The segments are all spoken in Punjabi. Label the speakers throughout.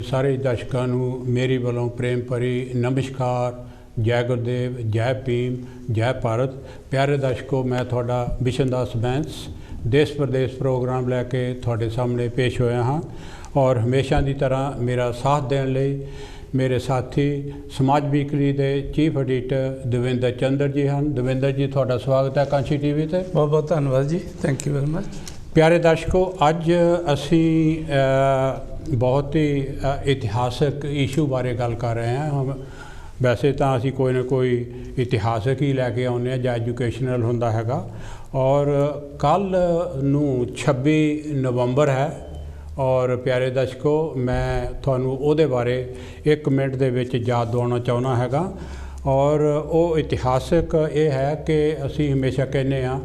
Speaker 1: सारे दर्शकों नूं मेरी वालों प्रेम भरी नमस्कार। जय गुरुदेव, जय भीम, जय भारत। प्यारे दर्शकों, मैं थोड़ा बिशन दास बैंस देश प्रदेश प्रोग्राम लैके थोड़े सामने पेश होया हाँ और हमेशा की तरह मेरा साथ देने लई मेरे साथी समाज वीकली के चीफ एडिटर दविंदर चंद्र जी हैं। दविंदर जी, थोड़ा स्वागत है कांची टीवी ते।
Speaker 2: बहुत बहुत धन्यवाद जी, थैंक यू वेरी मच।
Speaker 1: प्यारे दर्शकों, अज असी बहुत ही इतिहासक इशू बारे गल कर रहे हैं। हम वैसे तो असी कोई ना कोई इतिहासक ही लैके आने हैं, जो एजुकेशनल होंदा हैगा। और कल नूं 26 नवंबर है और प्यारे दर्शकों, मैं थानू उहदे बारे 1 मिनट दे विच याद दिवाउणा चाहुंदा हैगा। और वो इतिहासक ये है कि असी हमेशा कहने हाँ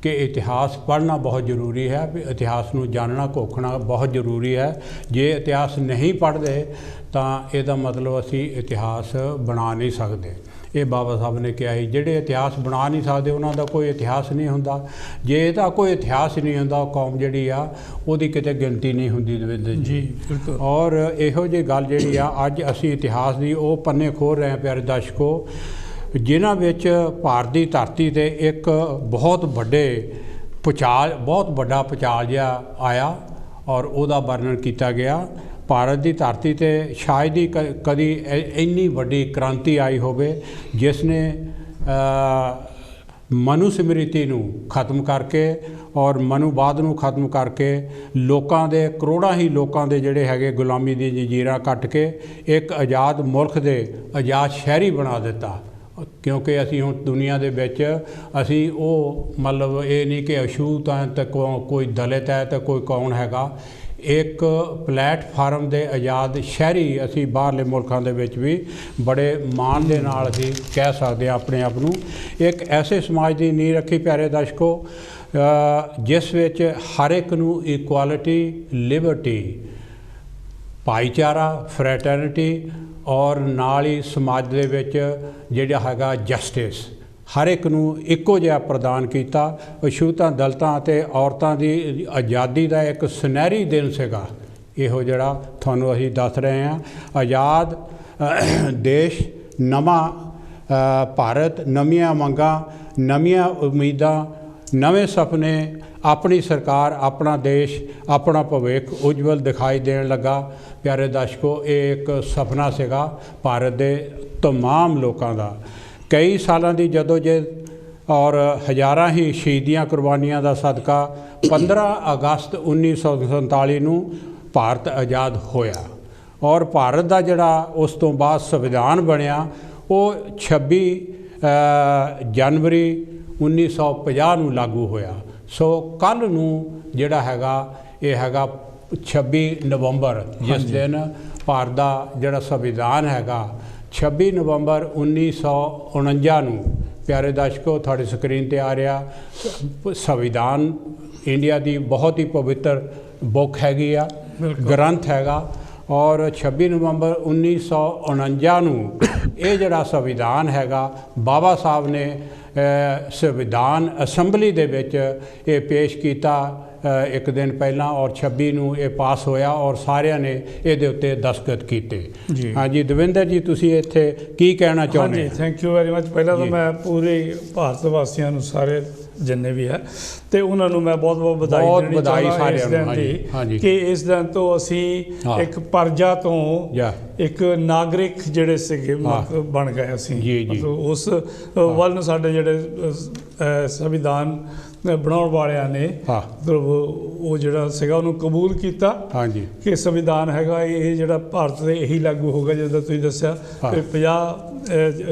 Speaker 1: कि इतिहास पढ़ना बहुत ज़रूरी है, इतिहास नूं जानना घोखना बहुत ज़रूरी है। जे इतिहास नहीं पढ़ते तो यदा मतलब असी इतिहास बना नहीं सकते। ये बाबा साहब ने कहा ही, जिहड़े इतिहास बना नहीं सकते उन्हों का कोई इतिहास नहीं हुंदा। जे इहदा कोई इतिहास नहीं हुंदा, कौम जिहड़ी आ उहदी किते गिनती नहीं हुंदी। दविंदर जी बिल्कुल। और इहो जी गल जिहड़ी आ अज असी इतिहास की वो पन्ने खोल रहे हैं प्यारे दर्शकों, जिन्हां विच भारत की धरती ते एक बहुत वड्डे भुचाल, बहुत वड्डा भुचाल जिहा आया और उहदा वर्णन किया गया। भारत की धरती ते शायद ही कदी इन्नी वड्डी क्रांति आई होवे जिसने मनुस्मृति नूं खत्म करके और मनुवाद नूं खत्म करके लोकां दे करोड़ां ही लोकां दे जिहड़े हैगे गुलामी दी जंजीरां कट के एक आज़ाद मुल्क दे आज़ाद शहरी बना दिता। क्योंकि असी हुण दुनिया दे विच असी वो मतलब ये नहीं कि अछूत है तो कोई दलित है तो कोई कौन हैगा। एक प्लेटफार्म दे आज़ाद शहरी असी बाहरले मुल्कां दे विच भी बड़े मान दे नाल असी कह सकते हैं अपने आप नूं। एक ऐसे समाज की नींह रखी प्यारे दर्शकों जिस विच हर एक नूं इक्वालिटी, लिबर्टी, भाईचारा, फ्रैटर्निटी और नाल ही समाज दे विच जिहड़ा हैगा जस्टिस हर एक नूं इक्को जिहा प्रदान किया। अछूतां, दलितां ते औरतां दी आज़ादी का एक सुनहरी दिन सीगा इहो जिहड़ा तुहानूं असीं दस रहे हैं। आज़ाद देश, नवां भारत, नवीआं मंगां, नवीआं उम्मीदां, नवे सपने, अपनी सरकार, अपना देश, अपना भविख उज्जवल दिखाई देन लगा। प्यारे दर्शकों, ये एक सपना सीगा भारत दे तमाम लोगों का। कई सालों की जदोजहद और हज़ारां ही शहीदियां कुर्बानियां का सदका 15 अगस्त 1947 नूं भारत आज़ाद होया और भारत का जिहड़ा उस तो बाद संविधान बनया वो 26 जनवरी 1950 नूं लागू होया। सो कल नूं जिहड़ा हैगा ये हैगा 26 नवंबर, जिस दिन भारत का जिहड़ा संविधान हैगा 26 नवंबर 1949 नूं। प्यारे दर्शकों, थोड़ी स्क्रीन पर आ रहा संविधान इंडिया की बहुत ही पवित्र बुक हैगी आ, ग्रंथ हैगा। और 26 नवंबर 1949 नूं ये जिहड़ा संविधान हैगा बाबा साहब ने संविधान असैंबली दे विच ये पेश किया एक दिन पहला और 26 नूं ये पास होया और सारिਆਂ ने ਇਹਦੇ ਉੱਤੇ दस्तखत किए। जी हाँ जी, दविंदर जी तुसीं ਇੱਥੇ ਕੀ ਕਹਿਣਾ ਚਾਹੁੰਦੇ?
Speaker 2: हाँ जी, थैंक यू वेरी मच। पहला तो मैं पूरे भारत वासियों नूं सारे जिन्ने भी है तो उन्होंने मैं बहुत बहुत बधाई सारे कि इस दिन तो असी एक प्रजा तो एक नागरिक जिहड़े सिगे बन गए असी। मतलब उस वल साडे जिहड़े संविधान बनाउण वालियां ने मतलब वो जिहड़ा सीगा उहनूं कबूल किया कि संविधान हैगा ये जिहड़ा भारत दे यही लागू होगा। जिद्दां तुसीं दस्सिया 50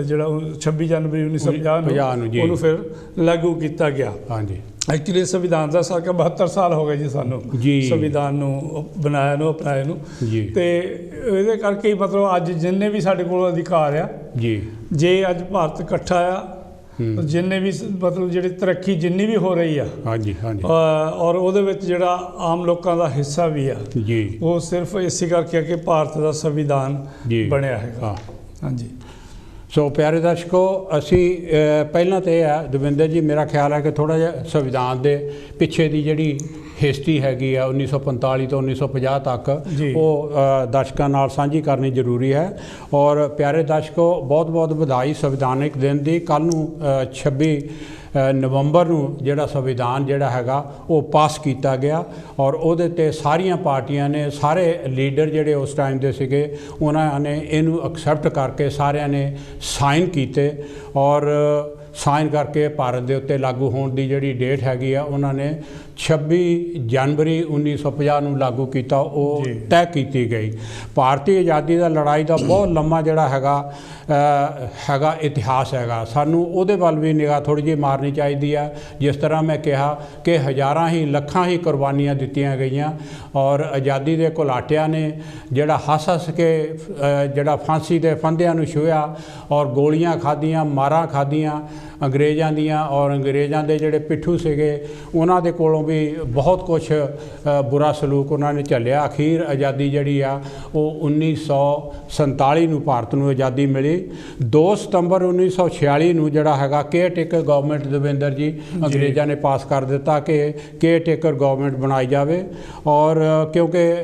Speaker 2: जिहड़ा 26 जनवरी 1950 उहनूं फिर लागू किया गया। हाँ जी, एक्चुअली संविधान का साल 72 साल हो गए जी सानू संविधान नूं बनाया नूं अपनाए नूं ते इहदे करके मतलब अज जिन्ने भी साडे कोल अधिकार आ जी, जे अज भारत इकट्ठा आ जिन्ने भी मतलब जी तरक्की जिन्नी भी हो रही है हाँ जी और वो जिहड़ा आम लोगों का हिस्सा भी है जी, वो सिर्फ इसी करके कि भारत का संविधान बनया है। हाँ जी,
Speaker 1: ਸੋ ਪਿਆਰੇ ਦਰਸ਼ਕੋ, ਅਸੀਂ ਪਹਿਲਾਂ ਤਾਂ ਇਹ ਹੈ ਦਵਿੰਦਰ ਜੀ, ਮੇਰਾ ਖਿਆਲ ਹੈ ਕਿ ਥੋੜ੍ਹਾ ਜਿਹਾ ਸੰਵਿਧਾਨ ਦੇ ਪਿੱਛੇ ਦੀ ਜਿਹੜੀ ਹਿਸਟਰੀ ਹੈਗੀ ਆ 1945 ਤੋਂ 1950 ਤੱਕ, ਉਹ ਦਰਸ਼ਕਾਂ ਨਾਲ ਸਾਂਝੀ ਕਰਨੀ ਜ਼ਰੂਰੀ ਹੈ। ਔਰ ਪਿਆਰੇ ਦਰਸ਼ਕੋ, ਬਹੁਤ ਬਹੁਤ ਵਧਾਈ ਸੰਵਿਧਾਨਿਕ ਦਿਨ ਦੀ। ਕੱਲ੍ਹ ਨੂੰ 26 ਨਵੰਬਰ ਨੂੰ ਜਿਹੜਾ ਸੰਵਿਧਾਨ ਜਿਹੜਾ ਹੈਗਾ ਉਹ ਪਾਸ ਕੀਤਾ ਗਿਆ, ਔਰ ਉਹਦੇ 'ਤੇ ਸਾਰੀਆਂ ਪਾਰਟੀਆਂ ਨੇ, ਸਾਰੇ ਲੀਡਰ ਜਿਹੜੇ ਉਸ ਟਾਈਮ ਦੇ ਸੀਗੇ, ਉਹਨਾਂ ਨੇ ਇਹਨੂੰ ਐਕਸੈਪਟ ਕਰਕੇ ਸਾਰਿਆਂ ਨੇ ਸਾਈਨ ਕੀਤੇ, ਔਰ ਸਾਈਨ ਕਰਕੇ ਭਾਰਤ ਦੇ ਉੱਤੇ ਲਾਗੂ ਹੋਣ ਦੀ ਜਿਹੜੀ ਡੇਟ ਹੈਗੀ ਆ ਉਹਨਾਂ ਨੇ 26 ਜਨਵਰੀ 1950 ਨੂੰ ਲਾਗੂ ਕੀਤਾ, ਉਹ ਤੈਅ ਕੀਤੀ ਗਈ। ਭਾਰਤੀ ਆਜ਼ਾਦੀ ਦਾ ਲੜਾਈ ਦਾ ਬਹੁਤ ਲੰਮਾ ਜਿਹੜਾ ਹੈਗਾ ਇਤਿਹਾਸ ਹੈਗਾ। ਸਾਨੂੰ ਉਹਦੇ ਵੱਲ ਵੀ ਨਿਗਾਹ ਥੋੜ੍ਹੀ ਜਿਹੀ ਮਾਰਨੀ ਚਾਹੀਦੀ ਆ। ਜਿਸ ਤਰ੍ਹਾਂ ਮੈਂ ਕਿਹਾ ਕਿ ਹਜ਼ਾਰਾਂ ਹੀ ਲੱਖਾਂ ਹੀ ਕੁਰਬਾਨੀਆਂ ਦਿੱਤੀਆਂ ਗਈਆਂ, ਔਰ ਆਜ਼ਾਦੀ ਦੇ ਘੁਲਾਟਿਆਂ ਨੇ ਜਿਹੜਾ ਹੱਸ ਕੇ ਜਿਹੜਾ ਫਾਂਸੀ ਦੇ ਫੰਦਿਆਂ ਨੂੰ ਛੂਹਿਆ, ਔਰ ਗੋਲੀਆਂ ਖਾਧੀਆਂ, ਮਾਰਾਂ ਖਾਧੀਆਂ ਅੰਗਰੇਜ਼ਾਂ ਦੀਆਂ, ਔਰ ਅੰਗਰੇਜ਼ਾਂ ਦੇ ਜਿਹੜੇ ਪਿੱਠੂ ਸੀਗੇ ਉਹਨਾਂ ਦੇ ਕੋਲੋਂ ਵੀ ਬਹੁਤ ਕੁਛ ਬੁਰਾ ਸਲੂਕ ਉਹਨਾਂ ਨੇ ਝੱਲਿਆ। ਅਖੀਰ ਆਜ਼ਾਦੀ ਜਿਹੜੀ ਆ ਉਹ 1947 ਨੂੰ ਭਾਰਤ ਨੂੰ ਆਜ਼ਾਦੀ ਮਿਲੀ। 2 ਸਤੰਬਰ 1946 ਨੂੰ ਜਿਹੜਾ ਹੈਗਾ ਕੇਅਰ ਟੇਕਰ ਗਵਰਨਮੈਂਟ, ਦਵਿੰਦਰ ਜੀ, ਅੰਗਰੇਜ਼ਾਂ ਨੇ ਪਾਸ ਕਰ ਦਿੱਤਾ ਕਿ ਕੇਅਰ ਟੇਕਰ ਗਵਰਨਮੈਂਟ ਬਣਾਈ ਜਾਵੇ। ਔਰ ਕਿਉਂਕਿ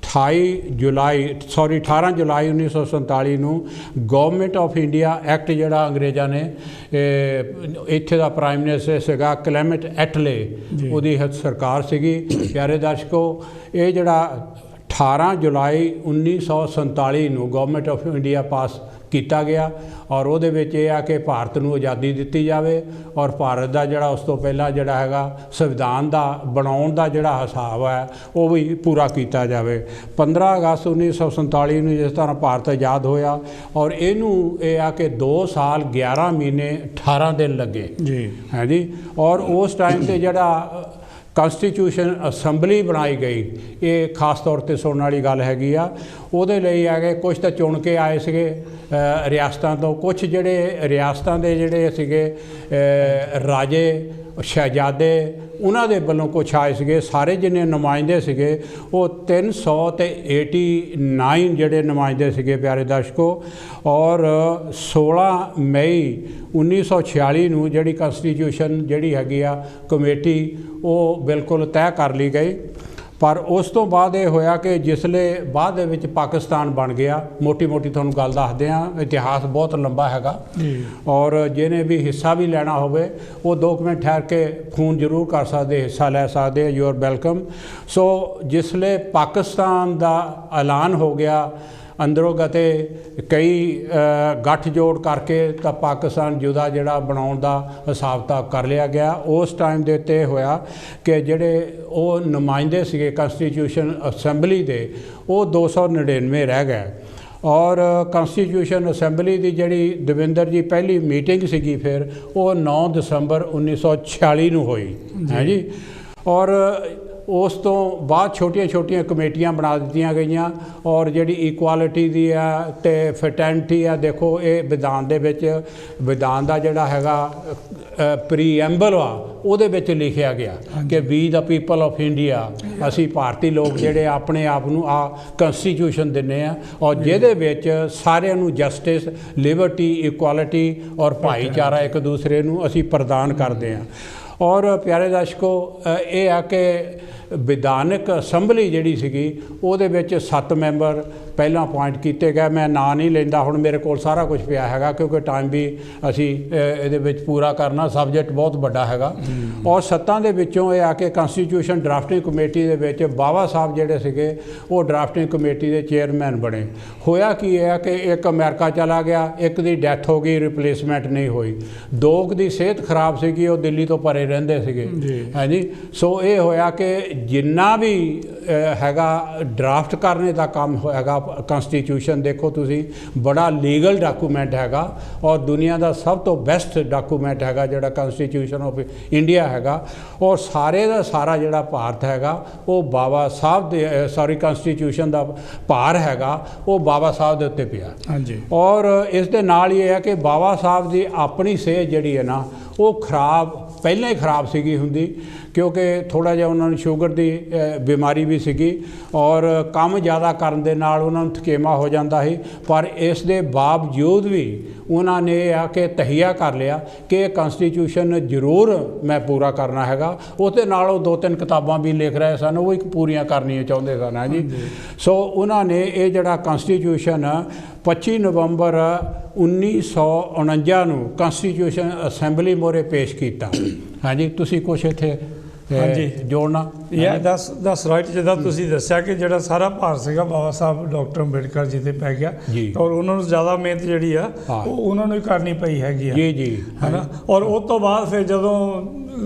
Speaker 1: 18 ਜੁਲਾਈ 1947 ਨੂੰ ਗਵਰਨਮੈਂਟ ਆਫ ਇੰਡੀਆ ਐਕਟ ਜਿਹੜਾ ਅੰਗਰੇਜ਼ਾਂ ਨੇ, ਇੱਥੇ ਦਾ ਪ੍ਰਾਈਮ ਮਿਨਿਸਟਰ ਸੀਗਾ ਕਲੈਮਟ ਐਟਲੇ, ਉਹਦੀ ਸਰਕਾਰ ਸੀਗੀ। ਪਿਆਰੇ ਦਰਸ਼ਕੋ, ਇਹ ਜਿਹੜਾ 18 ਜੁਲਾਈ 1947 ਨੂੰ ਗਵਰਨਮੈਂਟ ਆਫ ਇੰਡੀਆ ਪਾਸ ਕੀਤਾ ਗਿਆ, ਔਰ ਉਹਦੇ ਵਿੱਚ ਇਹ ਆ ਕਿ ਭਾਰਤ ਨੂੰ ਆਜ਼ਾਦੀ ਦਿੱਤੀ ਜਾਵੇ, ਔਰ ਭਾਰਤ ਦਾ ਜਿਹੜਾ ਉਸ ਤੋਂ ਪਹਿਲਾਂ ਜਿਹੜਾ ਹੈਗਾ ਸੰਵਿਧਾਨ ਦਾ ਬਣਾਉਣ ਦਾ ਜਿਹੜਾ ਹਿਸਾਬ ਹੈ ਉਹ ਵੀ ਪੂਰਾ ਕੀਤਾ ਜਾਵੇ। 15 ਅਗਸਤ 1947 ਨੂੰ ਜਿਸ ਤਰ੍ਹਾਂ ਭਾਰਤ ਆਜ਼ਾਦ ਹੋਇਆ, ਔਰ ਇਹਨੂੰ ਇਹ ਆ ਕਿ 2 ਸਾਲ 11 ਮਹੀਨੇ 18 ਦਿਨ ਲੱਗੇ ਹੈ ਜੀ। ਔਰ ਉਸ ਟਾਈਮ 'ਤੇ ਜਿਹੜਾ ਕਨਸਟੀਟਿਊਸ਼ਨ ਅਸੈਂਬਲੀ ਬਣਾਈ ਗਈ, ਇਹ ਖਾਸ ਤੌਰ 'ਤੇ ਸੁਣਨ ਵਾਲੀ ਗੱਲ ਹੈਗੀ ਆ। ਉਹਦੇ ਲਈ ਹੈਗੇ ਕੁਛ ਤਾਂ ਚੁਣ ਕੇ ਆਏ ਸੀਗੇ ਰਿਆਸਤਾਂ ਤੋਂ, ਕੁਛ ਜਿਹੜੇ ਰਿਆਸਤਾਂ ਦੇ ਜਿਹੜੇ ਸੀਗੇ ਰਾਜੇ ਸ਼ਹਿਜ਼ਾਦੇ, ਉਹਨਾਂ ਦੇ ਵੱਲੋਂ ਕੁਛ ਆਏ ਸੀਗੇ। ਸਾਰੇ ਜਿੰਨੇ ਨੁਮਾਇੰਦੇ ਸੀਗੇ ਉਹ 389 ਜਿਹੜੇ ਨੁਮਾਇੰਦੇ ਸੀਗੇ ਪਿਆਰੇ ਦਰਸ਼ਕੋ। ਔਰ 16 ਮਈ 1946 ਨੂੰ ਜਿਹੜੀ ਕਨਸਟੀਟਿਊਸ਼ਨ ਜਿਹੜੀ ਹੈਗੀ ਆ ਕਮੇਟੀ, ਉਹ ਬਿਲਕੁਲ ਤੈਅ ਕਰ ਲਈ ਗਈ। ਪਰ ਉਸ ਤੋਂ ਬਾਅਦ ਇਹ ਹੋਇਆ ਕਿ ਜਿਸਲੇ ਬਾਅਦ ਦੇ ਵਿੱਚ ਪਾਕਿਸਤਾਨ ਬਣ ਗਿਆ, ਮੋਟੀ ਤੁਹਾਨੂੰ ਗੱਲ ਦੱਸਦੇ ਹਾਂ, ਇਤਿਹਾਸ ਬਹੁਤ ਲੰਬਾ ਹੈਗਾ, ਔਰ ਜਿਹਨੇ ਵੀ ਹਿੱਸਾ ਵੀ ਲੈਣਾ ਹੋਵੇ ਉਹ 2 ਮਿੰਟ ਠਹਿਰ ਕੇ ਫੋਨ ਜ਼ਰੂਰ ਕਰ ਸਕਦੇ, ਹਿੱਸਾ ਲੈ ਸਕਦੇ, ਯੂ ਆਰ ਵੈਲਕਮ। ਸੋ ਜਿਸਲੇ ਪਾਕਿਸਤਾਨ ਦਾ ਐਲਾਨ ਹੋ ਗਿਆ, ਅੰਦਰੋਂ ਗਤੇ ਕਈ ਗੱਠਜੋੜ ਕਰਕੇ ਤਾਂ ਪਾਕਿਸਤਾਨ ਜੁਦਾ ਜਿਹੜਾ ਬਣਾਉਣ ਦਾ ਹਿਸਾਬ ਕਿਤਾਬ ਕਰ ਲਿਆ ਗਿਆ। ਉਸ ਟਾਈਮ ਦੇ ਉੱਤੇ ਹੋਇਆ ਕਿ ਜਿਹੜੇ ਉਹ ਨੁਮਾਇੰਦੇ ਸੀਗੇ ਕਨਸਟੀਟਿਊਸ਼ਨ ਅਸੈਂਬਲੀ ਦੇ, ਉਹ 299 ਰਹਿ ਗਏ। ਔਰ ਕਨਸਟੀਟਿਊਸ਼ਨ ਅਸੈਂਬਲੀ ਦੀ ਜਿਹੜੀ ਦਵਿੰਦਰ ਜੀ ਪਹਿਲੀ ਮੀਟਿੰਗ ਸੀਗੀ ਫਿਰ, ਉਹ 9 ਦਸੰਬਰ 1946 ਨੂੰ ਹੋਈ ਹੈ ਜੀ। ਔਰ ਉਸ ਤੋਂ ਬਾਅਦ ਛੋਟੀਆਂ ਕਮੇਟੀਆਂ ਬਣਾ ਦਿੱਤੀਆਂ ਗਈਆਂ, ਔਰ ਜਿਹੜੀ ਇਕੁਆਲਿਟੀ ਦੀ ਆ ਅਤੇ ਫਰਟੈਂਟੀ ਆ, ਦੇਖੋ ਇਹ ਵਿਧਾਨ ਦੇ ਵਿੱਚ, ਵਿਧਾਨ ਦਾ ਜਿਹੜਾ ਹੈਗਾ ਪ੍ਰੀਐਂਬਲ ਆ, ਉਹਦੇ ਵਿੱਚ ਲਿਖਿਆ ਗਿਆ ਕਿ ਵੀ ਦਾ ਪੀਪਲ ਆਫ ਇੰਡੀਆ, ਅਸੀਂ ਭਾਰਤੀ ਲੋਕ ਜਿਹੜੇ ਆਪਣੇ ਆਪ ਨੂੰ ਆ ਕਨਸਟੀਟਿਊਸ਼ਨ ਦਿੰਦੇ ਆ, ਔਰ ਜਿਹਦੇ ਵਿੱਚ ਸਾਰਿਆਂ ਨੂੰ ਜਸਟਿਸ, ਲਿਬਰਟੀ, ਇਕੁਆਲਿਟੀ ਔਰ ਭਾਈਚਾਰਾ ਇੱਕ ਦੂਸਰੇ ਨੂੰ ਅਸੀਂ ਪ੍ਰਦਾਨ ਕਰਦੇ ਹਾਂ। ਔਰ ਪਿਆਰੇ ਦਰਸ਼ਕੋ, ਇਹ ਆ ਕਿ ਵਿਧਾਨਕ ਅਸੈਂਬਲੀ ਜਿਹੜੀ ਸੀਗੀ ਉਹਦੇ ਵਿੱਚ 7 ਮੈਂਬਰ ਪਹਿਲਾਂ ਅਪੁਆਇੰਟ ਕੀਤੇ ਗਏ। ਮੈਂ ਨਾਂ ਨਹੀਂ ਲੈਂਦਾ, ਹੁਣ ਮੇਰੇ ਕੋਲ ਸਾਰਾ ਕੁਝ ਪਿਆ ਹੈਗਾ ਕਿਉਂਕਿ ਟਾਈਮ ਵੀ ਅਸੀਂ ਇਹਦੇ ਵਿੱਚ ਪੂਰਾ ਕਰਨਾ, ਸਬਜੈਕਟ ਬਹੁਤ ਵੱਡਾ ਹੈਗਾ। ਔਰ 7 ਦੇ ਵਿੱਚੋਂ ਇਹ ਆ ਕਿ ਕਨਸਟੀਟਿਊਸ਼ਨ ਡਰਾਫਟਿੰਗ ਕਮੇਟੀ ਦੇ ਵਿੱਚ ਬਾਵਾ ਸਾਹਿਬ ਜਿਹੜੇ ਸੀਗੇ ਉਹ ਡਰਾਫਟਿੰਗ ਕਮੇਟੀ ਦੇ ਚੇਅਰਮੈਨ ਬਣੇ। ਹੋਇਆ ਕੀ ਹੈ ਕਿ ਇੱਕ ਅਮਰੀਕਾ ਚਲਾ ਗਿਆ, ਇੱਕ ਦੀ ਡੈਥ ਹੋ ਗਈ, ਰਿਪਲੇਸਮੈਂਟ ਨਹੀਂ ਹੋਈ, 2 ਦੀ ਸਿਹਤ ਖਰਾਬ ਸੀਗੀ, ਉਹ ਦਿੱਲੀ ਤੋਂ ਪਰੇ ਰਹਿੰਦੇ ਸੀਗੇ ਹਾਂਜੀ। ਸੋ ਇਹ ਹੋਇਆ ਕਿ ਜਿੰਨਾ ਵੀ ਹੈਗਾ ਡਰਾਫਟ ਕਰਨੇ ਦਾ ਕੰਮ ਹੈਗਾ ਕਨਸਟੀਟਿਊਸ਼ਨ, ਦੇਖੋ ਤੁਸੀਂ ਬੜਾ ਲੀਗਲ ਡਾਕੂਮੈਂਟ ਹੈਗਾ, ਔਰ ਦੁਨੀਆ ਦਾ ਸਭ ਤੋਂ ਬੈਸਟ ਡਾਕੂਮੈਂਟ ਹੈਗਾ ਜਿਹੜਾ ਕਨਸਟੀਟਿਊਸ਼ਨ ਆਫ ਇੰਡੀਆ ਹੈਗਾ। ਔਰ ਸਾਰੇ ਦਾ ਸਾਰਾ ਜਿਹੜਾ ਭਾਰਤ ਹੈਗਾ ਉਹ ਬਾਬਾ ਸਾਹਿਬ ਦੇ ਕਨਸਟੀਟਿਊਸ਼ਨ ਦਾ ਭਾਰ ਹੈਗਾ ਉਹ ਬਾਬਾ ਸਾਹਿਬ ਦੇ ਉੱਤੇ ਪਿਆ ਹਾਂਜੀ। ਔਰ ਇਸ ਦੇ ਨਾਲ ਹੀ ਇਹ ਹੈ ਕਿ ਬਾਬਾ ਸਾਹਿਬ ਦੀ ਆਪਣੀ ਸਿਹਤ ਜਿਹੜੀ ਹੈ ਨਾ ਉਹ ਖਰਾਬ, ਪਹਿਲਾਂ ਹੀ ਖਰਾਬ ਸੀਗੀ ਹੁੰਦੀ, क्योंकि थोड़ा जिहा उन्होंने शुगर की बीमारी भी सीगी और काम ज़्यादा करन दे नाल उन्हां नूं थकेमा हो जाता है। पर इस दे बावजूद भी उन्होंने आके तहिया कर लिया कि कॉन्स्टिट्यूशन जरूर मैं पूरा करना हैगा। उसदे नाल वो 2-3 किताबां भी लिख रहे सन, वो एक पूरियां करनियां चाहुंदे सन है जी। सो उन्होंने ये जिहड़ा कॉन्स्टिट्यूशन 25 नवंबर 1949 ਨੂੰ कॉन्स्टिट्यूशन असैंबली मोहरे पेश किया। हाँ जी, तुसीं कुछ इत्थे जोड़ना?
Speaker 2: दस राइट, जिदा तुसीं दस्सिया कि जिहड़ा सारा भार सीगा बाबा साहब डॉक्टर अंबेडकर जी ते पै गया और उन्होंने ज़्यादा मेहनत जिहड़ी आ उन्होंने ही करनी पई हैगी
Speaker 1: जी जी,
Speaker 2: है ना। और उस तो बाद फिर जदों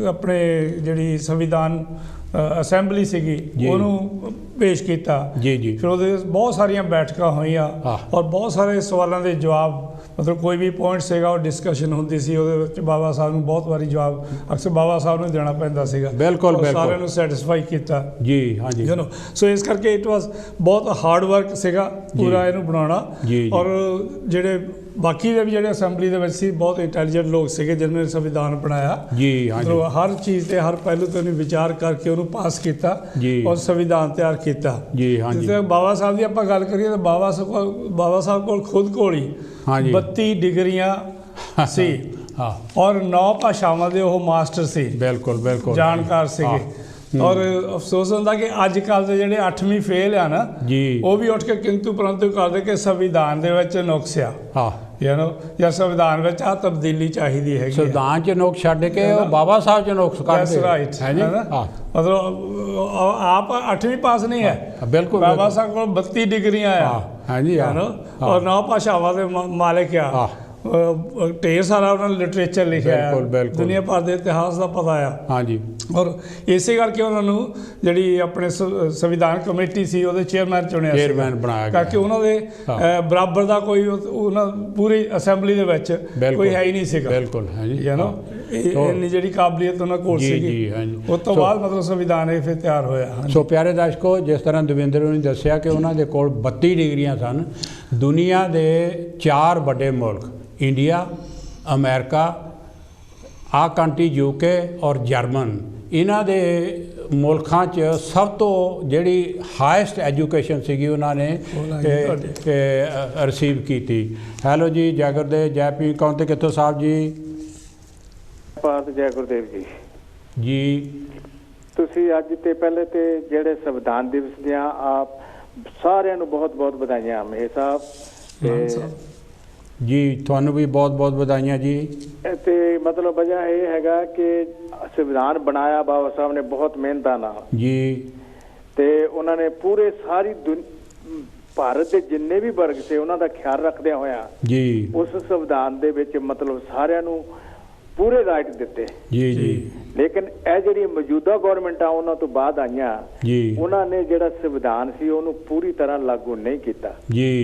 Speaker 2: अपने जिहड़ी संविधान असैंबली सीगी उन्होंने पेश किया
Speaker 1: जी जी,
Speaker 2: फिर वो बहुत सारिया बैठक हुई और बहुत सारे सवालों के जवाब, मतलब कोई भी पॉइंट सेगा और डिस्कशन होंदी सी, ਉਹਦੇ बाबा साहब ਨੂੰ बहुत बारी जवाब अक्सर बाबा साहब ਨੂੰ देना पैंदा ਸੀਗਾ।
Speaker 1: बिल्कुल बिल्कुल,
Speaker 2: सारे ਨੂੰ सैटिस्फाई किया
Speaker 1: जी। हाँ जी,
Speaker 2: यू नो। सो इस करके इट वाज बहुत हार्ड वर्क ਸੀਗਾ पूरा ਇਹਨੂੰ ਬਣਾਉਣਾ। और ਜਿਹੜੇ बाकी ਦੇ ਵੀ ਜਿਹੜੇ ਅਸੈਂਬਲੀ ਦੇ ਵਿੱਚ ਸੀ ਬਹੁਤ ਇੰਟੈਲੀਜੈਂਟ ਲੋਕ ਸੀਗੇ ਜਿਨ੍ਹਾਂ ਨੇ ਸੰਵਿਧਾਨ ਬਣਾਇਆ
Speaker 1: जी। हाँ जी,
Speaker 2: ਹਰ ਚੀਜ਼ ਤੇ ਹਰ ਪਹਿਲੂ ਤੇ ਉਹਨੇ ਵਿਚਾਰ ਕਰਕੇ ਉਹਨੂੰ ਪਾਸ ਕੀਤਾ ਔਰ ਸੰਵਿਧਾਨ ਤਿਆਰ ਕੀਤਾ
Speaker 1: जी। हाँ जी,
Speaker 2: ਜਿਵੇਂ ਬਾਬਾ ਸਾਹਿਬ ਦੀ ਆਪਾਂ ਗੱਲ ਕਰੀਏ ਤਾਂ ਬਾਬਾ ਸਾਹਿਬ ਕੋਲ ਖੁਦ ਕੋਲ ਹੀ 32 ਡਿਗਰੀਆਂ ਸੀ और 9 ਭਾਸ਼ਾਵਾਂ ਦੇ ਉਹ ਮਾਸਟਰ ਸੀ।
Speaker 1: बिल्कुल बिल्कुल,
Speaker 2: ਜਾਣਕਾਰ ਸੀਗੇ। और अफसोस होता कि अजकल के जोड़े 8वीं फेल आ ना
Speaker 1: जी,
Speaker 2: वो भी उठ के किंतु परंतु करते कि संविधान दे विच नुक्स आ यू नो, या संविधान विच आ तब्दीली चाहिदी है।
Speaker 1: संविधान च नुक्स छड्ड के बाबा साहब च नुक्स करदे
Speaker 2: राइट है ना। मतलब आप 8वीं पास नहीं है,
Speaker 1: बिल्कुल।
Speaker 2: बाबा साहब को 32 डिग्रियां
Speaker 1: हाँ जी,
Speaker 2: है ना, और 9 भाषावां दे मालिक आ। ढेर सारा उन्होंने लिटरेचर लिखा है, दुनिया भर के इतिहास का पता आ।
Speaker 1: हाँ जी,
Speaker 2: और इसे करके उन्होंने जी अपने संविधान कमेटी सी वो चेयरमैन चुनिया,
Speaker 1: चेयरमैन बनाया
Speaker 2: ताकि उन्होंने बराबर का कोई पूरी असैंबली दे विच कोई है ही नहीं सीगा।
Speaker 1: बिल्कुल,
Speaker 2: यू नो, इन्नी जी काबलियत उन्होंने कोल सीगी। उस तो बाद मतलब संविधान फिर तैयार होया।
Speaker 1: सो प्यारे दर्शकों, जिस तरह दविंदर ने दस्सिया कि उन्होंने कोल 32 डिग्रियां सन। दुनिया के 4 बड़े मुल्क इंडिया, अमेरिका, आ कंट्री यूके और जर्मन, इन्हां दे मुल्कां च सब तो जिहड़ी हाईएस्ट एजुकेशन सीगी उन्होंने रिसीव की थी। हैलो जी, जय गुरुदेव, जय पी कौन ते कित्थों साहब जी?
Speaker 3: जय गुरुदेव जी।
Speaker 1: जी,
Speaker 3: तुसी अज ते पहले ते जिहड़े संविधान दिवस दियां आप सारिਆਂ ਨੂੰ बहुत बहुत बधाइयां मेहर साहब
Speaker 1: जी। ਤੁਹਾਨੂੰ भी बहुत बहुत बधाइयां जी।
Speaker 3: ਤੇ मतलब वजह ਇਹ ਹੈਗਾ ਕਿ ਸੰਵਿਧਾਨ ਬਣਾਇਆ ਬਾਬਾ ਸਾਹਿਬ ਨੇ ਬਹੁਤ ਮਿਹਨਤਾਂ ਨਾਲ
Speaker 1: जी,
Speaker 3: ਤੇ ਉਹਨਾਂ ਨੇ ਪੂਰੇ ਸਾਰੀ ਭਾਰਤ ਦੇ ਜਿੰਨੇ ਵੀ ਵਰਗ ਸੇ ਉਹਨਾਂ ਦਾ ਖਿਆਲ ਰੱਖਦਿਆਂ ਹੋਇਆ
Speaker 1: जी,
Speaker 3: ਉਸ ਸੰਵਿਧਾਨ ਦੇ ਵਿੱਚ मतलब ਸਾਰਿਆਂ ਨੂੰ ਪੂਰੇ ਰਾਈਟ ਦਿੱਤੇ।
Speaker 1: जी जी,
Speaker 3: ਲੇਕਿਨ ਇਹ ਜਿਹੜੀ ਮੌਜੂਦਾ ਗਵਰਨਮੈਂਟ ਆ ਉਹਨਾਂ ਤੋਂ ਬਾਅਦ ਆਈਆਂ
Speaker 1: जी,
Speaker 3: ਉਹਨਾਂ ਨੇ ਜਿਹੜਾ ਸੰਵਿਧਾਨ ਸੀ ਉਹਨੂੰ ਪੂਰੀ ਤਰ੍ਹਾਂ ਲਾਗੂ ਨਹੀਂ ਕੀਤਾ
Speaker 1: जी।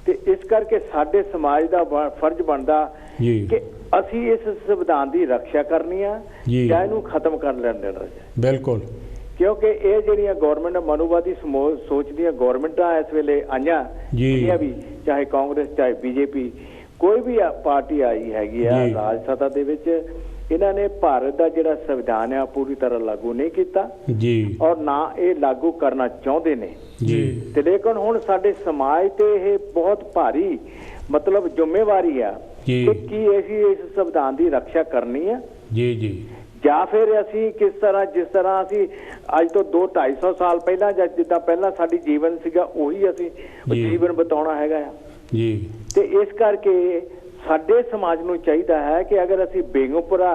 Speaker 3: ਤੇ ਇਸ ਕਰਕੇ ਸਾਡੇ ਸਮਾਜ ਦਾ ਫਰਜ਼ ਬਣਦਾ ਕਿ ਅਸੀਂ ਇਸ ਸੰਵਿਧਾਨ ਦੀ ਰੱਖਿਆ ਕਰਨੀ ਆ ਜਾਂ ਇਹਨੂੰ ਖਤਮ ਕਰ ਲੈਣਾ ਚਾਹੀਦਾ।
Speaker 1: ਬਿਲਕੁਲ,
Speaker 3: ਕਿਉਂਕਿ ਇਹ ਜਿਹੜੀਆਂ ਗਵਰਨਮੈਂਟ ਮਨੂਵਾਦੀ ਸੋਚ ਦੀਆਂ ਗਵਰਨਮੈਂਟਾਂ ਇਸ ਵੇਲੇ ਆਈਆਂ ਜਿਹੜੀਆਂ ਵੀ, ਚਾਹੇ ਕਾਂਗਰਸ ਚਾਹੇ ਬੀਜੇਪੀ, ਕੋਈ ਵੀ ਪਾਰਟੀ ਆਈ ਹੈਗੀ ਆ ਰਾਜ ਸੱਤਾ ਦੇ ਵਿੱਚ, ਇਹਨਾਂ ਨੇ ਭਾਰਤ ਦਾ ਜਿਹੜਾ ਸੰਵਿਧਾਨ ਆ ਪੂਰੀ ਤਰ੍ਹਾਂ ਲਾਗੂ ਨਹੀਂ ਕੀਤਾ
Speaker 1: ਜੀ, ਔਰ
Speaker 3: ਨਾ ਇਹ ਲਾਗੂ ਕਰਨਾ ਚਾਹੁੰਦੇ ਨੇ
Speaker 1: ਜੀ।
Speaker 3: ਤੇ ਲੇਕਿਨ ਹੁਣ ਸਾਡੇ ਸਮਾਜ ਤੇ ਇਹ ਬਹੁਤ ਭਾਰੀ मतलब ਜ਼ਿੰਮੇਵਾਰੀ ਆ ਕਿ ਕੀ ਅਸੀਂ ਇਸ ਸੰਵਿਧਾਨ ਦੀ ਰੱਖਿਆ ਕਰਨੀ ਆ
Speaker 1: ਜੀ ਜੀ,
Speaker 3: ਜਾਂ ਫਿਰ ਅਸੀਂ ਕਿਸ ਤਰ੍ਹਾਂ, ਜਿਸ ਤਰ੍ਹਾਂ ਅਸੀਂ ਅੱਜ ਤੋਂ 200-250 ਸਾਲ ਪਹਿਲਾਂ ਜਾਂ ਜਿੱਦਾਂ ਪਹਿਲਾਂ ਸਾਡੀ ਜੀਵਨ ਸੀਗਾ ਉਹੀ ਅਸੀਂ ਜੀਵਨ ਬਿਤਾਉਣਾ ਹੈਗਾ ਆ
Speaker 1: ਜੀ।
Speaker 3: ਤੇ ਇਸ ਕਰਕੇ ਸਾਡੇ ਸਮਾਜ ਨੂੰ ਚਾਹੀਦਾ ਹੈ ਕਿ ਅਗਰ ਅਸੀਂ ਬੇਗਮਪੁਰਾ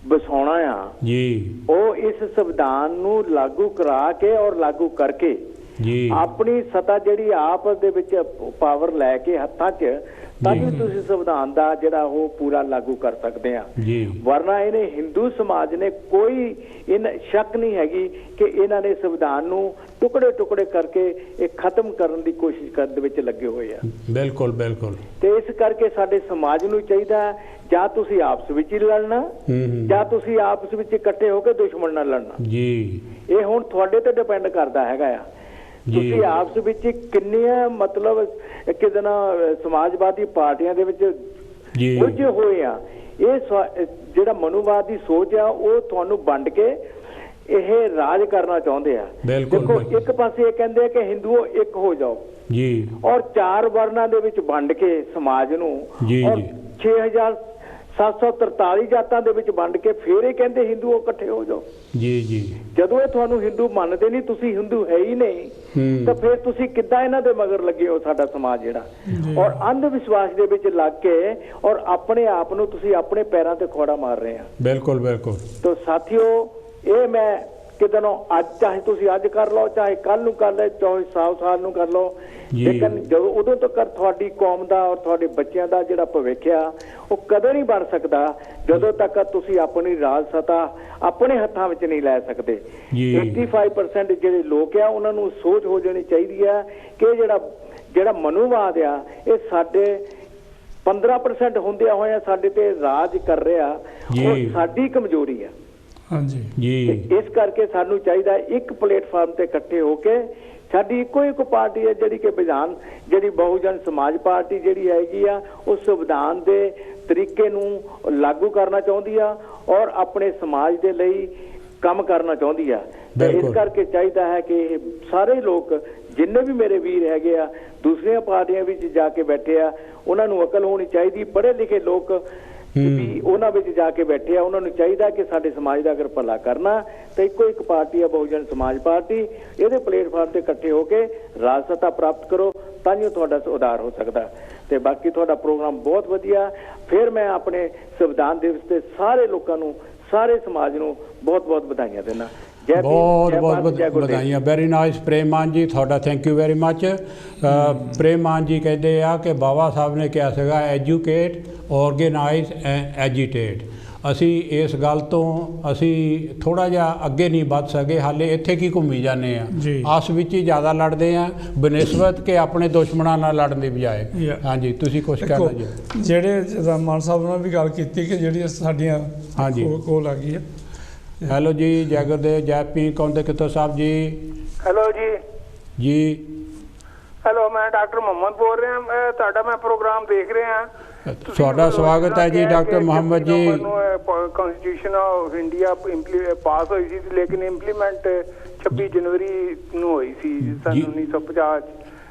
Speaker 3: ਵਸਾਉਣਾ ਆ ਜੀ, ਉਹ ਇਸ ਸੰਵਿਧਾਨ ਨੂੰ ਲਾਗੂ ਕਰਾ ਕੇ ਔਰ ਲਾਗੂ ਕਰਕੇ ਜੀ ਆਪਣੀ ਸੱਤਾ ਜਿਹੜੀ ਆਪ ਦੇ ਵਿੱਚ ਪਾਵਰ ਲੈ ਕੇ ਹੱਥਾਂ 'ਚ, ਤਾਂ ਵੀ ਤੁਸੀਂ ਸੰਵਿਧਾਨ ਦਾ ਜਿਹੜਾ ਉਹ ਪੂਰਾ ਲਾਗੂ ਕਰ ਸਕਦੇ ਆ। ਵਰਨਾ ਇਹਨੇ ਹਿੰਦੂ ਸਮਾਜ ਨੇ ਕੋਈ ਸ਼ੱਕ ਨਹੀਂ ਹੈਗੀ ਕਿ ਇਹਨਾਂ ਨੇ ਸੰਵਿਧਾਨ ਨੂੰ ਟੁਕੜੇ ਟੁਕੜੇ ਕਰਕੇ ਇਹ ਖਤਮ ਕਰਨ ਦੀ ਕੋਸ਼ਿਸ਼ ਕਰਨ ਦੇ ਵਿੱਚ ਲੱਗੇ ਹੋਏ ਆ। ਬਿਲਕੁਲ ਬਿਲਕੁਲ। ਤੇ ਇਸ ਕਰਕੇ ਸਾਡੇ ਸਮਾਜ ਨੂੰ ਚਾਹੀਦਾ ਜਾਂ ਤੁਸੀਂ ਆਪਸ ਵਿੱਚ ਹੀ ਲੜਨਾ ਜਾਂ ਤੁਸੀਂ ਆਪਸ ਵਿੱਚ ਇਕੱਠੇ ਹੋ ਕੇ ਦੁਸ਼ਮਣ ਨਾਲ ਲੜਨਾ ਜੀ। ਇਹ ਹੁਣ ਤੁਹਾਡੇ ਤੇ ਡਿਪੈਂਡ ਕਰਦਾ ਹੈਗਾ ਆ। ਤੁਸੀਂ ਆਪਸ ਵਿੱਚ ਕਿੰਨੀਆਂ ਮਤਲਬ ਕਿਦਾਂ ਸਮਾਜਵਾਦੀ ਪਾਰਟੀਆਂ ਦੇ ਵਿੱਚ ਉਲਝੇ ਹੋਏ ਆ। ਇਹ ਜਿਹੜਾ ਮਨੂਵਾਦ ਦੀ ਸੋਚ ਆ ਉਹ ਤੁਹਾਨੂੰ ਵੰਡ ਕੇ ਇਹ ਰਾਜ ਕਰਨਾ ਚਾਹੁੰਦੇ ਆ। ਦੇਖੋ ਇੱਕ ਪਾਸੇ ਇਹ ਕਹਿੰਦੇ ਆ ਕਿ ਹਿੰਦੂਓ ਇੱਕ ਹੋ ਜਾਓ ਜੀ, ਔਰ 4 ਵਰਨਾਂ ਦੇ ਵਿੱਚ ਵੰਡ ਕੇ ਸਮਾਜ ਨੂੰ, ਔਰ 6743 ਜਾਤਾਂ ਦੇ ਵਿੱਚ ਵੰਡ ਕੇ ਫਿਰ ਇਹ ਕਹਿੰਦੇ ਹਿੰਦੂਓ ਇਕੱਠੇ ਹੋ ਜਾਓ ਜੀ ਜੀ। ਜਦੋਂ ਇਹ ਤੁਹਾਨੂੰ ਹਿੰਦੂ ਮੰਨਦੇ ਨਹੀਂ, ਤੁਸੀਂ ਹਿੰਦੂ ਹੈ ਹੀ ਨਹੀਂ, ਤਾਂ ਫਿਰ ਤੁਸੀਂ ਕਿੱਦਾਂ ਇਹਨਾਂ ਦੇ ਮਗਰ ਲੱਗੇ ਹੋ? ਸਾਡਾ ਸਮਾਜ ਜਿਹੜਾ ਔਰ ਅੰਧ ਵਿਸ਼ਵਾਸ ਦੇ ਵਿੱਚ ਲੱਗ ਕੇ ਔਰ ਆਪਣੇ ਆਪ ਨੂੰ ਤੁਸੀਂ ਆਪਣੇ ਪੈਰਾਂ ਤੇ ਖੋੜਾ ਮਾਰ ਰਹੇ ਆ। ਬਿਲਕੁਲ ਬਿਲਕੁਲ। ਤਾਂ ਸਾਥੀਓ, ਇਹ ਮੈਂ ਕਿਦਨੋਂ ਅੱਜ, ਚਾਹੇ ਤੁਸੀਂ ਅੱਜ ਕਰ ਲਓ, ਚਾਹੇ ਕੱਲ ਨੂੰ ਕਰ ਲਓ, ਚਾਹੇ 100 ਸਾਲ ਨੂੰ ਕਰ ਲਓ, ਲੇਕਿਨ ਜਦੋਂ ਉਦੋਂ ਤੱਕ ਤੁਹਾਡੀ ਕੌਮ ਦਾ ਔਰ ਤੁਹਾਡੇ ਬੱਚਿਆਂ ਦਾ ਜਿਹੜਾ ਭਵਿੱਖ ਆ ਉਹ ਕਦੇ ਨਹੀਂ ਬਣ ਸਕਦਾ ਜਦੋਂ ਤੱਕ ਤੁਸੀਂ ਆਪਣੀ ਰਾਜ ਸੱਤਾ ਆਪਣੇ ਹੱਥਾਂ ਵਿੱਚ ਨਹੀਂ ਲੈ ਸਕਦੇ। 85% ਜਿਹੜੇ ਲੋਕ ਆ ਉਹਨਾਂ ਨੂੰ ਸੋਚ ਹੋ ਜਾਣੀ ਚਾਹੀਦੀ ਆ ਕਿ ਜਿਹੜਾ ਮਨੂਵਾਦ ਆ ਇਹ ਸਾਡੇ 15% ਹੁੰਦਿਆਂ ਹੋਇਆ ਸਾਡੇ ਤੇ ਰਾਜ ਕਰ ਰਿਹਾ, ਉਹ ਸਾਡੀ ਕਮਜ਼ੋਰੀ ਆ। ਹਾਂਜੀ ਜੀ। ਇਸ ਕਰਕੇ ਸਾਨੂੰ ਚਾਹੀਦਾ ਇੱਕ ਪਲੇਟਫਾਰਮ ਤੇ ਇਕੱਠੇ ਹੋ ਕੇ, ਸਾਡੀ ਇੱਕੋ ਇੱਕ ਪਾਰਟੀ ਹੈ ਜਿਹੜੀ ਕਿ ਜਿਹੜੀ ਬਹੁਜਨ ਸਮਾਜ ਪਾਰਟੀ ਜਿਹੜੀ ਹੈਗੀ ਆ ਉਹ ਸੰਵਿਧਾਨ ਦੇ ਤਰੀਕੇ ਨੂੰ ਲਾਗੂ ਕਰਨਾ ਚਾਹੁੰਦੀ ਆ ਔਰ ਆਪਣੇ ਸਮਾਜ ਦੇ ਲਈ ਕੰਮ ਕਰਨਾ ਚਾਹੁੰਦੀ ਆ। ਤੇ ਇਸ ਕਰਕੇ ਚਾਹੀਦਾ ਹੈ ਕਿ ਸਾਰੇ ਲੋਕ ਜਿੰਨੇ ਵੀ ਮੇਰੇ ਵੀਰ ਹੈਗੇ ਆ ਦੂਸਰੀਆਂ ਪਾਰਟੀਆਂ ਵਿੱਚ ਜਾ ਕੇ ਬੈਠੇ ਆ, ਉਹਨਾਂ ਨੂੰ ਅਕਲ ਹੋਣੀ ਚਾਹੀਦੀ। ਪੜ੍ਹੇ ਲਿਖੇ ਲੋਕ ਵੀ ਉਹਨਾਂ ਵਿੱਚ ਜਾ ਕੇ ਬੈਠੇ ਆ, ਉਹਨਾਂ ਨੂੰ ਚਾਹੀਦਾ ਕਿ ਸਾਡੇ ਸਮਾਜ ਦਾ ਅਗਰ ਭਲਾ ਕਰਨਾ ਤਾਂ ਇੱਕੋ ਇੱਕ ਪਾਰਟੀ ਆ ਬਹੁਜਨ ਸਮਾਜ ਪਾਰਟੀ, ਇਹਦੇ ਪਲੇਟਫਾਰਮ ਤੇ ਇਕੱਠੇ ਹੋ ਕੇ ਰਾਜ ਸੱਤਾ ਪ੍ਰਾਪਤ ਕਰੋ, ਤਾਂ ਹੀ ਤੁਹਾਡਾ ਸੁਧਾਰ ਹੋ ਸਕਦਾ। ਤੇ ਬਾਕੀ ਤੁਹਾਡਾ ਪ੍ਰੋਗਰਾਮ ਬਹੁਤ ਵਧੀਆ। ਫਿਰ ਮੈਂ ਆਪਣੇ ਸੰਵਿਧਾਨ ਦਿਵਸ ਤੇ ਸਾਰੇ ਲੋਕਾਂ ਨੂੰ, ਸਾਰੇ ਸਮਾਜ ਨੂੰ ਬਹੁਤ ਬਹੁਤ ਵਧਾਈਆਂ ਦਿੰਦਾ। ਬਹੁਤ ਬਹੁਤ ਵਧਾਈਆਂ।
Speaker 1: ਵੈਰੀ ਨਾਈਸ ਪ੍ਰੇਮ ਮਾਨ ਜੀ, ਤੁਹਾਡਾ ਥੈਂਕ ਯੂ ਵੈਰੀ ਮੱਚ। ਪ੍ਰੇਮ ਮਾਨ ਜੀ ਕਹਿੰਦੇ ਆ ਕਿ ਬਾਬਾ ਸਾਹਿਬ ਨੇ ਕਿਹਾ ਸੀਗਾ ਐਜੂਕੇਟ, ਔਰਗੇਨਾਈਜ਼ ਐਂਡ ਐਜੀਟੇਟ। ਅਸੀਂ ਇਸ ਗੱਲ ਤੋਂ ਅਸੀਂ ਥੋੜ੍ਹਾ ਜਿਹਾ ਅੱਗੇ ਨਹੀਂ ਵੱਧ ਸਕੇ, ਹਾਲੇ ਇੱਥੇ ਕੀ ਘੁੰਮੀ ਜਾਂਦੇ ਆ, ਆਸ ਵਿੱਚ ਹੀ ਜ਼ਿਆਦਾ ਲੜਦੇ ਆ ਬਨਿਸਬਤ ਕਿ ਆਪਣੇ ਦੁਸ਼ਮਣਾਂ ਨਾਲ ਲੜਨ ਦੀ ਬਜਾਏ। ਹਾਂਜੀ, ਤੁਸੀਂ ਕੁਛ ਕਹਿਣਾ ਜੀ?
Speaker 2: ਜਿਹੜੇ ਮਾਨ ਸਾਹਿਬ ਨਾਲ ਵੀ ਗੱਲ ਕੀਤੀ ਕਿ ਜਿਹੜੀਆਂ ਸਾਡੀਆਂ ਕੋਲ ਆ ਗਈ ਹੈ।
Speaker 1: ਹੈਲੋ ਜੀ, ਜੈ ਗੁਰਦੇਵ, ਜੈ ਪੀ ਕੌਂਦੇ ਕਿੱਥੋਂ ਸਾਹਿਬ ਜੀ?
Speaker 4: ਹੈਲੋ ਜੀ।
Speaker 1: ਜੀ
Speaker 4: ਹੈਲੋ, ਮੈਂ ਡਾਕਟਰ ਮੁਹੰਮਦ ਬੋਲ ਰਿਹਾ। ਤੁਹਾਡਾ ਮੈਂ ਪ੍ਰੋਗਰਾਮ ਦੇਖ ਰਿਹਾ।
Speaker 1: ਤੁਹਾਡਾ ਸਵਾਗਤ ਹੈ ਜੀ ਡਾਕਟਰ ਮੁਹੰਮਦ ਜੀ।
Speaker 4: ਕਨਸਟੀਟਿਊਸ਼ਨ ਆਫ ਇੰਡੀਆ ਪਾਸ ਹੋਈ ਸੀ, ਲੇਕਿਨ ਇੰਪਲੀਮੈਂਟ 26 ਜਨਵਰੀ ਨੂੰ ਹੋਈ ਸੀ ਸਨ 1950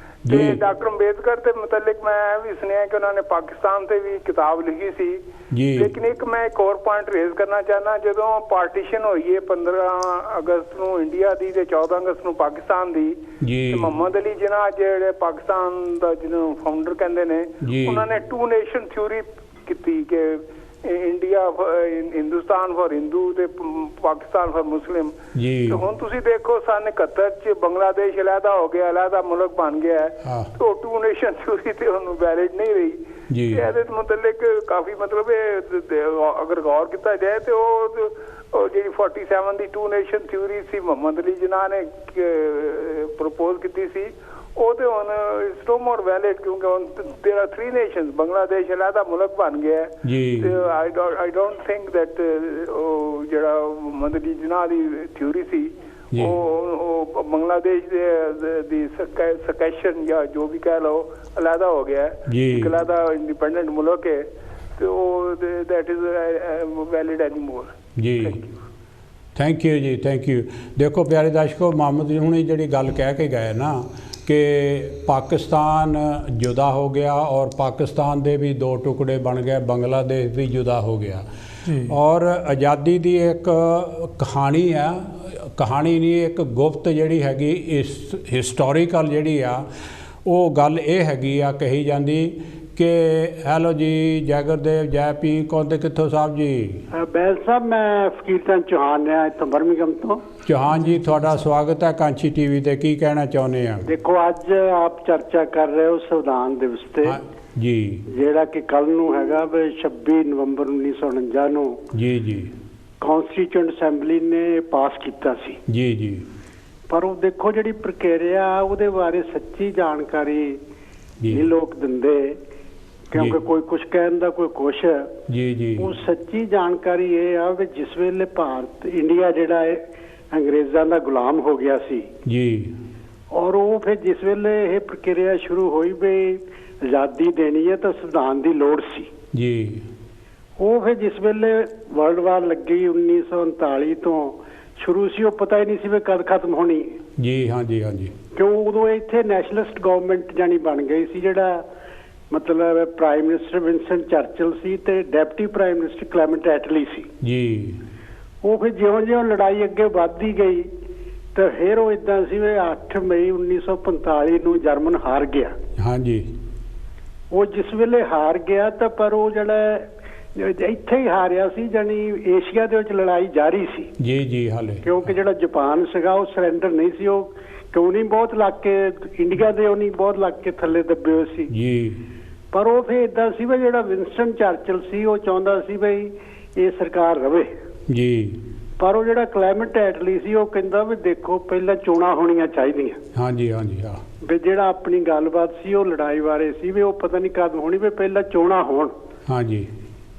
Speaker 4: ਤੇ ਡਾਕਟਰ ਅੰਬੇਦਕਰ ਦੇ ਮੁਤਲਕ ਮੈਂ ਵੀ ਸੁਣਿਆ ਕਿ ਉਹਨਾਂ ਨੇ ਪਾਕਿਸਤਾਨ ਤੇ ਵੀ ਕਿਤਾਬ ਲਿਖੀ ਸੀ। ਲੇਕਿਨ ਇੱਕ ਮੈਂ ਇੱਕ ਹੋਰ ਪੁਆਇੰਟ ਰੇਜ਼ ਕਰਨਾ ਚਾਹੁੰਦਾ, ਜਦੋਂ ਪਾਰਟੀਸ਼ਨ ਹੋਈ ਹੈ 15 ਅਗਸਤ ਨੂੰ ਇੰਡੀਆ ਦੀ ਤੇ 14 ਅਗਸਤ ਨੂੰ ਪਾਕਿਸਤਾਨ ਦੀ, ਤੇ ਮੁਹੰਮਦ ਅਲੀ ਜਿਨਾਹ ਜਿਹੜੇ ਪਾਕਿਸਤਾਨ ਦਾ ਜਿਹਨੂੰ ਫਾਊਂਡਰ ਕਹਿੰਦੇ ਨੇ, ਉਹਨਾਂ ਨੇ 2 ਨੇਸ਼ਨ ਥਿਊਰੀ ਕੀਤੀ ਕਿ ਇੰਡੀਆ ਹਿੰਦੁਸਤਾਨ ਫॉर ਹਿੰਦੂ ਤੇ ਪਾਕਿਸਤਾਨ ਫॉर ਮੁਸਲਿਮ। ਤੇ ਹੁਣ ਤੁਸੀਂ ਦੇਖੋ ਸਨ 71 ਚ ਬੰਗਲਾਦੇਸ਼ ਅਲੱਗਾ ਹੋ ਗਿਆ, ਅਲੱਗਾ ਮੁਲਕ ਬਣ ਗਿਆ ਹੈ, ਤੇ 2 ਨੇਸ਼ਨ ਥਿਊਰੀ ਤੇ ਉਹਨੂੰ ਵੈਲਿਡ ਨਹੀਂ ਰਹੀ। ਇਹਦੇ ਮੁਤਲਕ ਕਾਫੀ ਮਤਲਬ ਅਗਰ ਗੌਰ ਕੀਤਾ ਜਾਏ ਤੇ ਉਹ ਜਿਹੜੀ 47 ਦੀ 2 ਨੇਸ਼ਨ ਥਿਊਰੀ ਸੀ ਮੁਹੰਮਦ ਅਲੀ ਜਿਨਾਹ ਨੇ ਪ੍ਰਪੋਜ਼ ਕੀਤੀ ਸੀ, ਉਹ ਤੇ ਹੁਣ ਇਟਸ ਨੋ ਮੋਰ ਵੈਲਿਡ ਕਿਉਂਕਿ ਹੁਣ ਦੇਰ ਆਰ 3 ਨੇਸ਼ਨਸ, ਬੰਗਲਾਦੇਸ਼ ਅਲੱਗਾ ਮੁਲਕ ਬਣ ਗਿਆ ਤੇ ਆਈ ਡੋਂਟ ਥਿੰਕ ਦੈਟ ਉਹ ਜਿਹੜਾ ਮੁਹੰਮਦ ਅਲੀ ਜਿਨਾਹ ਦੀ ਥਿਊਰੀ ਸੀ ਉਹ ਬੰਗਲਾਦੇਸ਼ ਦੀ ਸਕੈਸ਼ਨ ਜਾਂ ਜੋ ਵੀ ਕਹਿ ਲਓ ਅਲੱਗਾ ਹੋ ਗਿਆ, ਇੱਕ ਅਲੱਗਾ ਇੰਡੀਪੈਂਡੈਂਟ ਮੁਲਕ ਹੈ ਤੇ ਉਹ ਦੈਟ ਇਜ਼ ਵੈਲਿਡ ਐਨੀ ਮੋਰ ਜੀ।
Speaker 1: ਥੈਂਕ ਯੂ ਜੀ, ਥੈਂਕ ਯੂ। ਦੇਖੋ ਪਿਆਰੇ ਦਰਸ਼ਕੋ, ਮੁਹੰਮਦ ਜੀ ਹੁਣੀ ਜਿਹੜੀ ਗੱਲ ਕਹਿ ਕੇ ਗਏ ਨਾ ਕਿ ਪਾਕਿਸਤਾਨ ਜੁਦਾ ਹੋ ਗਿਆ ਔਰ ਪਾਕਿਸਤਾਨ ਦੇ ਵੀ 2 ਟੁਕੜੇ ਬਣ ਗਏ, ਬੰਗਲਾਦੇਸ਼ ਵੀ ਜੁਦਾ ਹੋ ਗਿਆ ਔਰ ਆਜ਼ਾਦੀ ਦੀ ਇੱਕ ਕਹਾਣੀ ਆ, ਕਹਾਣੀ ਨਹੀਂ ਇੱਕ ਗੁਪਤ ਜਿਹੜੀ ਹੈਗੀ ਇਸ ਹਿਸਟੋਰੀਕਲ ਜਿਹੜੀ ਆ ਉਹ ਗੱਲ ਇਹ ਹੈਗੀ ਆ ਕਹੀ ਜਾਂਦੀ ਕਿ ਹੈਲੋ ਜੀ, ਜੈ ਗੁਰਦੇਵ, ਜੈ ਪੀ ਕੌਂਦੇ ਕਿੱਥੋਂ ਸਾਹਿਬ ਜੀ?
Speaker 5: ਬੈਲ ਸਾਹਿਬ, ਮੈਂ ਫਕੀਰ ਚੰਦ ਚੌਹਾਨ ਆ ਇੱਥੋਂ ਬਰਮਿੰਘਮ ਤੋਂ।
Speaker 1: ਚੌਹਾਨ ਜੀ, ਤੁਹਾਡਾ ਸਵਾਗਤ ਹੈ ਕਾਂਚੀ ਟੀਵੀ ਤੇ। ਕੀ ਕਹਿਣਾ ਚਾਹੁੰਦੇ ਆ?
Speaker 5: ਦੇਖੋ, ਅੱਜ ਆਪ ਚਰਚਾ ਕਰ ਰਹੇ ਹੋ ਸੰਵਿਧਾਨ ਦਿਵਸ ਤੇ
Speaker 1: ਜੀ,
Speaker 5: ਜਿਹੜਾ ਕਿ ਕੱਲ ਨੂੰ ਹੈਗਾ 26 ਨਵੰਬਰ 1949 ਨੂੰ ਜੀ ਕੌਂਸਟੀਟਿਊਂਟ ਅਸੈਂਬਲੀ ਨੇ ਪਾਸ ਕੀਤਾ ਸੀ ਜੀ। ਪਰ ਉਹ ਦੇਖੋ ਜਿਹੜੀ ਪ੍ਰਕਿਰਿਆ ਉਹਦੇ ਬਾਰੇ ਸੱਚੀ ਜਾਣਕਾਰੀ ਨਹੀਂ ਲੋਕ ਦਿੰਦੇ, ਕਿਉਂਕਿ ਕੋਈ ਕੁਛ ਕਹਿਣ ਦਾ, ਕੋਈ ਕੁਛ ਜੀ। ਉਹ ਸੱਚੀ ਜਾਣਕਾਰੀ ਇਹ ਆ ਵੀ ਜਿਸ ਵੇਲੇ ਭਾਰਤ ਇੰਡੀਆ ਜਿਹੜਾ ਹੈ ਅੰਗਰੇਜ਼ਾਂ ਦਾ ਗੁਲਾਮ ਹੋ ਗਿਆ ਸੀ ਜੀ, ਔਰ ਉਹ ਫਿਰ ਜਿਸ ਵੇਲੇ ਇਹ ਪ੍ਰਕਿਰਿਆ ਸ਼ੁਰੂ ਹੋਈ ਵੀ ਆਜ਼ਾਦੀ ਦੇਣੀ ਹੈ ਤਾਂ ਸੰਵਿਧਾਨ ਦੀ ਲੋੜ ਸੀ
Speaker 1: ਜੀ।
Speaker 5: ਉਹ ਫਿਰ ਜਿਸ ਵੇਲੇ ਵਰਲਡ ਵਾਰ ਲੱਗੀ 1939 ਤੋਂ ਸ਼ੁਰੂ ਸੀ, ਉਹ ਪਤਾ ਹੀ ਨਹੀਂ ਸੀ ਵੀ ਕਦ ਖਤਮ ਹੋਣੀ।
Speaker 1: ਜੀ ਹਾਂਜੀ ਹਾਂਜੀ।
Speaker 5: ਕਿਉਂ ਉਦੋਂ ਇੱਥੇ ਨੈਸ਼ਨਲਿਸਟ ਗਵਰਨਮੈਂਟ ਜਾਨੀ ਬਣ ਗਈ ਸੀ, ਜਿਹੜਾ ਮਤਲਬ ਪ੍ਰਾਈਮ ਮਿਨਿਸਟਰ ਵਿੰਸਟਨ ਚਰਚਿਲ ਸੀ ਤੇ ਡਿਪਟੀ ਪ੍ਰਾਈਮ ਮਿਨਿਸਟਰ ਕਲੈਮੈਂਟ ਐਟਲੀ ਸੀ
Speaker 1: ਜੀ।
Speaker 5: ਉਹ ਫਿਰ ਜਿਉਂ-ਜਿਉਂ ਲੜਾਈ ਅੱਗੇ ਵੱਧਦੀ ਗਈ ਤਾਂ ਫਿਰ ਉਹ ਇਦਾਂ ਸੀ ਵੀ 8 ਮਈ 1945 ਨੂੰ ਜਰਮਨ ਹਾਰ ਗਿਆ।
Speaker 1: ਹਾਂਜੀ।
Speaker 5: ਉਹ ਜਿਸ ਵੇਲੇ ਹਾਰ ਗਿਆ ਤਾਂ ਪਰ ਉਹ ਜਿਹੜਾ ਇੱਥੇ ਹੀ ਹਾਰਿਆ ਸੀ, ਜਾਨੀ ਏਸ਼ੀਆ ਦੇ ਵਿੱਚ ਲੜਾਈ ਜਾਰੀ ਸੀ।
Speaker 1: ਜੀ ਜੀ ਹਾਲੇ
Speaker 5: ਕਿਉਂਕਿ ਜਿਹੜਾ ਜਾਪਾਨ ਸੀਗਾ ਉਹ ਸਰੈਂਡਰ ਨਹੀਂ ਸੀ, ਉਹ ਕਿਉਂ ਨਹੀਂ ਬਹੁਤ ਇਲਾਕੇ ਇੰਡੀਆ ਦੇ ਉਹ ਨਹੀਂ ਬਹੁਤ ਇਲਾਕੇ ਥੱਲੇ ਦੱਬੇ ਹੋਏ ਸੀ
Speaker 1: ਜੀ।
Speaker 5: ਪਰ ਉਹ ਫਿਰ ਇਦਾਂ ਸੀ ਵੀ ਜਿਹੜਾ ਵਿੰਸਟਨ ਚਰਚਿਲ ਸੀ ਉਹ ਚਾਹੁੰਦਾ ਸੀ ਵੀ ਇਹ ਸਰਕਾਰ ਰਵੇ
Speaker 1: ਜੀ।
Speaker 5: ਪਰ ਉਹ ਜਿਹੜਾ ਕਲੈਮੈਂਟ ਐਟਲੀ ਸੀ ਉਹ ਕਹਿੰਦਾ ਵੀ ਦੇਖੋ ਪਹਿਲਾਂ ਚੋਣਾਂ ਹੋਣੀਆਂ ਚਾਹੀਦੀਆਂ।
Speaker 1: ਹਾਂਜੀ ਹਾਂਜੀ। ਹਾਂ
Speaker 5: ਵੀ ਜਿਹੜਾ ਆਪਣੀ ਗੱਲਬਾਤ ਸੀ ਉਹ ਲੜਾਈ ਬਾਰੇ ਸੀ ਵੀ ਉਹ ਪਤਾ ਨਹੀਂ ਕਦ ਹੋਣੀ, ਵੀ ਪਹਿਲਾਂ ਚੋਣਾਂ ਹੋਣ।
Speaker 1: ਹਾਂਜੀ।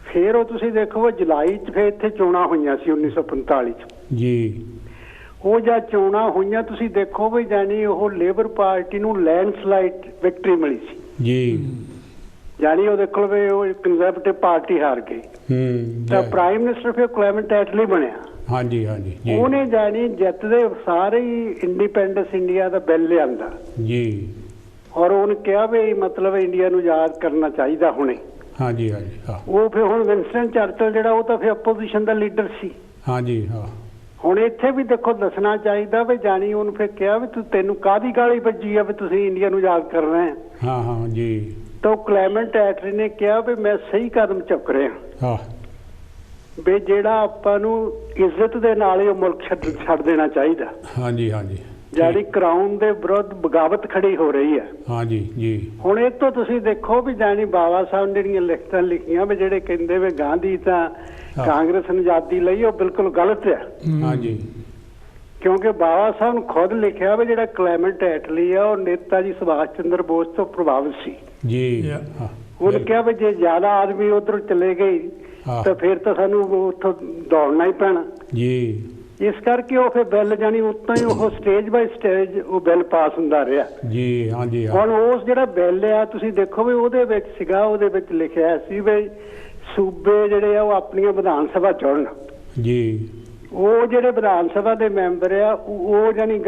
Speaker 5: ਫਿਰ ਉਹ ਤੁਸੀਂ ਦੇਖੋ ਜੁਲਾਈ 'ਚ ਫਿਰ ਇੱਥੇ ਚੋਣਾਂ ਹੋਈਆਂ ਸੀ 1945 'ਚ
Speaker 1: ਜੀ।
Speaker 5: ਉਹ ਜਦ ਚੋਣਾਂ ਹੋਈਆਂ ਤੁਸੀਂ ਦੇਖੋ ਵੀ ਜਾਨੀ ਉਹ ਲੇਬਰ ਪਾਰਟੀ ਨੂੰ ਲੈਂਡਸਲਾਈਡ ਵਿਕਟਰੀ ਮਿਲੀ ਸੀ
Speaker 1: ਜੀ।
Speaker 5: ਜਾਨੀ ਉਹ ਦੇਖੋ ਵੀ ਉਹ ਕੰਜ਼ਰਵੇਟਿਵ ਪਾਰਟੀ ਹਾਰ ਗਈ ਤਾਂ ਪ੍ਰਾਈਮ ਮਿਨਿਸਟਰ ਫਿਰ ਕਲੈਮੈਂਟ ਐਟਲੀ ਬਣਿਆ।
Speaker 1: ਹਾਂਜੀ ਹਾਂਜੀ।
Speaker 5: ਉਹਨੇ ਜਾਨੀ ਜਿੱਤ ਦੇ ਸਾਰੇ ਹੀ ਇੰਡੀਪੈਂਡੈਂਸ ਇੰਡੀਆ ਦਾ ਬਿੱਲ ਲਿਆਂਦਾ
Speaker 1: ਜੀ।
Speaker 5: ਔਰ ਉਹਨੇ ਕਿਹਾ ਵੀ ਮਤਲਬ ਇੰਡੀਆ ਨੂੰ ਆਜ਼ਾਦ ਕਰਨਾ ਚਾਹੀਦਾ ਹੁਣੇ।
Speaker 1: ਹਾਂਜੀ ਹਾਂਜੀ। ਹਾਂ
Speaker 5: ਉਹ ਫਿਰ ਹੁਣ ਵਿੰਸਟਨ ਚਰਚਿਲ ਜਿਹੜਾ ਉਹ ਤਾਂ ਫਿਰ ਆਪੋਜੀਸ਼ਨ ਦਾ ਲੀਡਰ ਸੀ।
Speaker 1: ਹਾਂਜੀ। ਹਾਂ
Speaker 5: ਹੁਣ ਇੱਥੇ ਵੀ ਦੇਖੋ ਦੱਸਣਾ ਚਾਹੀਦਾ ਵੀ ਜਾਣੀ ਉਹਨੂੰ ਫਿਰ ਕਿਹਾ ਵੀ ਤੈਨੂੰ ਕਾਹਦੀ ਗਾਲੀ ਵੱਜੀ ਆ ਵੀ ਤੁਸੀਂ ਇੰਡੀਆ ਨੂੰ ਆਜ਼ਾਦ ਕਰ ਰਹੇ ਆ।
Speaker 1: ਹਾਂ ਹਾਂ ਜੀ।
Speaker 5: ਤਾਂ ਕਲੈਮੈਂਟ ਐਟਲੀ ਨੇ ਕਿਹਾ ਵੀ ਮੈਂ ਸਹੀ ਕਦਮ ਚੁੱਕ ਰਿਹਾ
Speaker 1: ਹਾਂ
Speaker 5: ਵੀ ਜਿਹੜਾ ਆਪਾਂ ਨੂੰ ਇੱਜ਼ਤ ਦੇ ਨਾਲ ਹੀ ਉਹ ਮੁਲਕ ਛੱਡ ਦੇਣਾ ਚਾਹੀਦਾ।
Speaker 1: ਹਾਂਜੀ ਹਾਂਜੀ।
Speaker 5: ਜਿਹੜੀ ਕਰਾਊਨ ਦੇ ਵਿਰੁੱਧ ਬਗਾਵਤ ਖੜੀ ਹੋ ਰਹੀ ਹੈ।
Speaker 1: ਹਾਂਜੀ ਜੀ।
Speaker 5: ਹੁਣ ਇਹ ਤੋਂ ਤੁਸੀਂ ਦੇਖੋ ਵੀ ਜਾਣੀ ਬਾਬਾ ਸਾਹਿਬ ਨੇ ਜਿਹੜੀਆਂ ਲਿਖਤਾਂ ਲਿਖੀਆਂ ਵੀ ਜਿਹੜੇ ਕਹਿੰਦੇ ਵੀ ਗਾਂਧੀ ਤਾਂ ਕਾਂਗਰਸ ਨੇ ਆਜ਼ਾਦੀ ਲਈ, ਉਹ ਬਿਲਕੁਲ ਗਲਤ ਹੈ।
Speaker 1: ਹਾਂਜੀ।
Speaker 5: ਕਿਉਂਕਿ ਬਾਬਾ ਸਾਹਿਬ ਨੂੰ ਖੁਦ ਲਿਖਿਆ ਵੀ ਜਿਹੜਾ ਕਲੈਮੈਂਟ ਐਟਲੀ ਆ ਉਹ ਨੇਤਾ ਜੀ ਸੁਭਾਸ਼ ਚੰਦਰ ਬੋਸ ਤੋਂ ਪ੍ਰਭਾਵਿਤ ਸੀ
Speaker 1: ਜੀ।
Speaker 5: ਉਹਨੇ ਕਿਹਾ ਵੀ ਜੇ ਜ਼ਿਆਦਾ ਆਦਮੀ ਉਧਰ ਚਲੇ ਗਏ ਤਾਂ ਫਿਰ ਤਾਂ ਸਾਨੂੰ ਉੱਥੋਂ ਦੌੜਨਾ ਹੀ ਪੈਣਾ
Speaker 1: ਜੀ।
Speaker 5: ਇਸ ਕਰਕੇ ਉਹ ਫਿਰ ਬਿੱਲ ਜਾਣੀ ਉੱਤੋਂ ਹੀ ਉਹ ਸਟੇਜ ਬਾਈ ਸਟੇਜ ਉਹ ਬਿੱਲ ਪਾਸ ਹੁੰਦਾ ਰਿਹਾ
Speaker 1: ਜੀ। ਹਾਂਜੀ।
Speaker 5: ਹੁਣ ਉਸ ਜਿਹੜਾ ਬਿੱਲ ਆ ਤੁਸੀਂ ਦੇਖੋ ਵੀ ਉਹਦੇ ਵਿੱਚ ਸੀਗਾ, ਉਹਦੇ ਵਿੱਚ ਲਿਖਿਆ ਸੀ ਵੀ ਸੂਬੇ ਜਿਹੜੇ ਆ ਉਹ ਆਪਣੀਆਂ ਵਿਧਾਨ ਸਭਾ ਚੁਣਨ
Speaker 1: ਜੀ।
Speaker 5: ਉਹ ਜਿਹੜੇ ਵਿਧਾਨ ਸਭਾ ਦੇ ਮੈਂਬਰ ਆ ਉਹ ਜਾਨੀ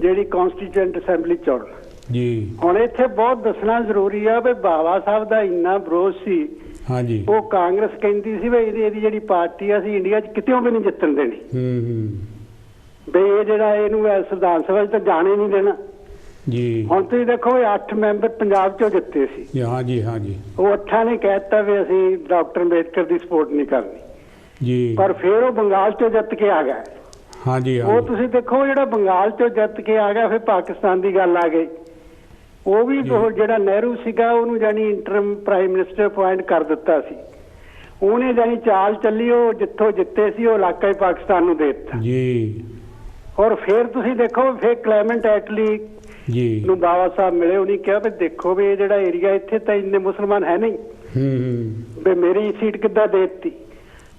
Speaker 5: ਜਿਹੜੀ ਕਨਸਟੀਟਿਊਐਂਟ ਅਸੈਂਬਲੀ ਚੁਣਨ
Speaker 1: ਜੀ।
Speaker 5: ਹੁਣ ਇੱਥੇ ਬਹੁਤ ਦੱਸਣਾ ਜ਼ਰੂਰੀ ਆ ਵੀ ਬਾਬਾ ਸਾਹਿਬ ਦਾ ਇੰਨਾ ਵਿਰੋਧ ਸੀ।
Speaker 1: ਹਾਂਜੀ।
Speaker 5: ਉਹ ਕਾਂਗਰਸ ਕਹਿੰਦੀ ਸੀ ਵੀ ਇਹਦੀ ਜਿਹੜੀ ਪਾਰਟੀ ਆ ਅਸੀਂ ਇੰਡੀਆ 'ਚ ਕਿਤੇੋਂ ਵੀ ਨਹੀਂ ਜਿੱਤਣ ਦੇਣੀ। ਵੀ ਇਹ ਜਿਹੜਾ ਇਹਨੂੰ ਸੰਵਿਧਾਨ ਸਭਾ 'ਚ ਤਾਂ ਜਾਣੇ ਨਹੀਂ ਦੇਣਾ
Speaker 1: ਜੀ।
Speaker 5: ਹੁਣ ਤੁਸੀਂ ਦੇਖੋ 8 ਮੈਂਬਰ ਪੰਜਾਬ 'ਚੋਂ ਜਿੱਤੇ ਸੀ।
Speaker 1: ਹਾਂਜੀ ਹਾਂਜੀ।
Speaker 5: ਉਹ 8 ਨੇ ਕਹਿਤਾ ਵੀ ਅਸੀਂ ਡਾਕਟਰ ਅੰਬੇਡਕਰ ਦੀ ਸਪੋਰਟ ਨਹੀਂ ਕਰਨੀ
Speaker 1: ਜੀ।
Speaker 5: ਪਰ ਫਿਰ ਉਹ ਬੰਗਾਲ 'ਚੋਂ ਜਿੱਤ ਕੇ ਆ ਗਿਆ।
Speaker 1: ਹਾਂਜੀ।
Speaker 5: ਉਹ ਤੁਸੀਂ ਦੇਖੋ ਜਿਹੜਾ ਬੰਗਾਲ 'ਚੋਂ ਜਿੱਤ ਕੇ ਆ ਗਿਆ ਫਿਰ ਪਾਕਿਸਤਾਨ ਦੀ ਗੱਲ ਆ ਗਈ। ਉਹ ਵੀ ਜਿਹੜਾ ਨਹਿਰੂ ਸੀਗਾ ਉਹਨੂੰ ਜਾਨੀ ਇੰਟਰਮ ਪ੍ਰਾਈਮ ਮਿਨਿਸਟਰ ਅਪੁਆਇੰਟ ਕਰ ਦਿੱਤਾ ਸੀ। ਉਹਨੇ ਜਾਨੀ ਚਾਲ ਚੱਲੀ, ਉਹ ਜਿੱਥੋਂ ਜਿੱਤੇ ਸੀ ਉਹ ਇਲਾਕਾ ਹੀ ਪਾਕਿਸਤਾਨ ਨੂੰ ਦੇ ਦਿੱਤਾ ਜੀ। ਔਰ ਫਿਰ ਤੁਸੀਂ ਦੇਖੋ ਫਿਰ ਕਲੈਮੈਂਟ ਐਟਲੀ ਜੀ ਨੂੰ ਬਾਬਾ ਸਾਹਿਬ ਮਿਲੇ, ਉਹਨੇ ਕਿਹਾ ਵੀ ਦੇਖੋ ਵੀ ਇਹ ਜਿਹੜਾ ਏਰੀਆ ਇੱਥੇ ਤਾਂ ਇੰਨੇ ਮੁਸਲਮਾਨ ਹੈ ਨਹੀਂ ਵੀ ਮੇਰੀ ਸੀਟ ਕਿੱਦਾਂ ਦੇ ਦਿੱਤੀ।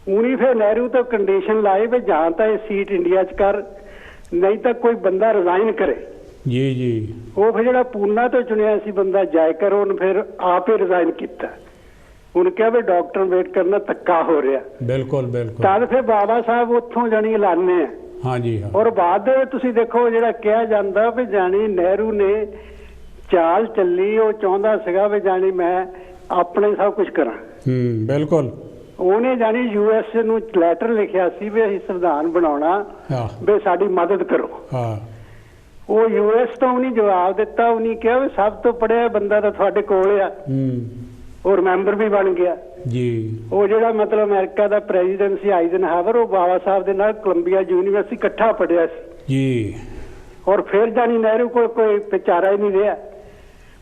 Speaker 5: ਉਹਨੇ ਫਿਰ ਨਹਿਰੂ ਤੋਂ ਕੰਡੀਸ਼ਨ ਲਾਏ ਵੀ ਜਾਂ ਤਾਂ ਇਹ ਸੀਟ ਇੰਡੀਆ 'ਚ ਕਰ, ਨਹੀਂ ਤਾਂ ਕੋਈ ਬੰਦਾ ਰਿਜ਼ਾਈਨ ਕਰੇ ਜੀ ਜੀ। ਉਹ ਫਿਰ ਜਿਹੜਾ ਪੂਨਾ ਤੋਂ ਚੁਣਿਆ ਸੀ ਬੰਦਾ ਜਾਇਕਰ, ਉਹਨੇ ਫਿਰ ਆਪ ਹੀ ਰਿਜ਼ਾਈਨ ਕੀਤਾ। ਉਹਨੇ ਕਿਹਾ ਵੀ ਡਾਕਟਰ ਅੰਬੇਡਕਰ ਨਾਲ ਧੱਕਾ ਹੋ ਰਿਹਾ। ਬਿਲਕੁਲ ਬਿਲਕੁਲ। ਤਦ ਫਿਰ ਬਾਬਾ ਸਾਹਿਬ ਉੱਥੋਂ ਜਾਣੀ ਐਲਾਨੇ ਆ। ਹਾਂਜੀ। ਔਰ ਬਾਅਦ ਦੇ ਵਿੱਚ ਤੁਸੀਂ ਦੇਖੋ ਜਿਹੜਾ ਕਿਹਾ ਜਾਂਦਾ ਵੀ ਜਾਣੀ ਨਹਿਰੂ ਨੇ ਚਾਲ ਚੱਲੀ, ਉਹ ਚਾਹੁੰਦਾ ਸੀਗਾ ਵੀ ਜਾਣੀ ਮੈਂ ਆਪਣੇ ਸਭ ਕੁਝ ਕਰਾਂ। ਬਿਲਕੁਲ। ਉਹਨੇ ਜਾਣੀ US ਨੂੰ ਲੈਟਰ ਲਿਖਿਆ ਸੀ ਵੀ ਅਸੀਂ ਸੰਵਿਧਾਨ ਬਣਾਉਣਾ ਵੀ ਸਾਡੀ ਮਦਦ ਕਰੋ। ਉਹ US ਤੋਂ ਉਹਨੇ ਜਵਾਬ ਦਿੱਤਾ, ਉਹਨੇ ਕਿਹਾ ਵੀ ਸਭ ਤੋਂ ਪੜ੍ਹਿਆ ਬੰਦਾ ਤਾਂ ਤੁਹਾਡੇ ਕੋਲ ਆ ਔਰ ਮੈਂਬਰ ਵੀ ਬਣ ਗਿਆ ਜੀ। ਉਹ ਜਿਹੜਾ ਮਤਲਬ ਅਮਰੀਕਾ ਦਾ ਪ੍ਰੈਜ਼ੀਡੈਂਟ ਸੀ ਆਈਜ਼ਨਹਾਵਰ, ਉਹ ਬਾਬਾ ਸਾਹਿਬ ਦੇ ਨਾਲ ਕੋਲੰਬੀਆ ਯੂਨੀਵਰਸਿਟੀ ਇਕੱਠਾ ਪੜ੍ਹਿਆ ਸੀ ਜੀ। ਔਰ ਫਿਰ ਜਾਨੀ ਨਹਿਰੂ ਕੋਲ ਕੋਈ ਵਿਚਾਰਾ ਹੀ ਨਹੀਂ ਰਿਹਾ।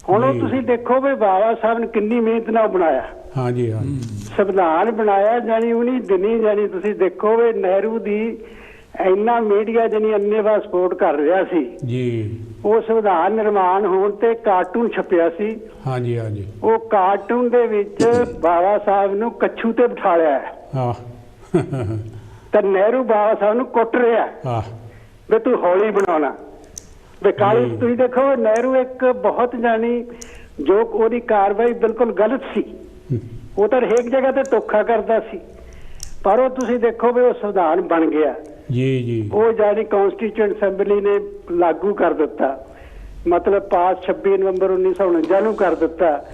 Speaker 5: ਹੁਣ ਉਹ ਤੁਸੀਂ ਦੇਖੋ ਵੀ ਬਾਬਾ ਸਾਹਿਬ ਨੇ ਕਿੰਨੀ ਮਿਹਨਤ ਨਾਲ ਬਣਾਇਆ। ਹਾਂਜੀ ਹਾਂ। ਸੰਵਿਧਾਨ ਬਣਾਇਆ ਜਾਨੀ ਉਹਨੀ ਦਿਨੀ ਜਾਨੀ ਤੁਸੀਂ ਦੇਖੋ ਵੀ ਨਹਿਰੂ ਦੀ ਇੰਨਾ ਮੀਡੀਆ ਜਾਨੀ ਅੰਨੇਵਾਹ ਸਪੋਰਟ ਕਰ ਰਿਹਾ ਸੀ ਜੀ। ਉਹ ਸੰਵਿਧਾਨ ਨਿਰਮਾਣ ਹੋਣ ਤੇ ਕਾਰਟੂਨ ਛਪਿਆ ਸੀ। ਹਾਂਜੀ ਹਾਂਜੀ। ਉਹ ਕਾਰਟੂਨ ਦੇ ਵਿੱਚ ਬਾਬਾ ਸਾਹਿਬ ਨੂੰ ਕੱਛੂ ਤੇ ਬਿਠਾ ਲਿਆ ਤਾਂ ਨਹਿਰੂ ਬਾਬਾ ਸਾਹਿਬ ਨੂੰ ਕੁੱਟ ਰਿਹਾ ਵੀ ਤੂੰ ਹੌਲੀ ਬਣਾਉਣਾ ਵੀ ਕਾਲੀ। ਤੁਸੀਂ ਦੇਖੋ ਨਹਿਰੂ ਇੱਕ ਬਹੁਤ ਜਾਨੀ ਜੋ ਉਹਦੀ ਕਾਰਵਾਈ ਬਿਲਕੁਲ ਗਲਤ ਸੀ। ਉਹ ਤਾਂ ਹਰੇਕ ਜਗ੍ਹਾ ਤੇ ਧੋਖਾ ਕਰਦਾ ਸੀ, ਪਰ ਉਹ ਤੁਸੀਂ ਦੇਖੋ ਵੀ ਉਹ ਸੰਵਿਧਾਨ ਬਣ ਗਿਆ ਜੀ। ਉਹ ਜਾਨੀ ਕੌਂਸਟੀਟਿਊਂਟ ਅਸੈਂਬਲੀ ਨੇ ਲਾਗੂ ਕਰ ਦਿੱਤਾ, ਮਤਲਬ ਪਾਸ 26 ਨਵੰਬਰ 1949 ਨੂੰ ਕਰ ਦਿੱਤਾ।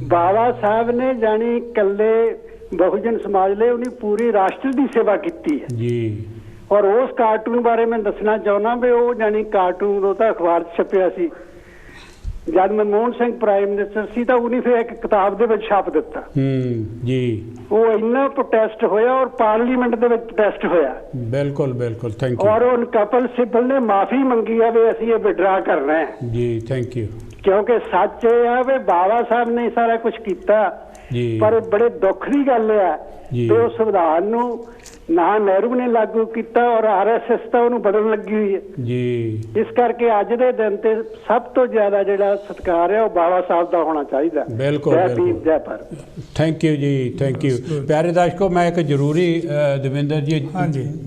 Speaker 5: ਬਾਬਾ ਸਾਹਿਬ ਨੇ ਜਾਨੀ ਇਕੱਲੇ ਬਹੁਜਨ ਸਮਾਜ ਲਈ ਉਹਨੇ ਪੂਰੀ ਰਾਸ਼ਟਰ ਦੀ ਸੇਵਾ ਕੀਤੀ ਹੈ ਜੀ। ਔਰ ਉਸ ਕਾਰਟੂਨ ਬਾਰੇ ਮੈਂ ਦੱਸਣਾ ਚਾਹੁੰਦਾ ਵੀ ਉਹ ਜਾਨੀ ਕਾਰਟੂਨ ਉਹ ਤਾਂ ਅਖਬਾਰ 'ਚ ਛਪਿਆ ਸੀ, ਜਦ ਮਨਮੋਹਨ ਸਿੰਘ ਪ੍ਰਾਈਮ ਮਿਨਿਸਟਰ ਸੀ ਤਾਂ ਉਹਨੇ ਫਿਰ ਇੱਕ ਕਿਤਾਬ ਦੇ ਵਿੱਚ ਛਾਪ ਦਿੱਤਾ ਜੀ। ਉਹ ਇੰਨਾ ਪ੍ਰੋਟੈਸਟ ਹੋਇਆ ਔਰ ਪਾਰਲੀਮੈਂਟ ਦੇ ਵਿੱਚ ਪ੍ਰੋਟੈਸਟ ਹੋਇਆ। ਬਿਲਕੁਲ ਬਿਲਕੁਲ, ਥੈਂਕ ਯੂ। ਔਰ ਉਹ ਕਪਿਲ ਸਿੱਬਲ ਨੇ ਮਾਫੀ ਮੰਗੀ ਆ ਵੀ ਅਸੀਂ ਇਹ ਵਿਡਰਾ ਕਰਨਾ ਹੈ ਜੀ। Thank you. ਕਿਉਂਕਿ ਸੱਚ ਇਹ ਆ ਵੀ ਬਾਬਾ ਸਾਹਿਬ ਨੇ ਸਾਰਾ ਕੁਝ ਕੀਤਾ, ਪਰ ਬੜੇ ਦੁੱਖ ਦੀ ਗੱਲ ਆ ਤੇ ਉਹ ਸੰਵਿਧਾਨ ਨੂੰ ਨਾ ਨਹਿਰੂ ਨੇ ਲਾਗੂ ਕੀਤਾ ਔਰ RSS ਤਾਂ ਉਹਨੂੰ ਬਦਲਣ ਲੱਗੀ ਹੋਈ ਹੈ ਜੀ। ਇਸ ਕਰਕੇ ਅੱਜ ਦੇ ਦਿਨ ਤੇ ਸਭ ਤੋਂ ਜ਼ਿਆਦਾ ਜਿਹੜਾ ਸਤਿਕਾਰ ਹੈ ਉਹ ਬਾਬਾ ਸਾਹਿਬ ਦਾ ਹੋਣਾ ਚਾਹੀਦਾ। ਬਿਲਕੁਲ, ਜੈ ਭਾਰਤ। ਥੈਂਕ ਯੂ ਜੀ, ਥੈਂਕ ਯੂ। ਪਿਆਰੇ ਦਰਸ਼ਕੋ, ਮੈਂ ਇੱਕ ਜ਼ਰੂਰੀ ਦਵਿੰਦਰ ਜੀ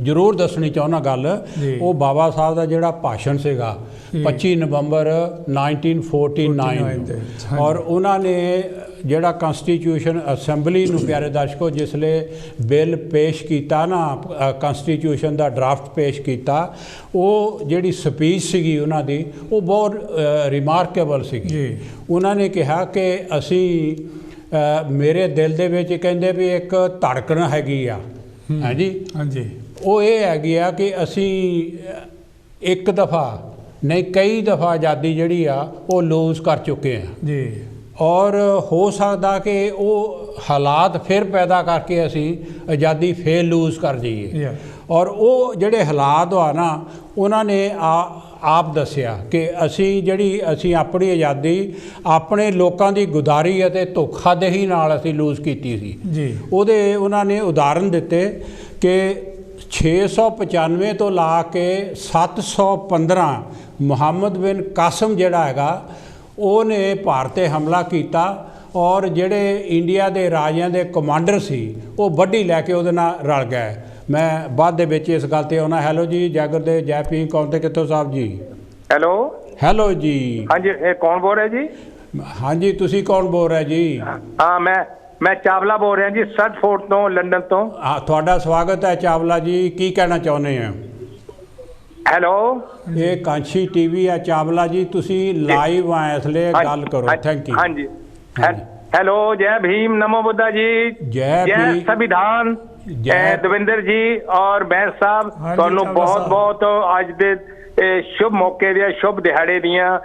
Speaker 5: ਜ਼ਰੂਰ ਦੱਸਣੀ ਚਾਹੁੰਦਾ ਗੱਲ, ਉਹ ਬਾਬਾ ਸਾਹਿਬ ਦਾ ਜਿਹੜਾ ਭਾਸ਼ਣ ਸੀਗਾ 25 ਨਵੰਬਰ 1949 ਔਰ ਉਹਨਾਂ ਨੇ ਜਿਹੜਾ ਕਨਸਟੀਟਿਊਸ਼ਨ ਅਸੈਂਬਲੀ ਨੂੰ, ਪਿਆਰੇ ਦਰਸ਼ਕੋ, ਜਿਸਲੇ ਬਿੱਲ ਪੇਸ਼ ਕੀਤਾ ਨਾ, ਕਨਸਟੀਟਿਊਸ਼ਨ ਦਾ ਡਰਾਫਟ ਪੇਸ਼ ਕੀਤਾ, ਉਹ ਜਿਹੜੀ ਸਪੀਚ ਸੀਗੀ ਉਹਨਾਂ ਦੀ ਉਹ ਬਹੁਤ ਰਿਮਾਰਕੇਬਲ ਸੀਗੀ। ਉਹਨਾਂ ਨੇ ਕਿਹਾ ਕਿ ਅਸੀਂ ਮੇਰੇ ਦਿਲ ਦੇ ਵਿੱਚ ਕਹਿੰਦੇ ਵੀ ਇੱਕ ਧੜਕਣ ਹੈਗੀ ਆ, ਹਾਂਜੀ ਹਾਂਜੀ, ਉਹ ਇਹ ਹੈਗੀ ਆ ਕਿ ਅਸੀਂ ਇੱਕ ਦਫਾ ਨਹੀਂ ਕਈ ਦਫਾ ਆਜ਼ਾਦੀ ਜਿਹੜੀ ਆ ਉਹ ਲੂਜ਼ ਕਰ ਚੁੱਕੇ ਆ ਜੀ। ਔਰ ਹੋ ਸਕਦਾ ਕਿ ਉਹ ਹਾਲਾਤ ਫਿਰ ਪੈਦਾ ਕਰਕੇ ਅਸੀਂ ਆਜ਼ਾਦੀ ਫਿਰ ਲੂਜ਼ ਕਰ ਜਾਈਏ। ਔਰ ਉਹ ਜਿਹੜੇ ਹਾਲਾਤ ਆ ਨਾ, ਉਹਨਾਂ ਨੇ ਆਪ ਦੱਸਿਆ ਕਿ ਅਸੀਂ ਆਪਣੀ ਆਜ਼ਾਦੀ ਆਪਣੇ ਲੋਕਾਂ ਦੀ ਗੁਦਾਰੀ ਅਤੇ ਧੋਖਾਦਹੀ ਨਾਲ ਅਸੀਂ ਲੂਜ਼ ਕੀਤੀ ਸੀ ਜੀ। ਉਹਨਾਂ ਨੇ ਉਦਾਹਰਨ ਦਿੱਤੇ ਕਿ 695 ਤੋਂ ਲਾ ਕੇ 715 ਮੁਹੰਮਦ ਬਿਨ ਕਾਸਮ ਜਿਹੜਾ ਹੈਗਾ ਉਹਨੇ ਭਾਰਤ 'ਤੇ ਹਮਲਾ ਕੀਤਾ ਔਰ ਜਿਹੜੇ ਇੰਡੀਆ ਦੇ ਰਾਜਿਆਂ ਦੇ ਕਮਾਂਡਰ ਸੀ ਉਹ ਵੱਢੀ ਲੈ ਕੇ ਉਹਦੇ ਨਾਲ ਰਲ ਗਏ। ਮੈਂ ਬਾਅਦ ਦੇ ਵਿੱਚ ਇਸ ਗੱਲ 'ਤੇ ਆਉਣਾ। ਹੈਲੋ ਜੀ, ਜੈ ਗੁਰਦੇਵ, ਜੈ ਭੀਮ, ਕੌਣ ਤੇ ਕਿੱਥੋਂ ਸਾਹਿਬ ਜੀ?
Speaker 6: ਹੈਲੋ
Speaker 5: ਹੈਲੋ ਜੀ।
Speaker 6: ਹਾਂਜੀ, ਇਹ ਕੌਣ ਬੋਲ ਰਿਹਾ ਜੀ?
Speaker 5: ਹਾਂਜੀ, ਤੁਸੀਂ ਕੌਣ ਬੋਲ ਰਿਹਾ ਜੀ?
Speaker 6: ਹਾਂ, ਮੈਂ ਚਾਵਲਾ ਬੋਲ ਰਿਹਾ ਜੀ, ਸਟਫੋਰਡ ਤੋਂ, ਲੰਡਨ ਤੋਂ।
Speaker 5: ਹਾਂ, ਤੁਹਾਡਾ ਸਵਾਗਤ ਹੈ ਚਾਵਲਾ ਜੀ। ਕੀ ਕਹਿਣਾ ਚਾਹੁੰਦੇ ਆ?
Speaker 6: ਹੈਲੋ,
Speaker 5: ਇਹ ਕਾਂਸ਼ੀ ਟੀਵੀ ਹੈ ਚਾਵਲਾ ਜੀ, ਤੁਸੀਂ ਲਾਈਵ ਆ ਇਸ ਲਈ ਗੱਲ ਕਰੋ। Thank you. ਹਾਂਜੀ,
Speaker 6: ਹੈਲੋ, ਜੈ ਭੀਮ, ਨਮੋ ਬੁੱਧਾ ਜੀ, ਜੈ ਸੰਵਿਧਾਨ, ਜੈ ਦਵਿੰਦਰ ਜੀ ਔਰ ਬੈਂਸ ਸਾਹਿਬ, ਤੁਹਾਨੂੰ ਬਹੁਤ ਬਹੁਤ ਅੱਜ ਦੇ ਸ਼ੁਭ ਮੌਕੇ ਦੀਆਂ, ਸ਼ੁਭ ਦਿਹਾੜੇ ਦੀਆਂ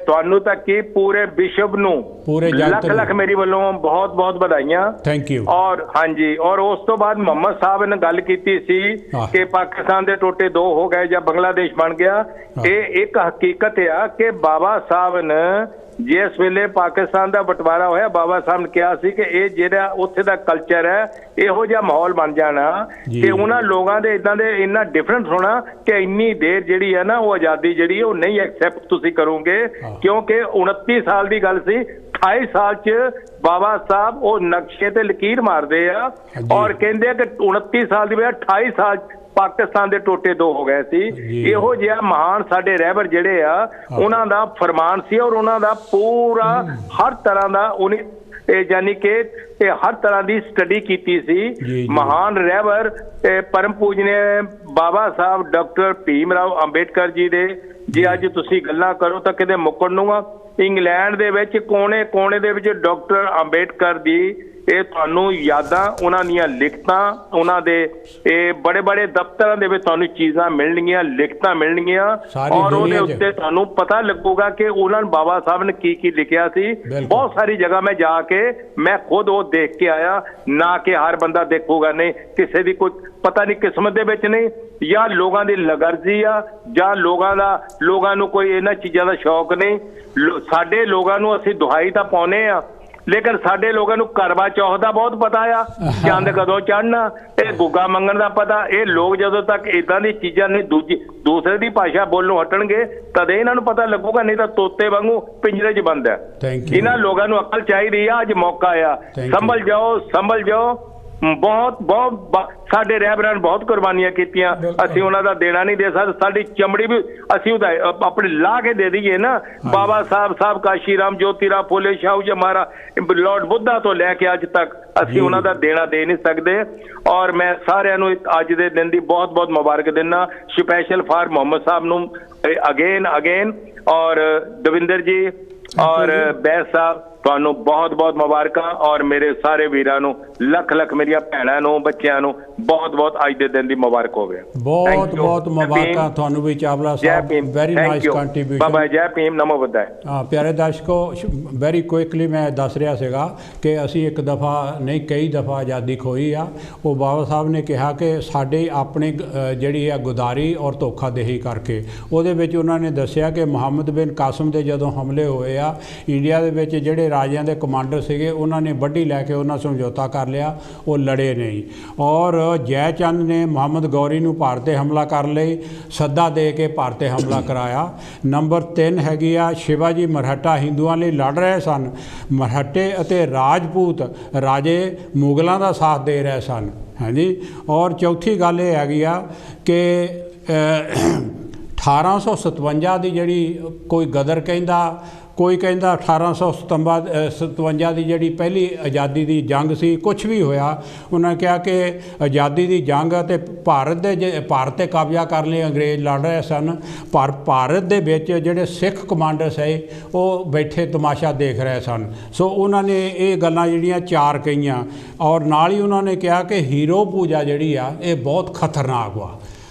Speaker 6: ਤੁਹਾਨੂੰ ਤਾਂ ਕੀ ਪੂਰੇ ਵਿਸ਼ਵ ਨੂੰ ਲੱਖ ਲੱਖ ਮੇਰੀ ਵੱਲੋਂ ਬਹੁਤ ਬਹੁਤ ਵਧਾਈਆਂ। Thank you. ਔਰ ਹਾਂਜੀ, ਔਰ ਉਸ ਤੋਂ ਬਾਅਦ ਮੁਹੰਮਦ ਸਾਹਿਬ ਨੇ ਗੱਲ ਕੀਤੀ ਸੀ ਕਿ ਪਾਕਿਸਤਾਨ ਦੇ ਟੋਟੇ 2 ਹੋ ਗਏ ਜਾਂ ਬੰਗਲਾਦੇਸ਼ ਬਣ ਗਿਆ। ਇਹ ਇੱਕ ਹਕੀਕਤ ਆ ਕਿ ਬਾਬਾ ਸਾਹਿਬ ਨੇ ਜਿਸ ਵੇਲੇ ਪਾਕਿਸਤਾਨ ਦਾ ਬਟਵਾਰਾ ਹੋਇਆ, ਬਾਬਾ ਸਾਹਿਬ ਨੇ ਕਿਹਾ ਸੀ ਕਿ ਇਹ ਜਿਹੜਾ ਉੱਥੇ ਦਾ ਕਲਚਰ ਹੈ, ਇਹੋ ਜਿਹਾ ਮਾਹੌਲ ਬਣ ਜਾਣਾ ਕਿ ਉਹਨਾਂ ਲੋਕਾਂ ਦੇ ਇਦਾਂ ਦੇ ਇੰਨਾ ਡਿਫਰੈਂਸ ਹੋਣਾ ਕਿ ਇੰਨੀ ਦੇਰ ਜਿਹੜੀ ਹੈ ਨਾ ਉਹ ਆਜ਼ਾਦੀ ਜਿਹੜੀ ਉਹ ਨਹੀਂ ਐਕਸੈਪਟ ਤੁਸੀਂ ਕਰੋਗੇ। ਕਿਉਂਕਿ 29 ਸਾਲ ਦੀ ਗੱਲ ਸੀ, 28 ਸਾਲ 'ਚ ਬਾਬਾ ਸਾਹਿਬ ਉਹ ਨਕਸ਼ੇ ਤੇ ਲਕੀਰ ਮਾਰਦੇ ਆ ਔਰ ਕਹਿੰਦੇ ਆ ਕਿ 29 ਸਾਲ ਦੀ ਬਜਾਏ 28 ਸਾਲ ਪਾਕਿਸਤਾਨ ਦੇ ਟੋਟੇ 2 ਹੋ ਗਏ ਸੀ। ਇਹੋ ਜਿਹਾ ਮਹਾਨ ਸਾਡੇ ਰਹਿਬਰ ਜਿਹੜੇ ਆ, ਉਹਨਾਂ ਦਾ ਫਰਮਾਨ ਸੀ ਔਰ ਉਹਨਾਂ ਦਾ ਪੂਰਾ ਹਰ ਤਰ੍ਹਾਂ ਦਾ ਉਹਨੇ ਯਾਨੀ ਕਿ ਹਰ ਤਰ੍ਹਾਂ ਦੀ ਸਟੱਡੀ ਕੀਤੀ ਸੀ। ਮਹਾਨ ਰਹਿਬਰ ਪਰਮ ਪੂਜਨੀਏ ਬਾਬਾ ਸਾਹਿਬ ਡਾਕਟਰ ਭੀਮ ਰਾਓ ਅੰਬੇਡਕਰ ਜੀ ਦੇ ਜੇ ਅੱਜ ਤੁਸੀਂ ਗੱਲਾਂ ਕਰੋ ਤਾਂ ਕਿਤੇ ਮੁੱਕਣ ਨੂੰ ਆ। ਇੰਗਲੈਂਡ ਦੇ ਵਿੱਚ ਕੋਨੇ ਕੋਨੇ ਦੇ ਵਿੱਚ ਡਾਕਟਰ ਅੰਬੇਡਕਰ ਦੀ ਇਹ ਤੁਹਾਨੂੰ ਯਾਦਾਂ, ਉਹਨਾਂ ਦੀਆਂ ਲਿਖਤਾਂ, ਉਹਨਾਂ ਦੇ ਇਹ ਬੜੇ ਬੜੇ ਦਫ਼ਤਰਾਂ ਦੇ ਵਿੱਚ ਤੁਹਾਨੂੰ ਚੀਜ਼ਾਂ ਮਿਲਣਗੀਆਂ, ਲਿਖਤਾਂ ਮਿਲਣਗੀਆਂ ਔਰ ਉਹਦੇ ਉੱਤੇ ਤੁਹਾਨੂੰ ਪਤਾ ਲੱਗੂਗਾ ਕਿ ਉਹਨਾਂ ਨੇ ਬਾਬਾ ਸਾਹਿਬ ਨੇ ਕੀ ਕੀ ਲਿਖਿਆ ਸੀ। ਬਹੁਤ ਸਾਰੀ ਜਗ੍ਹਾ ਮੈਂ ਜਾ ਕੇ ਮੈਂ ਖੁਦ ਉਹ ਦੇਖ ਕੇ ਆਇਆ, ਨਾ ਕਿ ਹਰ ਬੰਦਾ ਦੇਖੂਗਾ, ਨਹੀਂ ਕਿਸੇ ਦੀ ਕੋਈ ਪਤਾ ਨਹੀਂ ਕਿਸਮਤ ਦੇ ਵਿੱਚ ਨਹੀਂ ਜਾਂ ਲੋਕਾਂ ਦੀ ਲਗਰਜੀ ਆ ਜਾਂ ਲੋਕਾਂ ਨੂੰ ਕੋਈ ਇਹਨਾਂ ਚੀਜ਼ਾਂ ਦਾ ਸ਼ੌਕ ਨਹੀਂ। ਸਾਡੇ ਲੋਕਾਂ ਨੂੰ ਅਸੀਂ ਦੁਹਾਈ ਤਾਂ ਪਾਉਨੇ ਆ, ਲੇਕਿਨ ਸਾਡੇ ਲੋਕਾਂ ਨੂੰ ਕਰਵਾ ਚੌਥ ਦਾ ਬਹੁਤ ਪਤਾ ਆ, ਚੰਦ ਕਦੋਂ ਚੜ੍ਹਨਾ, ਇਹ ਗੁੱਗਾ ਮੰਗਣ ਦਾ ਪਤਾ। ਇਹ ਲੋਕ ਜਦੋਂ ਤੱਕ ਇਦਾਂ ਦੀ ਚੀਜ਼ਾਂ ਨਹੀਂ ਦੂਸਰੇ ਦੀ ਭਾਸ਼ਾ ਬੋਲਣੋਂ ਹਟਣਗੇ ਤਦ ਇਹਨਾਂ ਨੂੰ ਪਤਾ ਲੱਗੂਗਾ, ਨਹੀਂ ਤਾਂ ਤੋਤੇ ਵਾਂਗੂ ਪਿੰਜਰੇ 'ਚ ਬੰਦ ਹੈ। ਇਹਨਾਂ ਲੋਕਾਂ ਨੂੰ ਅਕਲ ਚਾਹੀਦੀ ਆ, ਅੱਜ ਮੌਕਾ ਆ। ਸੰਭਲ ਜਾਓ ਬਹੁਤ ਬਹੁਤ ਸਾਡੇ ਰਹਿਬਰਾਂ ਨੇ ਬਹੁਤ ਕੁਰਬਾਨੀਆਂ ਕੀਤੀਆਂ, ਅਸੀਂ ਉਹਨਾਂ ਦਾ ਦੇਣਾ ਨਹੀਂ ਦੇ ਸਕਦੇ। ਸਾਡੀ ਚਮੜੀ ਵੀ ਅਸੀਂ ਉਹਦਾ ਆਪਣੇ ਲਾ ਕੇ ਦੇ ਦਈਏ ਨਾ। ਬਾਬਾ ਸਾਹਿਬ ਕਾਸ਼ੀ ਰਾਮ ਜੋਤੀ ਰਾਮ ਫੁੱਲੇ ਸ਼ਾਹੂ ਜੀ ਹਮਾਰਾ ਲਾਰਡ ਬੁੱਧਾ ਤੋਂ ਲੈ ਕੇ ਅੱਜ ਤੱਕ ਅਸੀਂ ਉਹਨਾਂ ਦਾ ਦੇਣਾ ਦੇ ਨਹੀਂ ਸਕਦੇ। ਔਰ ਮੈਂ ਸਾਰਿਆਂ ਨੂੰ ਅੱਜ ਦੇ ਦਿਨ ਦੀ ਬਹੁਤ ਬਹੁਤ ਮੁਬਾਰਕ ਦਿੰਦਾ, ਸਪੈਸ਼ਲ ਫਾਰ ਮੁਹੰਮਦ ਸਾਹਿਬ ਨੂੰ ਅਗੇਨ ਔਰ ਦਵਿੰਦਰ ਜੀ ਔਰ ਬੈਸ ਸਾਹਿਬ ਤੁਹਾਨੂੰ ਬਹੁਤ ਬਹੁਤ ਮੁਬਾਰਕਾਂ। ਔਰ ਮੇਰੇ ਸਾਰੇ ਵੀਰਾਂ ਨੂੰ ਲੱਖ ਲੱਖ ਮੇਰੀਆਂ ਭੈਣਾਂ ਨੂੰ ਬੱਚਿਆਂ ਨੂੰ ਬਹੁਤ ਬਹੁਤ ਅੱਜ ਦੇ ਦਿਨ ਦੀ ਮੁਬਾਰਕ ਹੋਵੇ।
Speaker 1: ਬਹੁਤ ਬਹੁਤ ਮੁਬਾਰਕਾਂ ਤੁਹਾਨੂੰ ਵੀ ਚਾਵਲਾ ਸਾਹਿਬ, ਵੈਰੀ ਨਾਈਸ ਕੰਟਰੀਬਿਊਸ਼ਨ।
Speaker 6: ਬਾਬਾ ਜੈ ਭੀਮ, ਨਮੋ ਬੁੱਧਾਏ।
Speaker 1: ਹਾਂ ਪਿਆਰੇ ਦਰਸ਼ਕੋ, ਵੈਰੀ ਕੁਇਕਲੀ ਮੈਂ ਦੱਸ ਰਿਹਾ ਸੀਗਾ ਕਿ ਅਸੀਂ ਇੱਕ ਦਫਾ ਨਹੀਂ ਕਈ ਦਫਾ ਆਜ਼ਾਦੀ ਖੋਈ ਆ। ਉਹ ਬਾਬਾ ਸਾਹਿਬ ਨੇ ਕਿਹਾ ਕਿ ਸਾਡੇ ਆਪਣੀ ਜਿਹੜੀ ਆ ਗੁਦਾਰੀ ਔਰ ਧੋਖਾਦੇਹੀ ਕਰਕੇ, ਉਹਦੇ ਵਿੱਚ ਉਹਨਾਂ ਨੇ ਦੱਸਿਆ ਕਿ ਮੁਹੰਮਦ ਬਿਨ ਕਾਸਿਮ ਦੇ ਜਦੋਂ ਹਮਲੇ ਹੋਏ ਆ ਇੰਡੀਆ ਦੇ ਵਿੱਚ, ਜਿਹੜੇ ਰਾਜਿਆਂ ਦੇ ਕਮਾਂਡਰ ਸੀਗੇ ਉਹਨਾਂ ਨੇ ਵੱਢੀ ਲੈ ਕੇ ਉਹਨਾਂ ਸਮਝੌਤਾ ਕਰ ਲਿਆ, ਉਹ ਲੜੇ ਨਹੀਂ। ਔਰ ਜੈ ਚੰਦ ਨੇ ਮੁਹੰਮਦ ਗੌਰੀ ਨੂੰ ਭਾਰਤ 'ਤੇ ਹਮਲਾ ਕਰਨ ਲਈ ਸੱਦਾ ਦੇ ਕੇ ਭਾਰਤ 'ਤੇ ਹਮਲਾ ਕਰਾਇਆ। ਨੰਬਰ 3 ਹੈਗੀ ਆ ਸ਼ਿਵਾਜੀ ਮਰਹੱਟਾ ਹਿੰਦੂਆਂ ਲਈ ਲੜ ਰਹੇ ਸਨ। ਮਰਹੱਟੇ ਅਤੇ ਰਾਜਪੂਤ ਰਾਜੇ ਮੁਗਲਾਂ ਦਾ ਸਾਥ ਦੇ ਰਹੇ ਸਨ। ਹਾਂਜੀ। ਔਰ ਚੌਥੀ ਗੱਲ ਇਹ ਹੈਗੀ ਆ ਕਿ 1857 ਦੀ ਜਿਹੜੀ ਕੋਈ ਗਦਰ ਕਹਿੰਦਾ, ਕੋਈ ਕਹਿੰਦਾ 1857 ਦੀ ਜਿਹੜੀ ਪਹਿਲੀ ਆਜ਼ਾਦੀ ਦੀ ਜੰਗ ਸੀ, ਕੁਛ ਵੀ ਹੋਇਆ, ਉਹਨਾਂ ਨੇ ਕਿਹਾ ਕਿ ਆਜ਼ਾਦੀ ਦੀ ਜੰਗ ਅਤੇ ਭਾਰਤ 'ਤੇ ਕਬਜ਼ਾ ਕਰਨ ਲਈ ਅੰਗਰੇਜ਼ ਲੜ ਰਹੇ ਸਨ, ਪਰ ਭਾਰਤ ਦੇ ਵਿੱਚ ਜਿਹੜੇ ਸਿੱਖ ਕਮਾਂਡਰ ਸੀ ਉਹ ਬੈਠੇ ਤਮਾਸ਼ਾ ਦੇਖ ਰਹੇ ਸਨ। ਸੋ ਉਹਨਾਂ ਨੇ ਇਹ ਗੱਲਾਂ ਜਿਹੜੀਆਂ 4 ਕਹੀਆਂ। ਔਰ ਨਾਲ ਹੀ ਉਹਨਾਂ ਨੇ ਕਿਹਾ ਕਿ ਹੀਰੋ ਪੂਜਾ ਜਿਹੜੀ ਆ ਇਹ ਬਹੁਤ ਖਤਰਨਾਕ ਵਾ।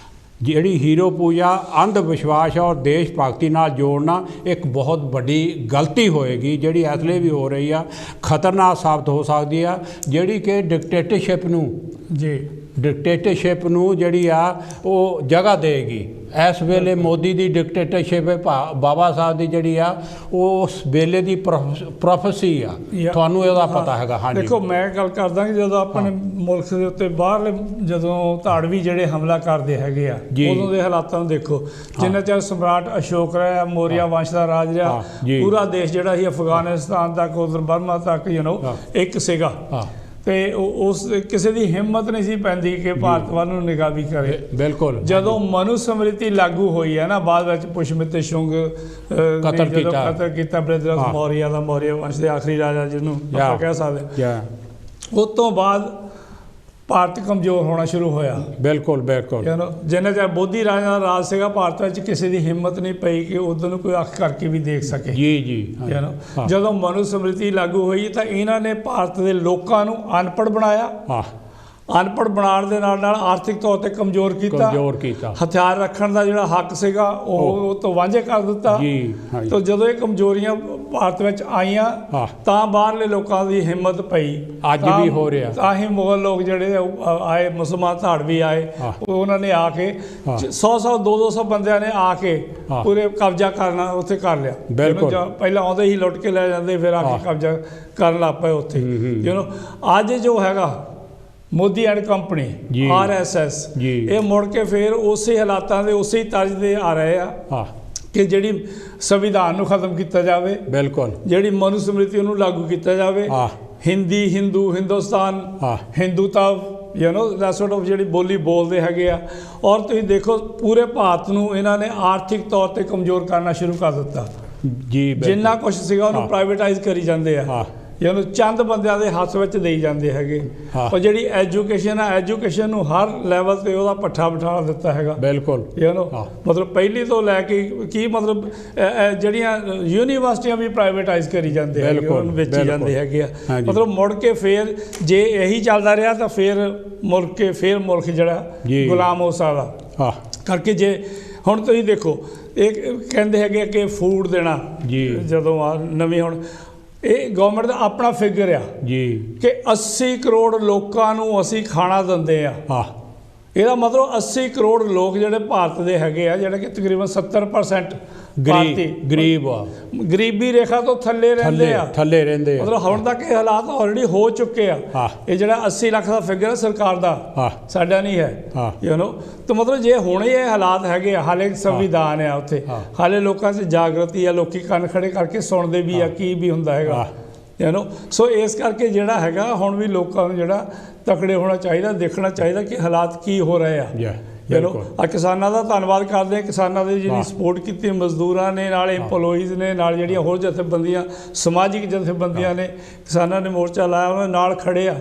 Speaker 1: ਜਿਹੜੀ ਹੀਰੋ ਪੂਜਾ ਅੰਧ ਵਿਸ਼ਵਾਸ ਔਰ ਦੇਸ਼ ਭਗਤੀ ਨਾਲ ਜੋੜਨਾ ਇੱਕ ਬਹੁਤ ਵੱਡੀ ਗਲਤੀ ਹੋਏਗੀ, ਜਿਹੜੀ ਇਸ ਲਈ ਵੀ ਹੋ ਰਹੀ ਆ, ਖਤਰਨਾਕ ਸਾਬਤ ਹੋ ਸਕਦੀ ਆ, ਜਿਹੜੀ ਕਿ ਡਿਕਟੇਟਰਸ਼ਿਪ ਨੂੰ ਜਿਹੜੀ ਆ ਉਹ ਜਗ੍ਹਾ ਦੇਗੀ। ਇਸ ਵੇਲੇ ਮੋਦੀ ਦੀ ਡਿਕਟੇਟਰਸ਼ਿਪ ਬਾਬਾ ਸਾਹਿਬ ਦੀ ਜਿਹੜੀ ਆ ਉਹ ਉਸ ਵੇਲੇ ਦੀ ਪ੍ਰੋਫੈਸੀ ਆ, ਤੁਹਾਨੂੰ ਇਹਦਾ ਪਤਾ ਹੈਗਾ। ਹਾਂਜੀ
Speaker 2: ਦੇਖੋ, ਮੈਂ ਗੱਲ ਕਰਦਾ ਕਿ ਜਦੋਂ ਆਪਣੇ ਮੁਲਕ ਦੇ ਉੱਤੇ ਬਾਹਰਲੇ ਜਦੋਂ ਧਾੜਵੀ ਜਿਹੜੇ ਹਮਲਾ ਕਰਦੇ ਹੈਗੇ ਆ, ਉਦੋਂ ਦੇ ਹਾਲਾਤਾਂ ਨੂੰ ਦੇਖੋ। ਜਿੰਨਾ ਚਿਰ ਸਮਰਾਟ ਅਸ਼ੋਕ ਰਿਹਾ, ਮੌਰੀਆ ਵੰਸ਼ ਦਾ ਰਾਜ ਰਿਹਾ, ਪੂਰਾ ਦੇਸ਼ ਜਿਹੜਾ ਸੀ ਅਫਗਾਨਿਸਤਾਨ ਤੱਕ, ਉਧਰ ਬਰਮਾ ਤੱਕ ਇੱਕ ਸੀਗਾ। ਤੇ ਉਸ ਕਿਸੇ ਦੀ ਹਿੰਮਤ ਨਹੀਂ ਸੀ ਪੈਂਦੀ ਕਿ ਭਾਰਤ ਵੱਲ ਨੂੰ ਨਿਗਾਹ ਵੀ ਕਰੇ।
Speaker 1: ਬਿਲਕੁਲ।
Speaker 2: ਜਦੋਂ ਮਨੂ ਸਮ੍ਰਿਤੀ ਲਾਗੂ ਹੋਈ ਹੈ ਨਾ, ਬਾਅਦ ਵਿੱਚ ਪੁਸ਼ਮਿਤ ਸ਼ੁੰਗ ਕਤਲ ਕੀਤਾ ਬ੍ਰਿਦਰਥ ਮੌਰੀਆ ਦਾ, ਮੌਰੀਆ ਵੰਸ਼ ਦੇ ਆਖਰੀ ਰਾਜਾ ਜਿਹਨੂੰ ਆਪਾਂ ਕਹਿ ਸਕਦੇ। ਉਸ ਤੋਂ ਬਾਅਦ ਭਾਰਤ ਕਮਜ਼ੋਰ ਹੋਣਾ ਸ਼ੁਰੂ ਹੋਇਆ।
Speaker 1: ਬਿਲਕੁਲ।
Speaker 2: ਜਿੰਨਾ ਚਿਰ ਬੋਧੀ ਰਾਜਾ ਦਾ ਰਾਜ ਸੀਗਾ, ਭਾਰਤ ਵਿੱਚ ਕਿਸੇ ਦੀ ਹਿੰਮਤ ਨਹੀਂ ਪਈ ਕਿ ਉਧਰ ਨੂੰ ਕੋਈ ਅੱਖ ਕਰਕੇ ਵੀ ਦੇਖ ਸਕੇ। ਜਦੋਂ ਮਨੂ ਸਮ੍ਰਿਤੀ ਲਾਗੂ ਹੋਈ ਤਾਂ ਇਹਨਾਂ ਨੇ ਭਾਰਤ ਦੇ ਲੋਕਾਂ ਨੂੰ ਅਨਪੜ੍ਹ ਬਣਾਇਆ। ਅਨਪੜ੍ਹ ਬਣਾਉਣ ਦੇ ਨਾਲ ਨਾਲ ਆਰਥਿਕ ਤੌਰ 'ਤੇ ਕਮਜ਼ੋਰ ਕੀਤਾ। ਹਥਿਆਰ ਰੱਖਣ ਦਾ ਜਿਹੜਾ ਹੱਕ ਸੀਗਾ ਉਹ ਤੋਂ ਵਾਂਝੇ ਕਰ ਦਿੱਤਾ। ਤਾਂ ਜਦੋਂ ਇਹ ਕਮਜ਼ੋਰੀਆਂ ਭਾਰਤ ਵਿੱਚ ਆਈਆਂ ਤਾਂ ਬਾਹਰਲੇ ਲੋਕਾਂ ਦੀ ਹਿੰਮਤ ਪਈ।
Speaker 1: ਅੱਜ ਵੀ ਹੋ ਰਿਹਾ।
Speaker 2: ਤਾਂ ਹੀ ਮੁਗਲ ਲੋਕ ਜਿਹੜੇ ਆਏ, ਮੁਸਲਮਾਨ ਧਾੜਵੀ ਆਏ, ਉਹਨਾਂ ਨੇ ਆ ਕੇ 100 200 ਬੰਦਿਆਂ ਨੇ ਆ ਕੇ ਪੂਰੇ ਕਬਜ਼ਾ ਕਰਨਾ ਉੱਥੇ ਕਰ ਲਿਆ। ਪਹਿਲਾਂ ਆਉਂਦੇ ਹੀ ਲੁੱਟ ਕੇ ਲੈ ਜਾਂਦੇ, ਫਿਰ ਆ ਕੇ ਕਬਜ਼ਾ ਕਰਨ ਲੱਗ ਪਏ ਉੱਥੇ। ਅੱਜ ਜੋ ਹੈਗਾ ਮੋਦੀ ਐਂਡ ਕੰਪਨੀ, RSS, ਇਹ ਮੁੜ ਕੇ ਫਿਰ ਉਸੇ ਹਾਲਾਤਾਂ ਦੇ ਉਸੇ ਤਰਜ਼ ਦੇ ਆ ਰਹੇ ਆ ਕਿ ਜਿਹੜੀ ਸੰਵਿਧਾਨ ਨੂੰ ਖਤਮ ਕੀਤਾ ਜਾਵੇ। ਬਿਲਕੁਲ। ਜਿਹੜੀ ਮਨੂ ਸਮ੍ਰਿਤੀ ਉਹਨੂੰ ਲਾਗੂ ਕੀਤਾ ਜਾਵੇ। ਹਿੰਦੀ, ਹਿੰਦੂ, ਹਿੰਦੁਸਤਾਨ, ਹਿੰਦੂਤਾ, ਜਿਹੜੀ ਬੋਲੀ ਬੋਲਦੇ ਹੈਗੇ ਆ। ਔਰ ਤੁਸੀਂ ਦੇਖੋ ਪੂਰੇ ਭਾਰਤ ਨੂੰ ਇਹਨਾਂ ਨੇ ਆਰਥਿਕ ਤੌਰ 'ਤੇ ਕਮਜ਼ੋਰ ਕਰਨਾ ਸ਼ੁਰੂ ਕਰ ਦਿੱਤਾ। ਜਿੰਨਾ ਕੁਛ ਸੀਗਾ ਉਹਨੂੰ ਪ੍ਰਾਈਵੇਟਾਈਜ਼ ਕਰੀ ਜਾਂਦੇ ਆ, ਚੰਦ ਬੰਦਿਆਂ ਦੇ ਹੱਥ ਵਿੱਚ ਦੇਈ ਜਾਂਦੇ ਹੈਗੇ। ਪਰ ਜਿਹੜੀ ਐਜੂਕੇਸ਼ਨ ਆ, ਐਜੂਕੇਸ਼ਨ ਨੂੰ ਹਰ ਲੈਵਲ 'ਤੇ ਉਹਦਾ ਪੱਠਾ ਬਿਠਾ ਦਿੱਤਾ ਹੈਗਾ। ਬਿਲਕੁਲ। ਮਤਲਬ ਪਹਿਲੀ ਤੋਂ ਲੈ ਕੇ ਕੀ ਮਤਲਬ ਜਿਹੜੀਆਂ ਯੂਨੀਵਰਸਿਟੀਆਂ ਵੀ ਪ੍ਰਾਈਵੇਟਾਈਜ਼ ਕਰੀ ਜਾਂਦੇ ਹੈਗੇ, ਉਹਨੂੰ ਵੇਚੀ ਜਾਂਦੇ ਹੈਗੇ ਆ। ਮਤਲਬ ਮੁੜ ਕੇ ਫਿਰ ਜੇ ਇਹੀ ਚੱਲਦਾ ਰਿਹਾ ਤਾਂ ਫਿਰ ਮੁਲਕ ਜਿਹੜਾ ਗੁਲਾਮ ਹੋ ਸਕਦਾ ਕਰਕੇ। ਜੇ ਹੁਣ ਤੁਸੀਂ ਦੇਖੋ, ਇਹ ਕਹਿੰਦੇ ਹੈਗੇ ਕਿ ਫੂਡ ਦੇਣਾ, ਜਦੋਂ ਨਵੀਂ ਹੁਣ ਇਹ ਗਵਰਨਮੈਂਟ ਦਾ ਆਪਣਾ ਫਿਗਰ ਆ ਕਿ 80 ਕਰੋੜ ਲੋਕਾਂ ਨੂੰ ਅਸੀਂ ਖਾਣਾ ਦਿੰਦੇ ਆ। ਇਹਦਾ ਮਤਲਬ 80 ਕਰੋੜ ਲੋਕ ਜਿਹੜੇ ਭਾਰਤ ਦੇ ਹੈਗੇ ਆ, ਜਿਹੜੇ ਕਿ ਤਕਰੀਬਨ 70% ਗਰੀਬ ਆ, ਗਰੀਬੀ ਰੇਖਾ ਤੋਂ ਥੱਲੇ ਰਹਿੰਦੇ ਆ। ਮਤਲਬ ਹੁਣ ਤੱਕ ਇਹ ਹਾਲਾਤ ਆਲਰੇਡੀ ਹੋ ਚੁੱਕੇ ਆ। ਇਹ ਜਿਹੜਾ 80 ਲੱਖ ਦਾ ਫਿਗਰ ਹੈ ਸਰਕਾਰ ਦਾ, ਸਾਡਾ ਨਹੀਂ ਹੈ। ਤਾਂ ਮਤਲਬ ਜੇ ਹੁਣੇ ਇਹ ਹਾਲਾਤ ਹੈਗੇ ਆ, ਹਾਲੇ ਸੰਵਿਧਾਨ ਆ ਉੱਥੇ, ਹਾਲੇ ਲੋਕਾਂ 'ਚ ਜਾਗਰਤੀ ਆ, ਲੋਕੀ ਕੰਨ ਖੜੇ ਕਰਕੇ ਸੁਣਦੇ ਵੀ ਆ ਕੀ ਵੀ ਹੁੰਦਾ ਹੈਗਾ। ਸੋ ਇਸ ਕਰਕੇ ਜਿਹੜਾ ਹੈਗਾ ਹੁਣ ਵੀ ਲੋਕਾਂ ਨੂੰ ਜਿਹੜਾ ਤਕੜੇ ਹੋਣਾ ਚਾਹੀਦਾ, ਦੇਖਣਾ ਚਾਹੀਦਾ ਕਿ ਹਾਲਾਤ ਕੀ ਹੋ ਰਹੇ ਆ। ਆ ਕਿਸਾਨਾਂ ਦਾ ਧੰਨਵਾਦ ਕਰਦੇ ਹਾਂ, ਕਿਸਾਨਾਂ ਦੀ ਜਿਹੜੀ ਸਪੋਰਟ ਕੀਤੀ ਮਜ਼ਦੂਰਾਂ ਨੇ, ਨਾਲ ਇੰਪਲੋਈਜ਼ ਨੇ, ਨਾਲ ਜਿਹੜੀਆਂ ਹੋਰ ਜਥੇਬੰਦੀਆਂ ਸਮਾਜਿਕ ਜਥੇਬੰਦੀਆਂ ਨੇ, ਕਿਸਾਨਾਂ ਨੇ ਮੋਰਚਾ ਲਾਇਆ, ਉਹਨਾਂ ਨਾਲ ਖੜੇ ਆ,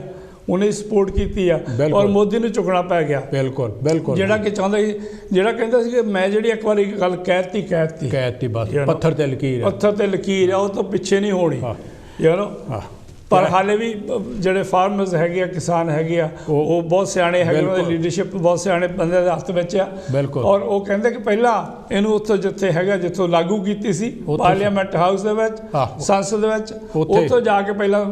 Speaker 2: ਉਹਨੇ ਸਪੋਰਟ ਕੀਤੀ ਆ ਔਰ ਮੋਦੀ ਨੂੰ ਚੁੱਕਣਾ ਪੈ ਗਿਆ।
Speaker 1: ਬਿਲਕੁਲ ਬਿਲਕੁਲ।
Speaker 2: ਜਿਹੜਾ ਕਿ ਚਾਹੁੰਦਾ ਸੀ, ਜਿਹੜਾ ਕਹਿੰਦਾ ਸੀ ਕਿ ਮੈਂ ਜਿਹੜੀ ਇੱਕ ਵਾਰੀ ਗੱਲ ਕਹਿਤੀ
Speaker 1: ਬਸ, ਪੱਥਰ ਤੇ
Speaker 2: ਲਕੀਰ ਆ, ਉਹ ਤੋਂ ਪਿੱਛੇ ਨਹੀਂ ਹੋਣੀ। ਪਰ ਹਾਲੇ ਵੀ ਜਿਹੜੇ ਫਾਰਮਰਸ ਹੈਗੇ ਆ, ਕਿਸਾਨ ਹੈਗੇ ਆ, ਉਹ ਬਹੁਤ ਸਿਆਣੇ ਹੈਗੇ, ਉਹਨਾਂ ਦੀ ਲੀਡਰਸ਼ਿਪ ਬਹੁਤ ਸਿਆਣੇ ਬੰਦੇ ਦੇ ਹੱਥ ਵਿੱਚ ਆ। ਔਰ ਉਹ ਕਹਿੰਦੇ ਕਿ ਪਹਿਲਾਂ ਇਹਨੂੰ ਉੱਥੋਂ ਜਿੱਥੇ ਹੈਗਾ, ਜਿੱਥੋਂ ਲਾਗੂ ਕੀਤੀ ਸੀ ਪਾਰਲੀਮੈਂਟ ਹਾਊਸ ਦੇ ਵਿੱਚ, ਸੰਸਦ ਦੇ ਵਿੱਚ, ਉੱਥੋਂ ਜਾ ਕੇ ਪਹਿਲਾਂ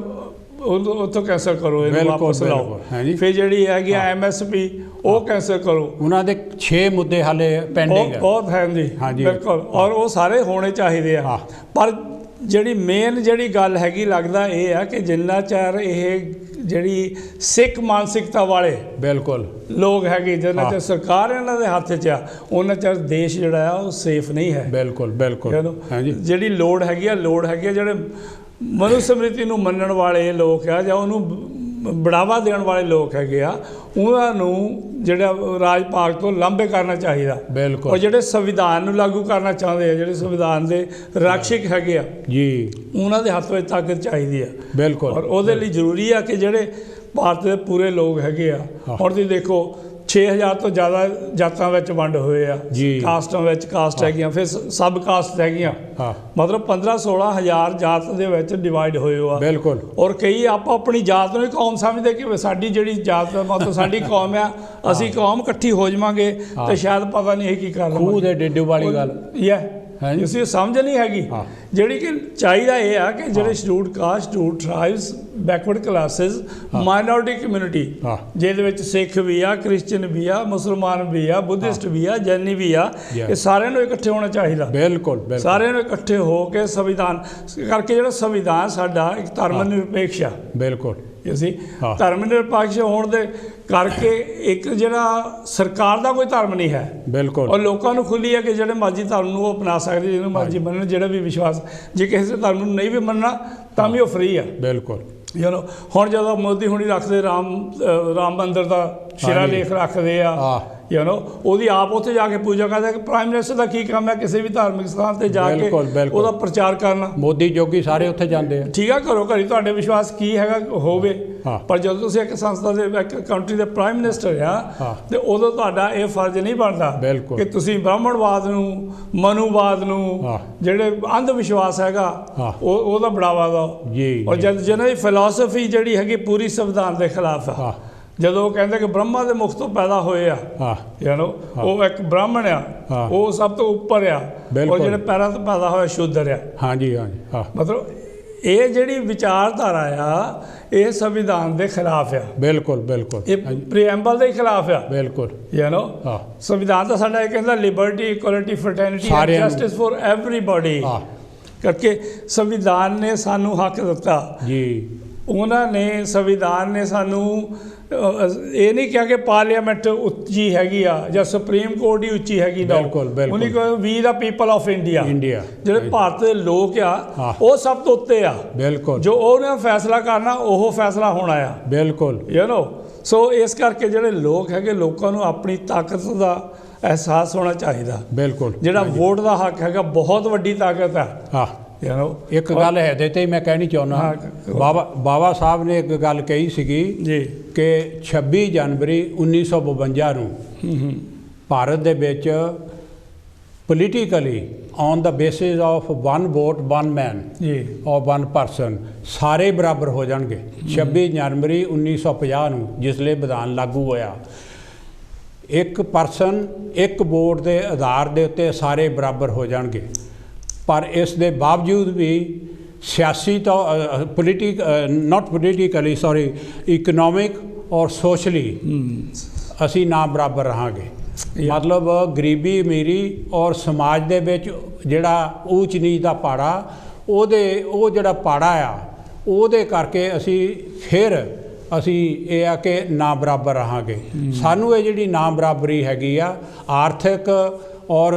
Speaker 2: ਉੱਥੋਂ ਕੈਂਸਲ ਕਰੋ, ਇਹਨੂੰ ਵਾਪਸ ਲਾਓ। ਫਿਰ ਜਿਹੜੀ ਹੈਗੀ MSP ਉਹ ਕੈਂਸਲ ਕਰੋ।
Speaker 1: ਉਹਨਾਂ ਦੇ 6 ਮੁੱਦੇ ਹਾਲੇ ਪੈਂਡਿੰਗ
Speaker 2: ਬਹੁਤ ਹੈ ਜੀ, ਬਿਲਕੁਲ। ਔਰ ਉਹ ਸਾਰੇ ਹੋਣੇ ਚਾਹੀਦੇ ਆ। ਪਰ ਜਿਹੜੀ ਮੇਨ ਜਿਹੜੀ ਗੱਲ ਹੈਗੀ, ਲੱਗਦਾ ਇਹ ਆ ਕਿ ਜਿੰਨਾ ਚਿਰ ਇਹ ਜਿਹੜੀ ਸਿੱਖ ਮਾਨਸਿਕਤਾ ਵਾਲੇ
Speaker 1: ਬਿਲਕੁਲ
Speaker 2: ਲੋਕ ਹੈਗੇ, ਜਿੰਨਾ ਚਿਰ ਸਰਕਾਰ ਇਹਨਾਂ ਦੇ ਹੱਥ 'ਚ ਆ, ਉਹਨਾਂ ਚਿਰ ਦੇਸ਼ ਜਿਹੜਾ ਆ ਉਹ ਸੇਫ ਨਹੀਂ ਹੈ।
Speaker 1: ਬਿਲਕੁਲ
Speaker 2: ਜਿਹੜੀ ਲੋੜ ਹੈਗੀ ਆ ਜਿਹੜੇ ਮਨੁ ਸਮ੍ਰਿਤੀ ਨੂੰ ਮੰਨਣ ਵਾਲੇ ਲੋਕ ਆ ਜਾਂ ਉਹਨੂੰ ਬੜਾਵਾ ਦੇਣ ਵਾਲੇ ਲੋਕ ਹੈਗੇ ਆ, ਉਹਨਾਂ ਨੂੰ ਜਿਹੜਾ ਰਾਜ ਭਾਗ ਤੋਂ ਲਾਂਭੇ ਕਰਨਾ ਚਾਹੀਦਾ।
Speaker 1: ਬਿਲਕੁਲ।
Speaker 2: ਔਰ ਜਿਹੜੇ ਸੰਵਿਧਾਨ ਨੂੰ ਲਾਗੂ ਕਰਨਾ ਚਾਹੁੰਦੇ ਆ, ਜਿਹੜੇ ਸੰਵਿਧਾਨ ਦੇ ਰਕਸ਼ਕ ਹੈਗੇ ਆ ਜੀ, ਉਹਨਾਂ ਦੇ ਹੱਥ ਵਿੱਚ ਤਾਕਤ ਚਾਹੀਦੀ ਆ।
Speaker 1: ਬਿਲਕੁਲ।
Speaker 2: ਔਰ ਉਹਦੇ ਲਈ ਜ਼ਰੂਰੀ ਆ ਕਿ ਜਿਹੜੇ ਭਾਰਤ ਦੇ ਪੂਰੇ ਲੋਕ ਹੈਗੇ ਆ, ਹੁਣ ਤੁਸੀਂ ਦੇਖੋ 6000 ਤੋਂ ਜ਼ਿਆਦਾ ਜਾਤਾਂ ਵਿੱਚ ਵੰਡ ਹੋਏ ਆ, ਕਾਸਟਾਂ ਵਿੱਚ ਕਾਸਟ ਹੈਗੀਆਂ, ਫਿਰ ਸਬ ਕਾਸਟ ਹੈਗੀਆਂ, ਮਤਲਬ 15-16 ਹਜ਼ਾਰ ਜਾਤ ਦੇ ਵਿੱਚ ਡਿਵਾਈਡ ਹੋਏ ਆ।
Speaker 1: ਬਿਲਕੁਲ।
Speaker 2: ਔਰ ਕਈ ਆਪੋ ਆਪਣੀ ਜਾਤ ਨੂੰ ਕੌਮ ਸਮਝਦੇ ਕਿ ਸਾਡੀ ਜਿਹੜੀ ਜਾਤ ਮਤਲਬ ਸਾਡੀ ਕੌਮ ਆ, ਅਸੀਂ ਕੌਮ ਇਕੱਠੀ ਹੋ ਜਾਵਾਂਗੇ ਤੇ ਸ਼ਾਇਦ ਪਤਾ ਨਹੀਂ ਕੀ ਕਰ ਲਵਾਂਗੇ।
Speaker 1: ਖੂਹ ਦੇ ਡਿੱਡੂ ਵਾਲੀ ਗੱਲ
Speaker 2: ਤੁਸੀਂ ਸਮਝ ਨਹੀਂ ਹੈਗੀ। ਜਿਹੜੀ ਕਿ ਚਾਹੀਦਾ ਇਹ ਆ ਕਿ ਜਿਹੜੇ scheduled caste, scheduled tribes, backward classes, minority community, ਜਿਹਦੇ ਵਿੱਚ ਸਿੱਖ ਵੀ ਆ, ਕ੍ਰਿਸਚਨ ਵੀ ਆ, ਮੁਸਲਮਾਨ ਵੀ ਆ, ਬੁੱਧਿਸਟ ਵੀ ਆ, ਜੈਨੀ ਵੀ ਆ, ਇਹ ਸਾਰਿਆਂ ਨੂੰ ਇਕੱਠੇ ਹੋਣਾ ਚਾਹੀਦਾ।
Speaker 1: ਬਿਲਕੁਲ।
Speaker 2: ਸਾਰਿਆਂ ਨੂੰ ਇਕੱਠੇ ਹੋ ਕੇ ਸੰਵਿਧਾਨ ਕਰਕੇ, ਜਿਹੜਾ ਸੰਵਿਧਾਨ ਸਾਡਾ ਇੱਕ ਧਰਮ ਨਿਰਪੇਖ ਆ।
Speaker 1: ਬਿਲਕੁਲ।
Speaker 2: ਅਸੀਂ ਧਰਮ ਨਿਰਪੇਖ ਹੋਣ ਦੇ ਕਰਕੇ ਇੱਕ ਜਿਹੜਾ ਸਰਕਾਰ ਦਾ ਕੋਈ ਧਰਮ ਨਹੀਂ ਹੈ। ਬਿਲਕੁਲ। ਔਰ ਲੋਕਾਂ ਨੂੰ ਖੁੱਲੀ ਹੈ ਕਿ ਜਿਹੜੇ ਮਰਜ਼ੀ ਧਰਮ ਨੂੰ ਉਹ ਅਪਣਾ ਸਕਦੇ, ਜਿਹਨੂੰ ਮਰਜ਼ੀ ਮੰਨਣ, ਜਿਹੜਾ ਵੀ ਵਿਸ਼ਵਾਸ, ਜੇ ਕਿਸੇ ਧਰਮ ਨੂੰ ਨਹੀਂ ਵੀ ਮੰਨਣਾ ਤਾਂ ਵੀ ਉਹ ਫ੍ਰੀ ਆ।
Speaker 1: ਬਿਲਕੁਲ।
Speaker 2: ਹੁਣ ਜਦੋਂ ਮੋਦੀ ਹੁਣੀ ਰੱਖਦੇ ਰਾਮ ਮੰਦਿਰ ਦਾ ਸ਼ਿਲਾਲੇਖ ਰੱਖਦੇ ਆ, ਉਹਦੀ ਆਪ ਉੱਥੇ ਜਾ ਕੇ ਪੂਜਾ ਕਰਦੇ ਕਿ ਪ੍ਰਾਈਮ ਮਿਨਿਸਟਰ ਦਾ ਕੀ ਕੰਮ ਹੈ ਕਿਸੇ ਵੀ ਧਾਰਮਿਕ ਸਥਾਨ ਤੇ ਜਾ ਕੇ ਉਹਦਾ ਪ੍ਰਚਾਰ ਕਰਨਾ।
Speaker 1: ਮੋਦੀ ਜੋਗੀ ਸਾਰੇ ਉੱਥੇ ਜਾਂਦੇ ਆ।
Speaker 2: ਠੀਕ ਆ, ਘਰੋਂ ਘਰੀ ਤੁਹਾਡੇ ਵਿਸ਼ਵਾਸ ਕੀ ਹੈਗਾ ਹੋਵੇ, ਪਰ ਜਦੋਂ ਤੁਸੀਂ ਇੱਕ ਸੰਸਥਾ ਦੇ ਇੱਕ ਕੰਟਰੀ ਦੇ ਪ੍ਰਾਈਮ ਮਿਨਿਸਟਰ ਆ ਤੇ ਉਦੋਂ ਤੁਹਾਡਾ ਇਹ ਫਰਜ਼ ਨਹੀਂ ਬਣਦਾ ਕਿ ਤੁਸੀਂ ਬ੍ਰਾਹਮਣਵਾਦ ਨੂੰ, ਮਨੂਵਾਦ ਨੂੰ, ਜਿਹੜੇ ਅੰਧ ਵਿਸ਼ਵਾਸ ਹੈਗਾ ਉਹਦਾ ਬੜਾਵਾ ਦਿਓ। ਔਰ ਜਿਹਨਾਂ ਦੀ ਫਿਲਾਸਫੀ ਜਿਹੜੀ ਹੈਗੀ ਪੂਰੀ ਸੰਵਿਧਾਨ ਦੇ ਖਿਲਾਫ ਆ, ਜਦੋਂ ਉਹ ਕਹਿੰਦੇ ਕਿ ਬ੍ਰਹਮਾ ਦੇ ਮੁਖ ਤੋਂ ਪੈਦਾ ਹੋਏ ਆ, ਉਹ ਇੱਕ ਬ੍ਰਾਹਮਣ ਆ, ਉਹ ਸਭ ਤੋਂ ਉੱਪਰ ਆ, ਔਰ ਜਿਹੜੇ ਪੈਰਾਂ ਤੋਂ ਪੈਦਾ ਹੋਇਆ ਸ਼ੂਦਰ ਆ। ਮਤਲਬ ਇਹ ਜਿਹੜੀ ਵਿਚਾਰਧਾਰਾ ਆ, ਇਹ ਸੰਵਿਧਾਨ ਦੇ ਖਿਲਾਫ ਆ। ਬਿਲਕੁਲ। ਇਹ ਪ੍ਰੀਐਂਬਲ ਦੇ ਖਿਲਾਫ ਆ। ਬਿਲਕੁਲ। ਸੰਵਿਧਾਨ ਤਾਂ ਸਾਡਾ ਇਹ ਕਹਿੰਦਾ liberty, equality, fraternity, justice for everybody ਕਰਕੇ ਸੰਵਿਧਾਨ ਨੇ ਸਾਨੂੰ ਹੱਕ ਦਿੱਤਾ ਜੀ। ਉਹਨਾਂ ਨੇ ਸੰਵਿਧਾਨ ਨੇ ਸਾਨੂੰ ਇਹ ਨਹੀਂ ਕਿਹਾ ਕਿ ਪਾਰਲੀਮੈਂਟ ਉੱਚੀ ਹੈਗੀ ਆ ਜਾਂ ਸੁਪਰੀਮ ਕੋਰਟ ਹੀ ਉੱਚੀ ਹੈਗੀ। ਉਹਨੇ ਕਿਹਾ ਵੀ ਦਾ ਪੀਪਲ ਆਫ ਇੰਡੀਆ, ਜਿਹੜੇ ਭਾਰਤ ਦੇ ਲੋਕ ਆ ਉਹ ਸਭ ਤੋਂ ਉੱਤੇ ਆ। ਬਿਲਕੁਲ। ਜੋ ਉਹਨੇ ਫੈਸਲਾ ਕਰਨਾ ਉਹ ਫੈਸਲਾ ਹੋਣਾ ਆ। ਬਿਲਕੁਲ। ਸੋ ਇਸ ਕਰਕੇ ਜਿਹੜੇ ਲੋਕ ਹੈਗੇ, ਲੋਕਾਂ ਨੂੰ ਆਪਣੀ ਤਾਕਤ ਦਾ ਅਹਿਸਾਸ ਹੋਣਾ ਚਾਹੀਦਾ। ਬਿਲਕੁਲ। ਜਿਹੜਾ ਵੋਟ ਦਾ ਹੱਕ ਹੈਗਾ ਬਹੁਤ ਵੱਡੀ ਤਾਕਤ ਆ।
Speaker 1: ਇੱਕ ਗੱਲ ਇਹਦੇ ਤੇ ਮੈਂ ਕਹਿਣੀ ਚਾਹੁੰਦਾ, ਬਾਬਾ ਸਾਹਿਬ ਨੇ ਇੱਕ ਗੱਲ ਕਹੀ ਸੀਗੀ ਕਿ 26 ਜਨਵਰੀ 1952 ਨੂੰ ਭਾਰਤ ਦੇ ਵਿੱਚ politically on the basis of 1 vote 1 ਮੈਨ ਔਰ 1 ਪਰਸਨ ਸਾਰੇ ਬਰਾਬਰ ਹੋ ਜਾਣਗੇ। 26 ਜਨਵਰੀ 1950 ਨੂੰ ਜਿਸਲੇ ਵਿਧਾਨ ਲਾਗੂ ਹੋਇਆ, ਇੱਕ ਪਰਸਨ ਇੱਕ ਵੋਟ ਦੇ ਆਧਾਰ ਦੇ ਉੱਤੇ ਸਾਰੇ ਬਰਾਬਰ ਹੋ ਜਾਣਗੇ। ਪਰ ਇਸ ਦੇ ਬਾਵਜੂਦ ਵੀ ਸਿਆਸੀ ਨੋਟ ਪੋਲੀਟੀਕਲੀ ਇਕਨੋਮਿਕ ਔਰ ਸੋਸ਼ਲੀ ਅਸੀਂ ਨਾ ਬਰਾਬਰ ਰਹਾਂਗੇ। ਮਤਲਬ ਗਰੀਬੀ ਅਮੀਰੀ ਔਰ ਸਮਾਜ ਦੇ ਵਿੱਚ ਜਿਹੜਾ ਊਚ ਨੀਚ ਦਾ ਪਾੜਾ, ਉਹ ਜਿਹੜਾ ਪਾੜਾ ਆ ਉਹਦੇ ਕਰਕੇ ਅਸੀਂ ਇਹ ਆ ਕਿ ਨਾ ਬਰਾਬਰ ਰਹਾਂਗੇ। ਸਾਨੂੰ ਇਹ ਜਿਹੜੀ ਨਾ ਬਰਾਬਰੀ ਹੈਗੀ ਆ, ਆਰਥਿਕ ਔਰ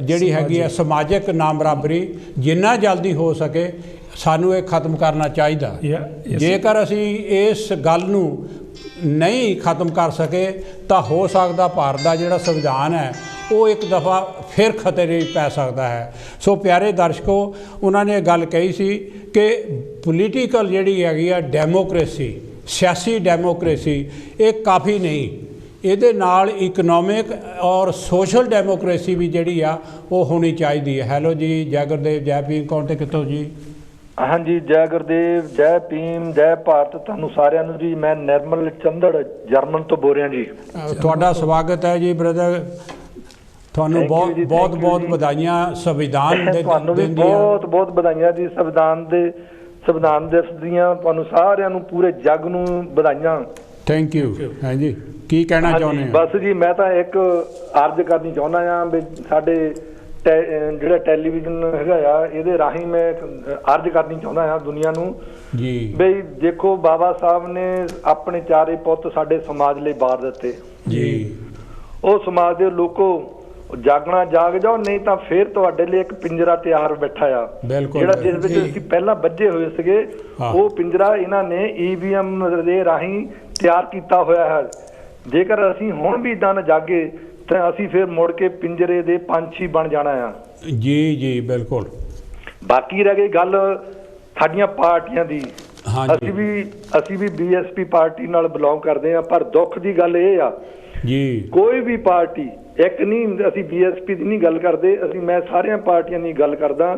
Speaker 1: ਜਿਹੜੀ ਹੈਗੀ ਆ ਸਮਾਜਿਕ ਨਾ ਬਰਾਬਰੀ, ਜਿੰਨਾ ਜਲਦੀ ਹੋ ਸਕੇ ਸਾਨੂੰ ਇਹ ਖਤਮ ਕਰਨਾ ਚਾਹੀਦਾ। ਜੇਕਰ ਅਸੀਂ ਇਸ ਗੱਲ ਨੂੰ ਨਹੀਂ ਖਤਮ ਕਰ ਸਕੇ ਤਾਂ ਹੋ ਸਕਦਾ ਭਾਰਤ ਦਾ ਜਿਹੜਾ ਸੰਵਿਧਾਨ ਹੈ ਉਹ ਇੱਕ ਦਫਾ ਫਿਰ ਖਤਰੇ ਵਿੱਚ ਪੈ ਸਕਦਾ ਹੈ। ਸੋ ਪਿਆਰੇ ਦਰਸ਼ਕੋ, ਉਹਨਾਂ ਨੇ ਗੱਲ ਕਹੀ ਸੀ ਕਿ ਪੋਲੀਟੀਕਲ ਜਿਹੜੀ ਹੈਗੀ ਆ ਡੈਮੋਕ੍ਰੇਸੀ, ਸਿਆਸੀ ਡੈਮੋਕ੍ਰੇਸੀ, ਇਹ ਕਾਫੀ ਨਹੀਂ, ਇਹਦੇ ਨਾਲ ਇਕਨੋਮਿਕ ਔਰ ਸੋਸ਼ਲ ਡੈਮੋਕ੍ਰੇਸੀ ਵੀ ਜਿਹੜੀ ਆ ਉਹ ਹੋਣੀ ਚਾਹੀਦੀ ਹੈ। ਹੈਲੋ ਜੀ, ਜੈ ਗੁਰਦੇਵ, ਜੈ ਭੀਮ, ਕੌਣ ਤੇ ਕਿੱਥੋਂ ਜੀ?
Speaker 7: ਹਾਂਜੀ, ਜੈ ਗੁਰਦੇਵ, ਜੈ ਭੀਮ, ਜੈ ਭਾਰਤ ਤੁਹਾਨੂੰ ਸਾਰਿਆਂ ਨੂੰ ਜੀ। ਮੈਂ ਨਿਰਮਲ ਚੰਦੜ ਜਰਮਨ ਤੋਂ ਬੋਲ ਰਿਹਾ ਜੀ।
Speaker 1: ਤੁਹਾਡਾ ਸਵਾਗਤ ਹੈ ਜੀ ਬ੍ਰਦਰ, ਤੁਹਾਨੂੰ ਬਹੁਤ ਬਹੁਤ ਬਹੁਤ ਵਧਾਈਆਂ ਸੰਵਿਧਾਨ ਦੇ।
Speaker 7: ਤੁਹਾਨੂੰ ਵੀ ਬਹੁਤ ਬਹੁਤ ਵਧਾਈਆਂ ਜੀ ਸੰਵਿਧਾਨ ਦਿਵਸ ਦੀਆਂ, ਤੁਹਾਨੂੰ ਸਾਰਿਆਂ ਨੂੰ, ਪੂਰੇ ਜੱਗ ਨੂੰ ਵਧਾਈਆਂ।
Speaker 1: Thank you. ਹਾਂਜੀ, ਕੀ ਕਹਿਣਾ ਚਾਹੁੰਦੇ ਹੋ?
Speaker 7: ਬਸ ਜੀ, ਮੈਂ ਤਾਂ ਇੱਕ ਅਰਜ਼ ਕਰਨੀ ਚਾਹੁੰਦਾ ਹਾਂ ਵੀ ਸਾਡੇ ਜਿਹੜਾ ਟੈਲੀਵਿਜ਼ਨ ਹੈਗਾ ਆ, ਇਹਦੇ ਰਾਹੀਂ ਮੈਂ ਅਰਜ਼ ਕਰਨੀ ਚਾਹੁੰਦਾ ਹਾਂ ਦੁਨੀਆ ਨੂੰ
Speaker 1: ਜੀ,
Speaker 7: ਬਈ ਦੇਖੋ, ਬਾਬਾ ਸਾਹਿਬ ਨੇ ਆਪਣੇ ਚਾਰੇ ਪੁੱਤ ਸਾਡੇ ਸਮਾਜ ਲਈ ਵਾਰ ਦਿੱਤੇ
Speaker 1: ਜੀ।
Speaker 7: ਉਹ ਸਮਾਜ ਦੇ ਲੋਕੋ, ਜਾਗਣਾ ਜਾਗ ਜਾਓ, ਨਹੀਂ ਤਾਂ ਫਿਰ ਤੁਹਾਡੇ ਲਈ ਇੱਕ ਪਿੰਜਰਾ ਤਿਆਰ ਬੈਠਾ ਆ, ਜਿਹੜਾ ਜਿਸ ਵਿੱਚ ਅਸੀਂ ਪਹਿਲਾਂ ਵੱਜੇ ਹੋਏ ਸੀਗੇ। ਉਹ ਪਿੰਜਰਾ ਇਹਨਾਂ ਨੇ EVM ਦੇ ਰਾਹੀਂ ਤਿਆਰ ਕੀਤਾ ਹੋਇਆ ਹੈ। ਜੇਕਰ ਅਸੀਂ ਹੁਣ ਵੀ ਇਦਾਂ ਨਾ ਜਾਗੇ ਤਾਂ ਅਸੀਂ ਫਿਰ ਮੁੜ ਕੇ ਪਿੰਜਰੇ ਦੇ ਪੰਛੀ ਬਣ ਜਾਣਾ ਆ।
Speaker 1: ਜੀ ਜੀ, ਬਿਲਕੁਲ।
Speaker 7: ਬਾਕੀ ਰਹਿ ਗਈ ਗੱਲ ਸਾਡੀਆਂ ਪਾਰਟੀਆਂ ਦੀ। ਅਸੀਂ ਵੀ BSP ਪਾਰਟੀ ਨਾਲ ਬਿਲੋਂਗ ਕਰਦੇ ਆ, ਪਰ ਦੁੱਖ ਦੀ ਗੱਲ ਇਹ ਆ
Speaker 1: ਜੀ, ਕੋਈ
Speaker 7: ਵੀ ਪਾਰਟੀ ਇੱਕ ਨਹੀਂ, ਅਸੀਂ BSP ਦੀ ਨਹੀਂ ਗੱਲ ਕਰਦੇ, ਮੈਂ ਸਾਰੀਆਂ ਪਾਰਟੀਆਂ ਦੀ ਗੱਲ ਕਰਦਾ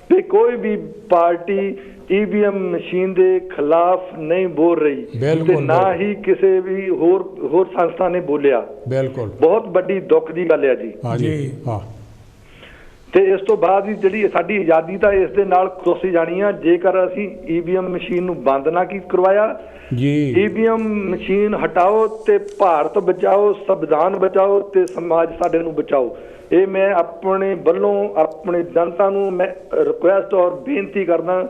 Speaker 7: ਤੇ ਕੋਈ ਵੀ ਪਾਰਟੀ EVM ਮਸ਼ੀਨ ਦੇ ਖਿਲਾਫ ਨਹੀਂ ਬੋਲ ਰਹੀ ਤੇ ਨਾ ਹੀ ਕਿਸੇ ਵੀ ਹੋਰ ਸੰਸਥਾ ਨੇ ਬੋਲਿਆ।
Speaker 1: ਬਿਲਕੁਲ,
Speaker 7: ਬਹੁਤ ਵੱਡੀ ਦੁੱਖ ਦੀ ਗੱਲ ਹੈ ਜੀ।
Speaker 1: ਹਾਂਜੀ, ਹਾਂ।
Speaker 7: ਤੇ ਇਸ ਤੋਂ ਬਾਅਦ ਵੀ ਜਿਹੜੀ ਸਾਡੀ ਆਜ਼ਾਦੀ ਤਾਂ ਇਸ ਦੇ ਨਾਲ ਖੋਸੀ ਜਾਣੀ ਆ ਜੇਕਰ ਅਸੀਂ EVM ਮਸ਼ੀਨ ਨੂੰ ਬੰਦ ਨਾ ਕਰਵਾਇਆ ਜੀ। EVM ਮਸ਼ੀਨ ਹਟਾਓ ਤੇ ਭਾਰਤ ਬਚਾਓ, ਸੰਵਿਧਾਨ ਬਚਾਓ ਤੇ ਸਮਾਜ ਸਾਡੇ ਨੂੰ ਬਚਾਓ। ਇਹ ਮੈਂ ਆਪਣੇ ਵੱਲੋਂ ਆਪਣੀ ਜਨਤਾ ਨੂੰ ਮੈਂ ਰਿਕੁਐਸਟ ਔਰ ਬੇਨਤੀ ਕਰਦਾ,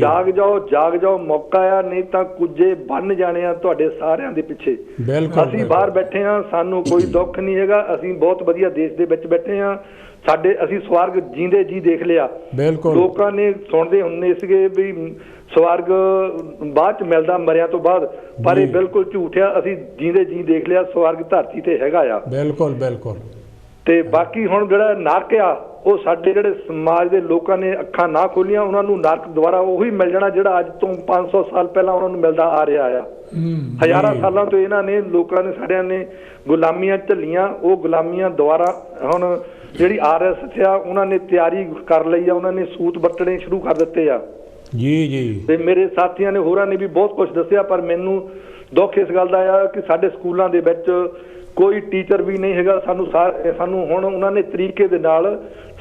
Speaker 7: ਜਾਗ ਜਾਓ, ਮੌਕਾ ਆ, ਨਹੀਂ ਤਾਂ ਕੁਝੇ ਬਣ ਜਾਣੇ ਆ ਤੁਹਾਡੇ ਸਾਰਿਆਂ ਦੇ ਪਿੱਛੇ। ਅਸੀਂ ਬਾਹਰ ਬੈਠੇ ਆ, ਸਾਨੂੰ ਕੋਈ ਦੁੱਖ ਨਹੀਂ ਹੈਗਾ, ਅਸੀਂ ਬਹੁਤ ਵਧੀਆ ਦੇਸ਼ ਦੇ ਵਿੱਚ ਬੈਠੇ ਆ। ਅਸੀਂ ਸਵਰਗ ਜੀਂਦੇ ਜੀ ਦੇਖ ਲਿਆ। ਲੋਕਾਂ ਨੇ ਸੁਣਦੇ ਹੁੰਦੇ ਸੀਗੇ ਵੀ ਸਵਰਗ ਬਾਅਦ ਚ ਮਿਲਦਾ ਮਰਿਆਂ ਤੋਂ ਬਾਅਦ, ਪਰ ਇਹ ਬਿਲਕੁਲ ਝੂਠ ਆ। ਅਸੀਂ ਜੀਂਦੇ ਜੀ ਦੇਖ ਲਿਆ, ਸਵਰਗ ਧਰਤੀ ਤੇ ਹੈਗਾ ਆ।
Speaker 1: ਬਿਲਕੁਲ ਬਿਲਕੁਲ।
Speaker 7: ਤੇ ਬਾਕੀ ਹੁਣ ਜਿਹੜਾ ਨਰਕ ਆ, ਉਹ ਸਾਡੇ ਜਿਹੜੇ ਸਮਾਜ ਦੇ ਲੋਕਾਂ ਨੇ ਅੱਖਾਂ ਨਾ ਖੋਲੀਆਂ, ਉਹਨਾਂ ਨੂੰ ਨਰਕ ਦੁਬਾਰਾ ਉਹੀ ਮਿਲ ਜਾਣਾ ਜਿਹੜਾ ਅੱਜ ਤੋਂ 500 ਸਾਲ ਪਹਿਲਾਂ ਉਹਨਾਂ ਨੂੰ ਮਿਲਦਾ ਆ ਰਿਹਾ ਆ। ਹਜ਼ਾਰਾਂ ਸਾਲਾਂ ਤੋਂ ਇਹਨਾਂ ਨੇ ਲੋਕਾਂ ਨੇ ਸਾਰਿਆਂ ਨੇ ਗੁਲਾਮੀਆਂ ਝੱਲੀਆਂ, ਉਹ ਗੁਲਾਮੀਆਂ ਦੁਆਰਾ ਹੁਣ ਜਿਹੜੀ RSS ਆ ਉਹਨਾਂ ਨੇ ਤਿਆਰੀ ਕਰ ਲਈ ਆ, ਉਹਨਾਂ ਨੇ ਸੂਤ ਵੱਟਣੇ ਸ਼ੁਰੂ ਕਰ ਦਿੱਤੇ ਆ
Speaker 1: ਜੀ ਜੀ। ਤੇ
Speaker 7: ਮੇਰੇ ਸਾਥੀਆਂ ਨੇ ਹੋਰਾਂ ਨੇ ਵੀ ਬਹੁਤ ਕੁਝ ਦੱਸਿਆ, ਪਰ ਮੈਨੂੰ ਦੁੱਖ ਇਸ ਗੱਲ ਦਾ ਆ ਕਿ ਸਾਡੇ ਸਕੂਲਾਂ ਦੇ ਵਿੱਚ ਕੋਈ ਟੀਚਰ ਵੀ ਨਹੀਂ ਹੈਗਾ। ਸਾਨੂੰ ਹੁਣ ਉਹਨਾਂ ਨੇ ਤਰੀਕੇ ਦੇ ਨਾਲ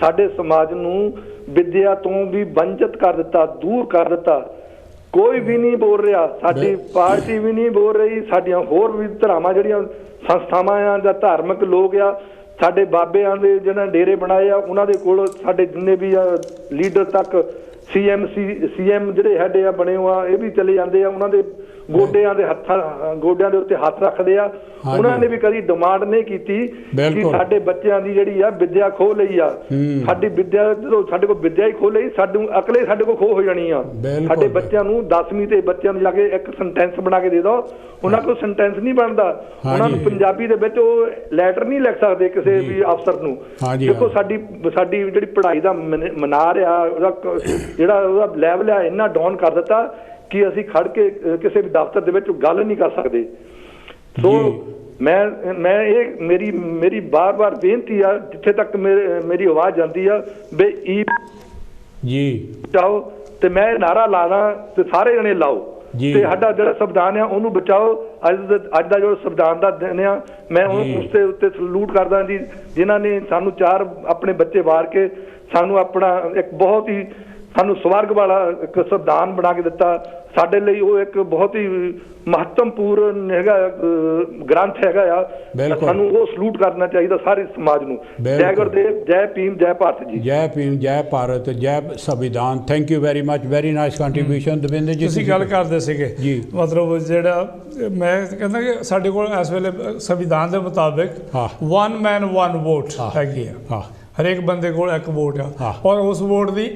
Speaker 7: ਸਾਡੇ ਸਮਾਜ ਨੂੰ ਵਿੱਦਿਆ ਤੋਂ ਵੀ ਵੰਚਿਤ ਕਰ ਦਿੱਤਾ, ਦੂਰ ਕਰ ਦਿੱਤਾ। ਕੋਈ ਵੀ ਨਹੀਂ ਬੋਲ ਰਿਹਾ, ਸਾਡੀ ਪਾਰਟੀ ਵੀ ਨਹੀਂ ਬੋਲ ਰਹੀ, ਸਾਡੀਆਂ ਹੋਰ ਵੀ ਧਰਾਵਾਂ ਜਿਹੜੀਆਂ ਸੰਸਥਾਵਾਂ ਆ ਜਾਂ ਧਾਰਮਿਕ ਲੋਕ ਆ, ਸਾਡੇ ਬਾਬਿਆਂ ਦੇ ਜਿਹਨਾਂ ਡੇਰੇ ਬਣਾਏ ਆ, ਉਹਨਾਂ ਦੇ ਕੋਲ ਸਾਡੇ ਜਿੰਨੇ ਵੀ ਆ ਲੀਡਰ ਤੱਕ CM ਜਿਹੜੇ ਹੈਡ ਆ ਬਣੇ ਆ, ਇਹ ਵੀ ਚਲੇ ਜਾਂਦੇ ਆ, ਉਹਨਾਂ ਦੇ ਗੋਡਿਆਂ ਦੇ ਉੱਤੇ ਹੱਥ ਰੱਖਦੇ ਆ। ਉਹਨਾਂ ਨੇ ਵੀ ਕਦੀ ਡਿਮਾਂਡ ਨਹੀਂ ਕੀਤੀ ਕਿ ਸਾਡੇ ਬੱਚਿਆਂ ਦੀ ਜਿਹੜੀ ਆ ਵਿੱਦਿਆ ਖੋਹ ਲਈ ਆ। ਸਾਡੀ ਵਿੱਦਿਆ, ਜਦੋਂ ਸਾਡੇ ਕੋਲ ਵਿੱਦਿਆ ਹੀ ਖੋਹ ਲਈ, ਸਾਨੂੰ ਅਕਲੇ ਸਾਡੇ ਕੋਲ ਖੋਹ ਹੋ ਜਾਣੀ ਆ। ਸਾਡੇ ਬੱਚਿਆਂ ਨੂੰ 10ਵੀਂ ਤੇ ਬੱਚਿਆਂ ਨੂੰ ਜਾ ਕੇ ਇੱਕ ਸੈਂਟੈਂਸ ਬਣਾ ਕੇ ਦੇ ਦੋ, ਉਹਨਾਂ ਕੋਲ ਸੈਂਟੈਂਸ ਨਹੀਂ ਬਣਦਾ। ਉਹਨਾਂ ਨੂੰ ਪੰਜਾਬੀ ਦੇ ਵਿੱਚ ਉਹ ਲੈਟਰ ਨਹੀਂ ਲਿਖ ਸਕਦੇ ਕਿਸੇ ਵੀ ਅਫਸਰ ਨੂੰ। ਦੇਖੋ ਸਾਡੀ ਜਿਹੜੀ ਪੜ੍ਹਾਈ ਦਾ ਮਨਾਰ ਆ, ਉਹਦਾ ਲੈਵਲ ਆ, ਇੰਨਾ ਡਾਊਨ ਕਰ ਦਿੱਤਾ ਕਿ ਅਸੀਂ ਖੜ ਕੇ ਕਿਸੇ ਵੀ ਦਫ਼ਤਰ ਦੇ ਵਿੱਚ ਗੱਲ ਨਹੀਂ ਕਰ ਸਕਦੇ। ਸੋ ਮੈਂ ਇਹ ਮੇਰੀ ਬਾਰ-ਬਾਰ ਬੇਨਤੀ ਆ, ਜਿੱਥੇ ਤੱਕ ਮੇਰੀ ਆਵਾਜ਼ ਜਾਂਦੀ ਆ ਵੀ ਚਾਹੋ, ਤੇ ਮੈਂ ਨਾਰਾ ਲਾਣਾ ਤੇ ਸਾਰੇ ਜਣੇ ਲਾਓ ਤੇ ਸਾਡਾ ਜਿਹੜਾ ਸੰਵਿਧਾਨ ਆ ਉਹਨੂੰ ਬਚਾਓ। ਅੱਜ ਦਾ ਜੋ ਸੰਵਿਧਾਨ ਦਾ ਦਿਨ ਆ, ਮੈਂ ਉਸ ਉੱਤੇ ਸਲੂਟ ਕਰਦਾ ਜੀ, ਜਿਨ੍ਹਾਂ ਨੇ ਸਾਨੂੰ 4 ਆਪਣੇ ਬੱਚੇ ਵਾਰ ਕੇ ਸਾਨੂੰ ਆਪਣਾ ਇੱਕ ਬਹੁਤ ਹੀ ਸਾਨੂੰ ਸਵਰਗ ਵਾਲਾ ਇੱਕ ਸੰਵਿਧਾਨ ਬਣਾ ਕੇ ਦਿੱਤਾ। ਸਾਡੇ ਲਈ ਉਹ ਇੱਕ ਬਹੁਤ ਹੀ ਮਹੱਤਵਪੂਰਨ ਹੈਗਾ ਗ੍ਰੰਥ ਹੈਗਾ ਆ, ਸਾਨੂੰ ਉਹ ਸਲੂਟ ਕਰਨਾ ਚਾਹੀਦਾ ਸਾਰੇ ਸਮਾਜ ਨੂੰ। ਜੈ ਗੁਰਦੇਵ, ਜੈ ਭੀਮ, ਜੈ ਭਾਰਤ ਜੀ।
Speaker 1: ਜੈ ਭੀਮ, ਜੈ ਭਾਰਤ, ਜੈ ਸੰਵਿਧਾਨ। Thank you very much, very nice contribution. Davinder ਜੀ,
Speaker 2: ਤੁਸੀਂ ਗੱਲ ਕਰਦੇ ਸੀਗੇ ਜੀ, ਮਤਲਬ ਜਿਹੜਾ ਮੈਂ ਕਹਿੰਦਾ ਕਿ ਸਾਡੇ ਕੋਲ ਇਸ ਵੇਲੇ ਸੰਵਿਧਾਨ ਦੇ ਮੁਤਾਬਿਕ 1 ਮੈਨ 1 ਵੋਟ ਹੈਗੀ ਆ, ਹਰੇਕ ਬੰਦੇ ਕੋਲ ਇੱਕ ਵੋਟ ਆ, ਔਰ ਉਸ ਵੋਟ ਦੀ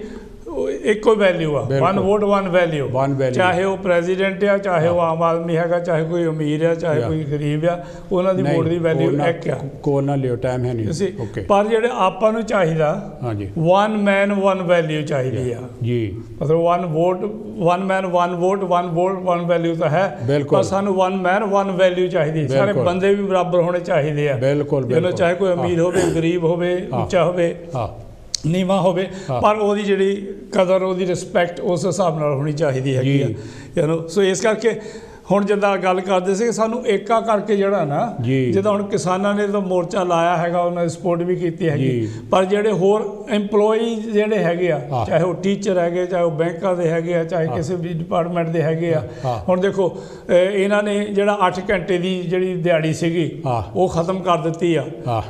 Speaker 2: ਇੱਕੋ ਵੈਲਿਊ ਆ, ਵਨ ਵੋਟ ਵਨ ਵੈਲਿਊ, ਚਾਹੇ ਉਹ ਪ੍ਰੈਜ਼ੀਡੈਂਟ ਆ, ਚਾਹੇ ਉਹ ਆਮ ਆਦਮੀ ਹੈਗਾ, ਚਾਹੇ ਕੋਈ ਅਮੀਰ ਆ, ਚਾਹੇ ਕੋਈ ਗਰੀਬ ਆ, ਉਹਨਾਂ ਦੀ ਵੋਟ ਦੀ ਵੈਲਿਊ ਇੱਕ ਆ।
Speaker 1: ਕੋਲ ਨਾ ਲਿਓ, ਟਾਈਮ ਹੈ ਨਹੀਂ।
Speaker 2: ਪਰ ਜਿਹੜੇ ਆਪਾਂ ਨੂੰ ਚਾਹੀਦਾ ਵਨ ਮੈਨ ਵਨ ਵੈਲਿਊ ਚਾਹੀਦੀ ਆ ਜੀ, ਮਤਲਬ one vote one man one vote one value ਤਾਂ ਹੈ, ਪਰ ਸਾਨੂੰ ਵਨ ਮੈਨ ਵਨ ਵੈਲਿਊ ਚਾਹੀਦੀ। ਸਾਰੇ ਬੰਦੇ ਵੀ ਬਰਾਬਰ ਹੋਣੇ ਚਾਹੀਦੇ ਆ, ਬਿਲਕੁਲ, ਚਾਹੇ ਕੋਈ ਅਮੀਰ ਹੋਵੇ, ਗਰੀਬ ਹੋਵੇ, ਉੱਚਾ ਹੋਵੇ, ਨੀਵਾਂ ਹੋਵੇ, ਪਰ ਉਹਦੀ ਜਿਹੜੀ ਕਦਰ, ਉਹਦੀ ਰਿਸਪੈਕਟ ਉਸ ਹਿਸਾਬ ਨਾਲ ਹੋਣੀ ਚਾਹੀਦੀ ਹੈਗੀ ਆ। ਸੋ ਇਸ ਕਰਕੇ ਹੁਣ ਜਿੱਦਾਂ ਗੱਲ ਕਰਦੇ ਸੀ ਸਾਨੂੰ ਏਕਾ ਕਰਕੇ ਜਿਹੜਾ ਨਾ, ਜਿੱਦਾਂ ਹੁਣ ਕਿਸਾਨਾਂ ਨੇ ਤਾਂ ਮੋਰਚਾ ਲਾਇਆ ਹੈਗਾ, ਉਹਨਾਂ ਦੀ ਸਪੋਰਟ ਵੀ ਕੀਤੀ ਹੈਗੀ, ਪਰ ਜਿਹੜੇ ਹੋਰ EMPLOYEE ਜਿਹੜੇ ਹੈਗੇ ਆ, ਚਾਹੇ ਉਹ ਟੀਚਰ ਹੈਗੇ, ਚਾਹੇ ਉਹ ਬੈਂਕਾਂ ਦੇ ਹੈਗੇ ਆ, ਚਾਹੇ ਕਿਸੇ ਵੀ ਡਿਪਾਰਟਮੈਂਟ ਦੇ ਹੈਗੇ ਆ, ਹੁਣ ਦੇਖੋ ਇਹਨਾਂ ਨੇ ਜਿਹੜਾ 8 ਘੰਟੇ ਦੀ ਜਿਹੜੀ ਦਿਹਾੜੀ ਸੀਗੀ ਉਹ ਖਤਮ ਕਰ ਦਿੱਤੀ ਆ।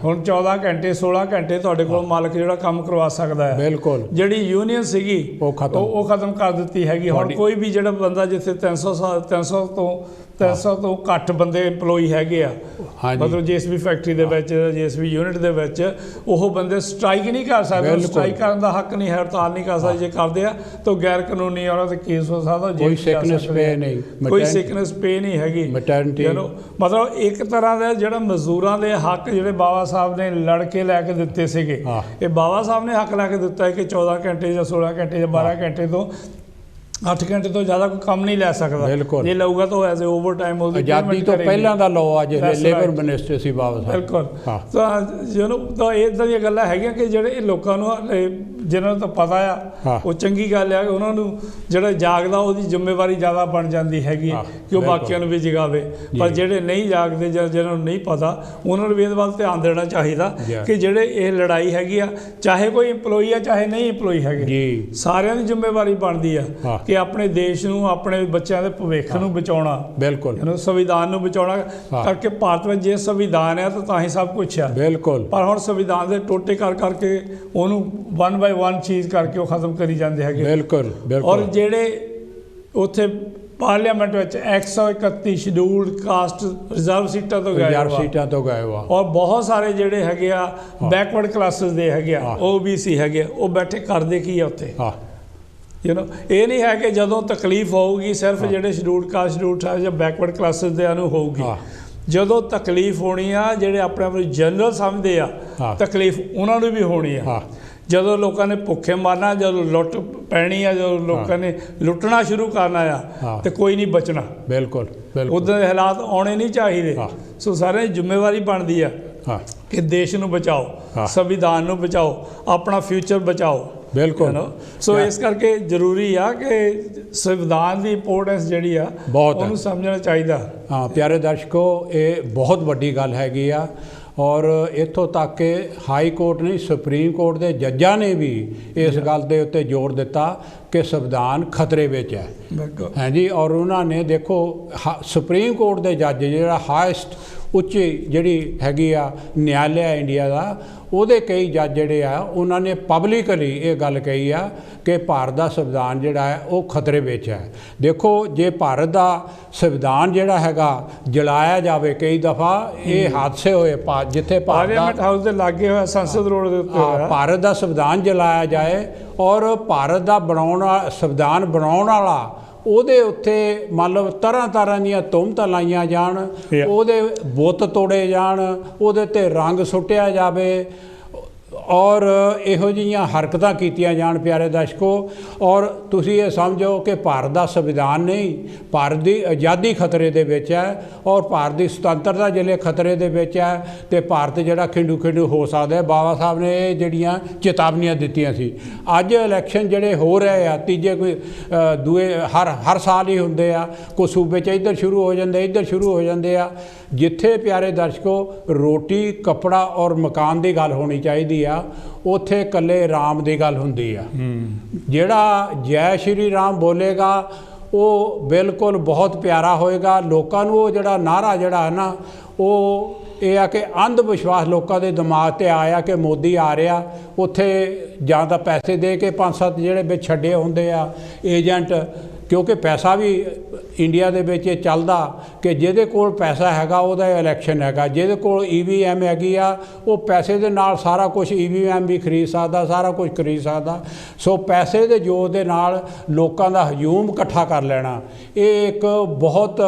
Speaker 2: ਹੁਣ 14 ਘੰਟੇ 16 ਘੰਟੇ ਤੁਹਾਡੇ ਕੋਲ ਮਾਲਕ ਜਿਹੜਾ ਕੰਮ ਕਰਵਾ ਸਕਦਾ ਹੈ। ਜਿਹੜੀ ਯੂਨੀਅਨ ਸੀਗੀ ਉਹ ਖਤਮ ਕਰ ਦਿੱਤੀ ਹੈਗੀ। ਹੁਣ ਕੋਈ ਵੀ ਜਿਹੜਾ ਬੰਦਾ ਜਿੱਥੇ 300 ਤੋਂ ਘੱਟ ਬੰਦੇ EMPLOYEE ਹੈਗੇ ਆ, ਮਤਲਬ JSB ਫੈਕਟਰੀ ਦੇ ਵਿੱਚ, JSB ਯੂਨਿਟ ਦੇ ਵਿੱਚ, ਉਹ ਬੰਦੇ ਸਟ੍ਰਾਈਕ ਨਹੀਂ ਕਰ ਸਕਦੇ, ਸਟ੍ਰਾਈਕ ਕਰਨ ਦਾ ਹੱਕ ਨਹੀਂ ਹੈ, ਹੜਤਾਲ ਨਹੀਂ ਕਰ ਸਕਦੇ। ਜੇ ਕਰਦੇ ਆ ਤਾਂ ਗੈਰ ਕਾਨੂੰਨੀ ਉਹਨਾਂ 'ਤੇ ਕੇਸ ਹੋ ਸਕਦਾ, ਕੋਈ ਸਿਕਨੈਸ ਪੇ ਨਹੀਂ ਹੈਗੀ। ਮਤਲਬ ਇੱਕ ਤਰ੍ਹਾਂ ਦਾ ਜਿਹੜਾ ਮਜ਼ਦੂਰਾਂ ਦੇ ਹੱਕ ਜਿਹੜੇ ਬਾਬਾ ਸਾਹਿਬ ਨੇ ਲੜ ਕੇ ਲੈ ਕੇ ਦਿੱਤੇ ਸੀਗੇ, ਇਹ ਬਾਬਾ ਸਾਹਿਬ ਨੇ ਹੱਕ ਲੈ ਕੇ ਦਿੱਤਾ ਹੈ ਕਿ 14 ਘੰਟੇ ਜਾਂ 16 ਘੰਟੇ ਜਾਂ 12 ਘੰਟੇ ਤੋਂ 8 ਘੰਟੇ ਤੋਂ ਜ਼ਿਆਦਾ ਕੋਈ ਕੰਮ ਨਹੀਂ ਲੈ ਸਕਦਾ। ਜੇ ਲਊਗਾ ਤਾਂ ਐਜ਼ ਓਵਰ ਟਾਈਮ
Speaker 1: ਆਜ਼ਾਦੀ ਤੋਂ ਪਹਿਲਾਂ ਦਾ ਲਾਅ ਅੱਜ ਲੇਬਰ ਮਿਨਿਸਟਰ ਸੀ ਬਾਬਾ ਸਾਹਿਬ।
Speaker 2: ਬਿਲਕੁਲ। ਤਾਂ ਇੱਦਾਂ ਦੀਆਂ ਗੱਲਾਂ ਹੈਗੀਆਂ ਕਿ ਜਿਹੜੇ ਲੋਕਾਂ ਨੂੰ ਜਿਹਨਾਂ ਨੂੰ ਤਾਂ ਪਤਾ ਆ, ਉਹ ਚੰਗੀ ਗੱਲ ਆ ਕਿ ਉਹਨਾਂ ਨੂੰ ਜਿਹੜਾ ਜਾਗਦਾ ਉਹਦੀ ਜ਼ਿੰਮੇਵਾਰੀ ਜ਼ਿਆਦਾ ਬਣ ਜਾਂਦੀ ਹੈਗੀ ਕਿ ਉਹ ਬਾਕੀਆਂ ਨੂੰ ਵੀ ਜਗਾਵੇ। ਪਰ ਜਿਹੜੇ ਨਹੀਂ ਜਾਗਦੇ ਜਾਂ ਜਿਹਨਾਂ ਨੂੰ ਨਹੀਂ ਪਤਾ, ਉਹਨਾਂ ਨੂੰ ਵੀ ਇਹਦੇ ਵੱਲ ਧਿਆਨ ਦੇਣਾ ਚਾਹੀਦਾ ਕਿ ਜਿਹੜੇ ਇਹ ਲੜਾਈ ਹੈਗੀ ਆ, ਚਾਹੇ ਕੋਈ EMPLOYEE ਆ ਚਾਹੇ ਨਹੀਂ EMPLOYEE ਹੈਗੇ, ਸਾਰਿਆਂ ਦੀ ਜ਼ਿੰਮੇਵਾਰੀ ਬਣਦੀ ਆ ਕਿ ਆਪਣੇ ਦੇਸ਼ ਨੂੰ, ਆਪਣੇ ਬੱਚਿਆਂ ਦੇ ਭਵਿੱਖ ਨੂੰ ਬਚਾਉਣਾ, ਬਿਲਕੁਲ ਸੰਵਿਧਾਨ ਨੂੰ ਬਚਾਉਣਾ। ਕਰਕੇ ਭਾਰਤ ਵਿੱਚ ਜੇ ਸੰਵਿਧਾਨ ਆ ਤਾਂ ਹੀ ਸਭ ਕੁਛ ਆ, ਬਿਲਕੁਲ। ਪਰ ਹੁਣ ਸੰਵਿਧਾਨ ਦੇ ਟੋਟੇ ਕਰਕੇ ਉਹਨੂੰ 1 by 1 ਚੀਜ਼ ਕਰਕੇ ਉਹ ਖਤਮ ਕਰੀ ਜਾਂਦੇ ਹੈਗੇ, ਬਿਲਕੁਲ। ਔਰ ਜਿਹੜੇ ਉੱਥੇ ਪਾਰਲੀਮੈਂਟ ਵਿੱਚ 131 ਸ਼ਡਿਊਲਡ ਕਾਸਟ ਰਿਜ਼ਰਵ ਸੀਟਾਂ ਤੋਂ ਗਏ ਵਾ, ਔਰ ਬਹੁਤ ਸਾਰੇ ਜਿਹੜੇ ਹੈਗੇ ਆ ਬੈਕਵਰਡ ਕਲਾਸਿਸ ਦੇ ਹੈਗੇ ਆ, OBC ਹੈਗੇ, ਉਹ ਬੈਠੇ ਕਰਦੇ ਕੀ ਆ ਉੱਥੇ? ਇਹ ਨਹੀਂ ਹੈ ਕਿ ਜਦੋਂ ਤਕਲੀਫ ਹੋਊਗੀ ਸਿਰਫ ਜਿਹੜੇ ਸ਼ਡਿਊਲਡ ਕਾਸਟ ਜਾਂ ਬੈਕਵਰਡ ਕਲਾਸਿਸ ਦੇ ਨੂੰ ਹੋਊਗੀ। ਜਦੋਂ ਤਕਲੀਫ ਹੋਣੀ ਆ, ਜਿਹੜੇ ਆਪਣੇ ਆਪ ਨੂੰ ਜਨਰਲ ਸਮਝਦੇ ਆ, ਤਕਲੀਫ ਉਹਨਾਂ ਨੂੰ ਵੀ ਹੋਣੀ ਆ। ਜਦੋਂ ਲੋਕਾਂ ਨੇ ਭੁੱਖੇ ਮਾਰਨਾ, ਜਦੋਂ ਲੁੱਟ ਪੈਣੀ ਆ, ਜਦੋਂ ਲੋਕਾਂ ਨੇ ਲੁੱਟਣਾ ਸ਼ੁਰੂ ਕਰਨਾ ਆ, ਤੇ ਕੋਈ ਨਹੀਂ ਬਚਣਾ। ਬਿਲਕੁਲ। ਉੱਦਾਂ ਦੇ ਹਾਲਾਤ ਆਉਣੇ ਨਹੀਂ ਚਾਹੀਦੇ। ਸੋ ਸਾਰਿਆਂ ਦੀ ਜ਼ਿੰਮੇਵਾਰੀ ਬਣਦੀ ਆ ਕਿ ਦੇਸ਼ ਨੂੰ ਬਚਾਓ, ਸੰਵਿਧਾਨ ਨੂੰ ਬਚਾਓ, ਆਪਣਾ ਫਿਊਚਰ ਬਚਾਓ। ਬਿਲਕੁਲ। ਸੋ ਇਸ ਕਰਕੇ ਜ਼ਰੂਰੀ ਆ ਕਿ ਸੰਵਿਧਾਨ ਦੀ ਇੰਪੋਰਟੈਂਸ ਜਿਹੜੀ ਆ ਉਹਨੂੰ ਸਮਝਣਾ ਚਾਹੀਦਾ।
Speaker 1: ਹਾਂ ਪਿਆਰੇ ਦਰਸ਼ਕੋ, ਇਹ ਬਹੁਤ ਵੱਡੀ ਗੱਲ ਹੈਗੀ ਆ, ਔਰ ਇੱਥੋਂ ਤੱਕ ਕਿ ਹਾਈ ਕੋਰਟ ਨਹੀਂ, ਸੁਪਰੀਮ ਕੋਰਟ ਦੇ ਜੱਜਾਂ ਨੇ ਵੀ ਇਸ ਗੱਲ ਦੇ ਉੱਤੇ ਜ਼ੋਰ ਦਿੱਤਾ ਕਿ ਸੰਵਿਧਾਨ ਖਤਰੇ ਵਿੱਚ ਹੈ। ਹਾਂਜੀ, ਔਰ ਉਹਨਾਂ ਨੇ ਦੇਖੋ ਸੁਪਰੀਮ ਕੋਰਟ ਦੇ ਜੱਜ, ਜਿਹੜਾ ਹਾਈਐਸਟ ਉੱਚੀ ਜਿਹੜੀ ਹੈਗੀ ਆ ਨਿਆਲਿਆ ਇੰਡੀਆ ਦਾ, ਉਹਦੇ ਕਈ ਜੱਜ ਜਿਹੜੇ ਆ ਉਹਨਾਂ ਨੇ ਪਬਲਿਕਲੀ ਇਹ ਗੱਲ ਕਹੀ ਆ ਕਿ ਭਾਰਤ ਦਾ ਸੰਵਿਧਾਨ ਜਿਹੜਾ ਹੈ ਉਹ ਖਤਰੇ ਵਿੱਚ ਹੈ। ਦੇਖੋ, ਜੇ ਭਾਰਤ ਦਾ ਸੰਵਿਧਾਨ ਜਿਹੜਾ ਹੈਗਾ ਜਲਾਇਆ ਜਾਵੇ, ਕਈ ਦਫਾ ਇਹ ਹਾਦਸੇ ਹੋਏ ਜਿੱਥੇ
Speaker 2: ਪਾਰਲੀਮੈਂਟ ਹਾਊਸ ਦੇ ਲਾਗੇ ਹੋਇਆ, ਸੰਸਦ ਰੋਡ ਦੇ ਉੱਤੇ
Speaker 1: ਭਾਰਤ ਦਾ ਸੰਵਿਧਾਨ ਜਲਾਇਆ ਜਾਏ, ਔਰ ਭਾਰਤ ਦਾ ਸੰਵਿਧਾਨ ਬਣਾਉਣ ਵਾਲਾ ਉਹਦੇ ਉੱਤੇ ਮੰਨ ਲਓ ਤਰ੍ਹਾਂ ਦੀਆਂ ਤੁਹਮਤਾਂ ਲਾਈਆਂ ਜਾਣ, ਉਹਦੇ ਬੁੱਤ ਤੋੜੇ ਜਾਣ, ਉਹਦੇ 'ਤੇ ਰੰਗ ਸੁੱਟਿਆ ਜਾਵੇ, ਔਰ ਇਹੋ ਜਿਹੀਆਂ ਹਰਕਤਾਂ ਕੀਤੀਆਂ ਜਾਣ ਪਿਆਰੇ ਦਰਸ਼ਕੋ। ਔਰ ਤੁਸੀਂ ਇਹ ਸਮਝੋ ਕਿ ਭਾਰਤ ਦਾ ਸੰਵਿਧਾਨ ਨਹੀਂ, ਭਾਰਤ ਦੀ ਆਜ਼ਾਦੀ ਖਤਰੇ ਦੇ ਵਿੱਚ ਹੈ, ਔਰ ਭਾਰਤ ਦੀ ਸੁਤੰਤਰਤਾ ਜਿਹੜੇ ਖਤਰੇ ਦੇ ਵਿੱਚ ਹੈ, ਅਤੇ ਭਾਰਤ ਜਿਹੜਾ ਖਿੰਡੂ ਹੋ ਸਕਦਾ ਹੈ। ਬਾਬਾ ਸਾਹਿਬ ਨੇ ਇਹ ਜਿਹੜੀਆਂ ਚੇਤਾਵਨੀਆਂ ਦਿੱਤੀਆਂ ਸੀ। ਅੱਜ ਇਲੈਕਸ਼ਨ ਜਿਹੜੇ ਹੋ ਰਹੇ ਆ, ਤੀਜੇ ਕੋਈ ਦੂਏ ਹਰ ਸਾਲ ਹੀ ਹੁੰਦੇ ਆ, ਕੋਈ ਸੂਬੇ 'ਚ ਇੱਧਰ ਸ਼ੁਰੂ ਹੋ ਜਾਂਦੇ ਆ। ਜਿੱਥੇ ਪਿਆਰੇ ਦਰਸ਼ਕੋ ਰੋਟੀ, ਕੱਪੜਾ ਔਰ ਮਕਾਨ ਦੀ ਗੱਲ ਹੋਣੀ ਚਾਹੀਦੀ ਆ, ਉੱਥੇ ਇਕੱਲੇ ਰਾਮ ਦੀ ਗੱਲ ਹੁੰਦੀ ਆ। ਜਿਹੜਾ ਜੈ ਸ਼੍ਰੀ ਰਾਮ ਬੋਲੇਗਾ ਉਹ ਬਿਲਕੁਲ ਬਹੁਤ ਪਿਆਰਾ ਹੋਏਗਾ ਲੋਕਾਂ ਨੂੰ। ਉਹ ਜਿਹੜਾ ਨਾਅਰਾ ਜਿਹੜਾ ਹੈ ਨਾ, ਉਹ ਇਹ ਆ ਕਿ ਅੰਧ ਵਿਸ਼ਵਾਸ ਲੋਕਾਂ ਦੇ ਦਿਮਾਗ 'ਤੇ ਆਇਆ ਕਿ ਮੋਦੀ ਆ ਰਿਹਾ, ਉੱਥੇ ਜਾਂ ਤਾਂ ਪੈਸੇ ਦੇ ਕੇ 5-7 ਜਿਹੜੇ ਵਿੱਚ ਛੱਡੇ ਹੁੰਦੇ ਆ ਏਜੰਟ, ਕਿਉਂਕਿ ਪੈਸਾ ਵੀ ਇੰਡੀਆ ਦੇ ਵਿੱਚ ਇਹ ਚੱਲਦਾ ਕਿ ਜਿਹਦੇ ਕੋਲ ਪੈਸਾ ਹੈਗਾ ਉਹਦਾ ਇਲੈਕਸ਼ਨ ਹੈਗਾ, ਜਿਹਦੇ ਕੋਲ EVM ਹੈਗੀ ਆ ਉਹ ਪੈਸੇ ਦੇ ਨਾਲ ਸਾਰਾ ਕੁਝ EVM ਵੀ ਖਰੀਦ ਸਕਦਾ, ਸਾਰਾ ਕੁਝ ਖਰੀਦ ਸਕਦਾ। ਸੋ ਪੈਸੇ ਦੇ ਜ਼ੋਰ ਦੇ ਨਾਲ ਲੋਕਾਂ ਦਾ ਹਜੂਮ ਇਕੱਠਾ ਕਰ ਲੈਣਾ ਇਹ ਇੱਕ ਬਹੁਤ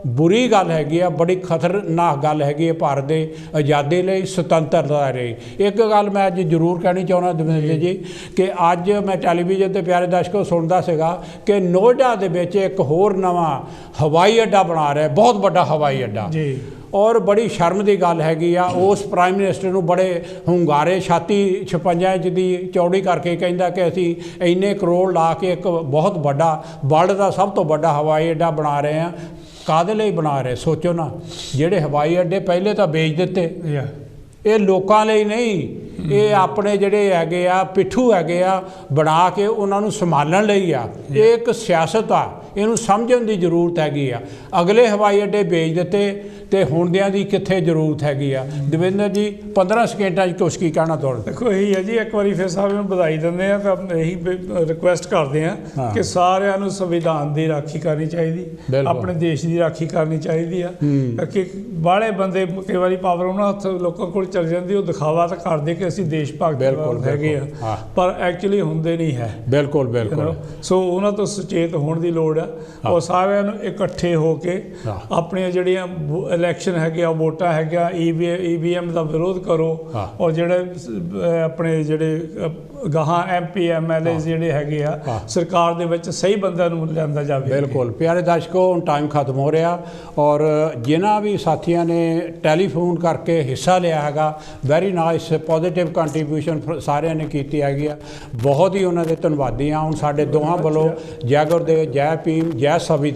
Speaker 1: ਬੁਰੀ ਗੱਲ ਹੈਗੀ ਆ, ਬੜੀ ਖਤਰਨਾਕ ਗੱਲ ਹੈਗੀ ਹੈ ਭਾਰਤ ਦੇ ਆਜ਼ਾਦੀ ਲਈ, ਸੁਤੰਤਰਤਾ ਲਈ। ਇੱਕ ਗੱਲ ਮੈਂ ਅੱਜ ਜ਼ਰੂਰ ਕਹਿਣੀ ਚਾਹੁੰਦਾ ਦਵਿੰਦਰ ਜੀ ਕਿ ਅੱਜ ਮੈਂ ਟੈਲੀਵਿਜ਼ਨ 'ਤੇ ਪਿਆਰੇ ਦਰਸ਼ਕੋ ਸੁਣਦਾ ਸੀਗਾ ਕਿ ਨੋਇਡਾ ਦੇ ਵਿੱਚ ਇੱਕ ਹੋਰ ਨਵਾਂ ਹਵਾਈ ਅੱਡਾ ਬਣਾ ਰਿਹਾ, ਬਹੁਤ ਵੱਡਾ ਹਵਾਈ ਅੱਡਾ ਜੀ। ਔਰ ਬੜੀ ਸ਼ਰਮ ਦੀ ਗੱਲ ਹੈਗੀ ਆ, ਉਸ ਪ੍ਰਾਈਮ ਮਿਨਿਸਟਰ ਨੂੰ ਬੜੇ ਹੁੰਗਾਰੇ, ਛਾਤੀ 56 ਇੰਚ ਦੀ ਚੌੜੀ ਕਰਕੇ ਕਹਿੰਦਾ ਕਿ ਅਸੀਂ ਇੰਨੇ ਕਰੋੜ ਲਾ ਕੇ ਇੱਕ ਬਹੁਤ ਵੱਡਾ ਵਰਲਡ ਦਾ ਸਭ ਤੋਂ ਵੱਡਾ ਹਵਾਈ ਅੱਡਾ ਬਣਾ ਰਹੇ ਹਾਂ। ਕਾਹਦੇ ਲਈ ਬਣਾ ਰਹੇ ਸੋਚੋ ਨਾ, ਜਿਹੜੇ ਹਵਾਈ ਅੱਡੇ ਪਹਿਲੇ ਤਾਂ ਵੇਚ ਦਿੱਤੇ, ਇਹ ਲੋਕਾਂ ਲਈ ਨਹੀਂ, ਇਹ ਆਪਣੇ ਜਿਹੜੇ ਹੈਗੇ ਆ ਪਿੱਠੂ ਹੈਗੇ ਆ ਬਣਾ ਕੇ ਉਹਨਾਂ ਨੂੰ ਸੰਭਾਲਣ ਲਈ ਆ। ਇਹ ਇੱਕ ਸਿਆਸਤ ਆ, ਇਹਨੂੰ ਸਮਝਣ ਦੀ ਜ਼ਰੂਰਤ ਹੈਗੀ ਆ। ਅਗਲੇ ਹਵਾਈ ਅੱਡੇ ਵੇਚ ਦਿੱਤੇ ਤੇ ਹੁਣ ਦਿਆਂ ਦੀ ਕਿੱਥੇ ਜ਼ਰੂਰਤ ਹੈਗੀ ਆ। ਦਵਿੰਦਰ ਜੀ 15 ਸਕਿੰਟਾਂ 'ਚ ਕੁਛ ਕੀ ਕਹਿਣਾ ਤੁਹਾਨੂੰ?
Speaker 2: ਦੇਖੋ ਇਹੀ ਹੈ ਜੀ, ਇੱਕ ਵਾਰੀ ਫਿਰ ਸਾਹਿਬ ਨੂੰ ਵਧਾਈ ਦਿੰਦੇ ਆ ਤਾਂ ਇਹੀ ਰਿਕੁਐਸਟ ਕਰਦੇ ਆ ਕਿ ਸਾਰਿਆਂ ਨੂੰ ਸੰਵਿਧਾਨ ਦੀ ਰਾਖੀ ਕਰਨੀ ਚਾਹੀਦੀ, ਆਪਣੇ ਦੇਸ਼ ਦੀ ਰਾਖੀ ਕਰਨੀ ਚਾਹੀਦੀ ਆ। ਕਿ ਬਾਹਲੇ ਬੰਦੇ ਕਈ ਵਾਰੀ ਪਾਵਰ ਉਹਨਾਂ ਹੱਥ ਲੋਕਾਂ ਕੋਲ ਚਲ ਜਾਂਦੀ, ਉਹ ਦਿਖਾਵਾ ਤਾਂ ਕਰਦੇ ਕਿ ਅਸੀਂ ਦੇਸ਼ ਭਗਤ ਹੈਗੇ ਆ, ਪਰ ਐਕਚੁਅਲੀ ਹੁੰਦੇ ਨਹੀਂ ਹੈ।
Speaker 1: ਬਿਲਕੁਲ ਬਿਲਕੁਲ।
Speaker 2: ਸੋ ਉਹਨਾਂ ਤੋਂ ਸੁਚੇਤ ਹੋਣ ਦੀ ਲੋੜ ਆ ਔਰ ਸਾਰਿਆਂ ਨੂੰ ਇਕੱਠੇ ਹੋ ਕੇ ਆਪਣੀਆਂ ਜਿਹੜੀਆਂ ਇਲੈਕਸ਼ਨ ਹੈਗੇ ਆ, ਵੋਟਾਂ ਹੈਗੀਆਂ, EVM ਦਾ ਵਿਰੋਧ ਕਰੋ ਔਰ ਜਿਹੜੇ ਆਪਣੇ ਜਿਹੜੇ ਗਾਹਾਂ MP MLA ਜਿਹੜੇ ਹੈਗੇ ਆ ਸਰਕਾਰ ਦੇ ਵਿੱਚ ਸਹੀ ਬੰਦਿਆਂ ਨੂੰ ਲਿਆਂਦਾ ਜਾਵੇ।
Speaker 1: ਬਿਲਕੁਲ ਪਿਆਰੇ ਦਰਸ਼ਕੋ, ਹੁਣ ਟਾਈਮ ਖਤਮ ਹੋ ਰਿਹਾ ਔਰ ਜਿਨ੍ਹਾਂ ਵੀ ਸਾਥੀਆਂ ਨੇ ਟੈਲੀਫੋਨ ਕਰਕੇ ਹਿੱਸਾ ਲਿਆ ਹੈਗਾ, ਵੈਰੀ ਨਾਈਸ ਪੋਜ਼ੀਟਿਵ ਕੰਟਰੀਬਿਊਸ਼ਨ ਸਾਰਿਆਂ ਨੇ ਕੀਤੀ ਹੈਗੀ ਆ, ਬਹੁਤ ਹੀ ਉਹਨਾਂ ਦੇ ਧੰਨਵਾਦੀ ਹਾਂ। ਹੁਣ ਸਾਡੇ ਦੋਹਾਂ ਵੱਲੋਂ ਜੈ ਗੁਰਦੇਵ, ਜੈ ਭੀਮ, ਜੈ ਸੰਵਿਧਾਨ।